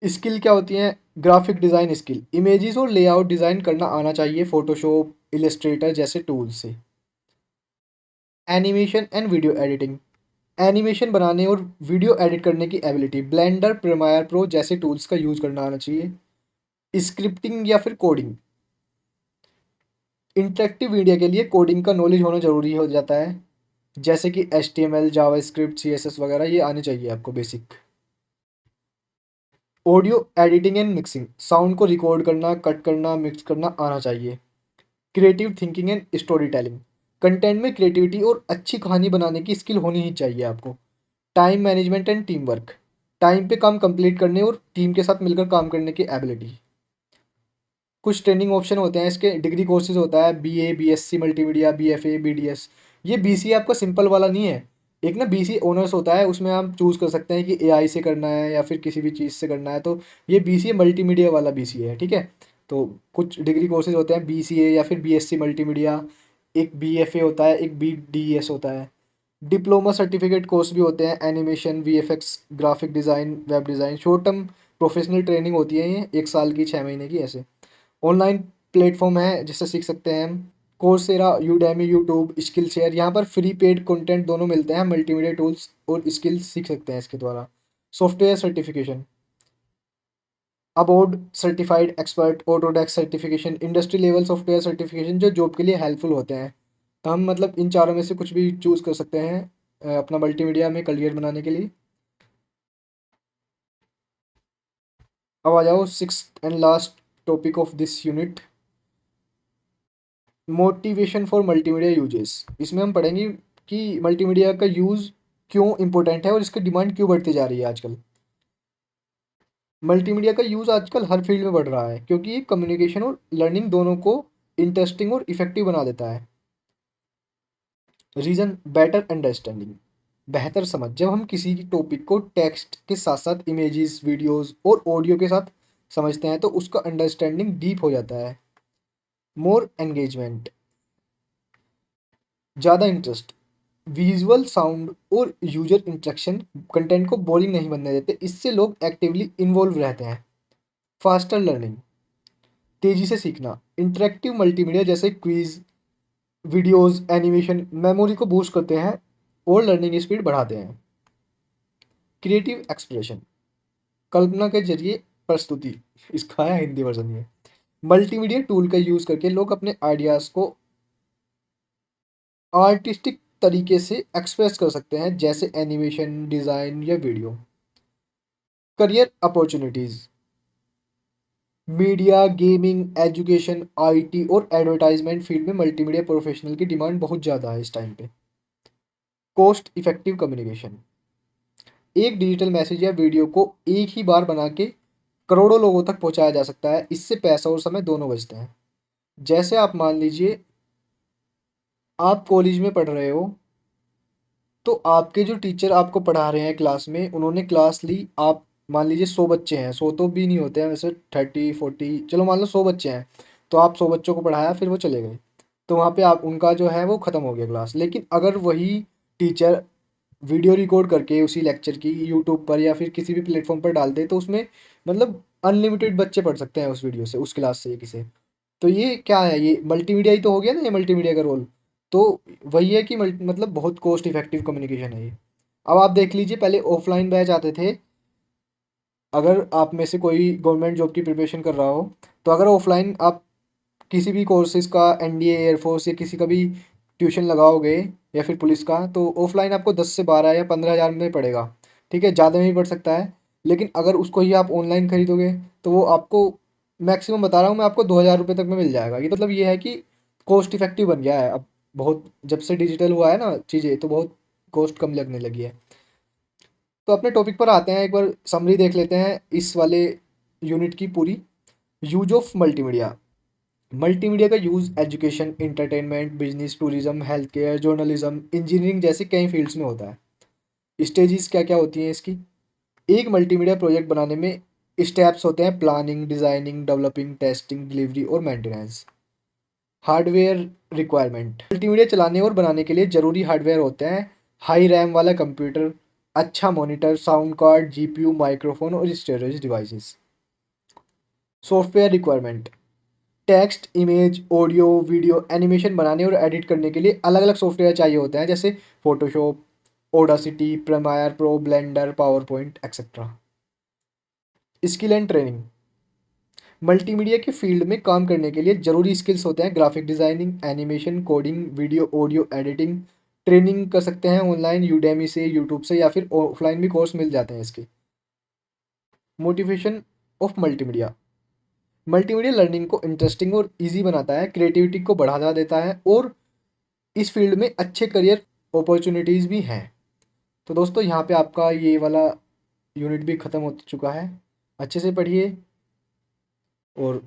स्किल क्या होती है? ग्राफिक डिज़ाइन स्किल, इमेजेस और लेआउट डिज़ाइन करना आना चाहिए फोटोशॉप, इलस्ट्रेटर जैसे टूल्स से। Animation and video editing, animation बनाने और वीडियो एडिट करने की एबिलिटी, ब्लेंडर, प्रीमियर प्रो जैसे टूल्स का यूज़ करना आना चाहिए। स्क्रिप्टिंग या फिर कोडिंग, इंटरेक्टिव मीडिया के लिए कोडिंग का नॉलेज होना ज़रूरी हो जाता है, जैसे कि HTML, जावास्क्रिप्ट, CSS वगैरह ये आने चाहिए आपको basic. Audio editing and mixing, sound को रिकॉर्ड करना, कट करना, मिक्स करना आना चाहिए। Creative thinking and story telling, content में क्रिएटिविटी और अच्छी कहानी बनाने की स्किल होनी ही चाहिए आपको। Time management and team work, time पे काम कंप्लीट करने और टीम के साथ मिलकर काम करने की एबिलिटी। कुछ ट्रेनिंग ऑप्शन होते हैं इसके। डिग्री कोर्सेज होता है BA, BSc multimedia, BFA, BDS। ये BCA आपका सिंपल वाला नहीं है। एक ना BCA ऑनर्स होता है, उसमें आप चूज़ कर सकते हैं कि AI से करना है या फिर किसी भी चीज़ से करना है। तो ये BCA मल्टीमीडिया वाला BCA है, ठीक है। तो कुछ डिग्री कोर्सेज होते हैं BCA या फिर BSc मल्टीमीडिया, एक BFA होता है, एक BDS होता है। डिप्लोमा सर्टिफिकेट कोर्स भी होते हैं, animation, VFX, graphic design, web design. Short term professional training होती है, ये 1 साल की, 6 महीने की ऐसे। ऑनलाइन प्लेटफॉर्म है जिससे सीख सकते हैं हम। Coursera, Udemy, YouTube, skill share, यहाँ पर फ्री पेड कंटेंट दोनों मिलते हैं। मल्टीमीडिया टूल्स और स्किल्स सीख सकते हैं इसके द्वारा। सॉफ्टवेयर सर्टिफिकेशन, अबोर्ड certified expert, Autodesk certification, industry level software certification जो जॉब के लिए हेल्पफुल होते हैं। तो हम मतलब इन चारों में से कुछ भी चूज़ कर सकते हैं अपना मल्टीमीडिया में करियर बनाने के लिए। अब आ जाओ sixth and last topic of this unit, motivation for multimedia uses. इसमें हम पढ़ेंगे कि मल्टीमीडिया का यूज़ क्यों इम्पोर्टेंट है और इसकी डिमांड क्यों बढ़ती जा रही है आजकल। मल्टीमीडिया का यूज़ आजकल हर फील्ड में बढ़ रहा है क्योंकि ये कम्युनिकेशन और लर्निंग दोनों को इंटरेस्टिंग और इफेक्टिव बना देता है। रीज़न, बेटर अंडरस्टैंडिंग, बेहतर समझ। जब हम किसी की टॉपिक को टेक्स्ट के साथ साथ इमेजेस, वीडियोस और ऑडियो के साथ समझते हैं तो उसका अंडरस्टैंडिंग डीप हो जाता है। मोर एंगेजमेंट, ज़्यादा इंटरेस्ट। विजुअल, साउंड और यूजर इंटरेक्शन कंटेंट को बोरिंग नहीं बनने देते, इससे लोग एक्टिवली इन्वॉल्व रहते हैं। फास्टर लर्निंग, तेजी से सीखना। इंटरेक्टिव मल्टीमीडिया जैसे क्विज, वीडियोस, एनिमेशन मेमोरी को बूस्ट करते हैं और लर्निंग स्पीड बढ़ाते हैं। क्रिएटिव एक्सप्रेशन, कल्पना के जरिए प्रस्तुति, इसका है हिंदी वर्जन में। मल्टीमीडिया टूल का यूज़ करके लोग अपने आइडियाज़ को आर्टिस्टिक तरीके से एक्सप्रेस कर सकते हैं, जैसे एनिमेशन, डिज़ाइन या video. Career opportunities, media, gaming, education, IT और एडवर्टाइजमेंट फील्ड में मल्टीमीडिया प्रोफेशनल की डिमांड बहुत ज़्यादा है इस टाइम पे। कॉस्ट इफेक्टिव कम्युनिकेशन, एक डिजिटल मैसेज या वीडियो को एक ही बार बना के करोड़ों लोगों तक पहुंचाया जा सकता है, इससे पैसा और समय दोनों बचते हैं। जैसे आप मान लीजिए आप कॉलेज में पढ़ रहे हो, तो आपके जो टीचर आपको पढ़ा रहे हैं क्लास में, उन्होंने क्लास ली। आप मान लीजिए 100 बच्चे हैं, 100 तो भी नहीं होते हैं वैसे, 30 40, चलो मान लो 100 बच्चे हैं। तो आप 100 बच्चों को पढ़ाया, फिर वो चले गए। तो वहाँ पे आप उनका जो है वो ख़त्म हो गया क्लास। लेकिन अगर वही टीचर वीडियो रिकॉर्ड करके उसी लेक्चर की यूट्यूब पर या फिर किसी भी प्लेटफॉर्म पर डाल दे तो उसमें मतलब अनलिमिटेड बच्चे पढ़ सकते हैं उस वीडियो से, उस क्लास से किसी। तो ये क्या है, ये मल्टीमीडिया ही तो हो गया ना, ये मल्टीमीडिया का रोल। तो वही है कि मतलब बहुत कॉस्ट इफेक्टिव कम्युनिकेशन है ये। अब आप देख लीजिए, पहले ऑफलाइन बैच आते थे। अगर आप में से कोई गवर्नमेंट जॉब की प्रिपरेशन कर रहा हो, तो अगर ऑफलाइन आप किसी भी कोर्सेज का, एनडीए, एयरफोर्स या किसी का भी ट्यूशन लगाओगे या फिर पुलिस का, तो ऑफलाइन आपको 10 से 12 या 15 हज़ार में पड़ेगा। ठीक है, ज़्यादा नहीं पड़ सकता है। लेकिन अगर उसको ही आप ऑनलाइन खरीदोगे तो वो आपको, मैक्सिमम बता रहा हूँ मैं आपको, 2 हज़ार रुपये तक में मिल जाएगा। ये तो मतलब ये है कि कॉस्ट इफेक्टिव बन गया है अब। बहुत जब से डिजिटल हुआ है ना चीज़ें, तो बहुत कॉस्ट कम लगने लगी है। तो अपने टॉपिक पर आते हैं, एक बार समरी देख लेते हैं इस वाले यूनिट की पूरी। Use of multimedia. मल्टीमीडिया का use education, entertainment, business, tourism, health care, journalism, engineering जैसे कई फील्ड्स में होता है। स्टेजेस क्या क्या होती हैं इसकी? एक मल्टीमीडिया प्रोजेक्ट बनाने में स्टेप्स होते हैं: planning, designing, developing, testing, delivery और मेंटेनेंस। Hardware requirement. मल्टीमीडिया चलाने और बनाने के लिए ज़रूरी हार्डवेयर होते हैं: हाई रैम वाला कंप्यूटर, अच्छा monitor, sound card, GPU, microphone और storage devices. Software requirement. Text, image, audio, video, animation बनाने और एडिट करने के लिए अलग अलग सॉफ्टवेयर चाहिए होते हैं, जैसे Photoshop, Audacity, Premiere Pro, Blender, PowerPoint et cetera. Skill and training. Multimedia के फील्ड में काम करने के लिए जरूरी स्किल्स होते हैं: graphic designing, animation, coding, video audio editing. Training कर सकते हैं ऑनलाइन, यूडेमी से, यूट्यूब से, या फिर ऑफलाइन भी कोर्स मिल जाते हैं इसके। Motivation of multimedia. Multimedia learning को इंटरेस्टिंग और इजी बनाता है, क्रिएटिविटी को बढ़ावा देता है, और इस फील्ड में अच्छे करियर अपॉर्चुनिटीज़ भी हैं। तो दोस्तों, यहाँ पे आपका ये वाला यूनिट भी ख़त्म हो चुका है। अच्छे से पढ़िए और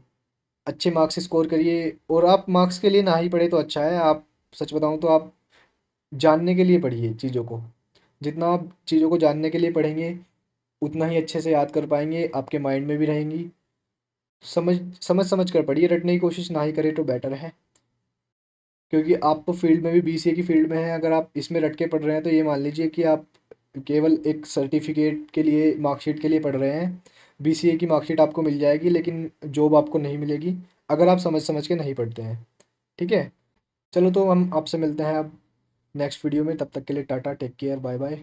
अच्छे मार्क्स स्कोर करिए। और आप मार्क्स के लिए ना ही पढ़े तो अच्छा है, आप सच बताऊँ तो आप जानने के लिए पढ़िए चीज़ों को। जितना आप चीज़ों को जानने के लिए पढ़ेंगे, उतना ही अच्छे से याद कर पाएंगे, आपके माइंड में भी रहेंगी। समझ समझ समझ कर पढ़िए, रटने की कोशिश ना ही करें तो बेटर है। क्योंकि आप तो फील्ड में भी बीसीए की फील्ड में हैं, अगर आप इसमें रट के पढ़ रहे हैं तो ये मान लीजिए कि आप केवल एक सर्टिफिकेट के लिए, मार्कशीट के लिए पढ़ रहे हैं। बीसीए की मार्कशीट आपको मिल जाएगी लेकिन जॉब आपको नहीं मिलेगी, अगर आप समझ समझ के नहीं पढ़ते हैं। ठीक है, चलो तो हम आपसे मिलते हैं अब नेक्स्ट वीडियो में। तब तक के लिए tata, take care, bye bye.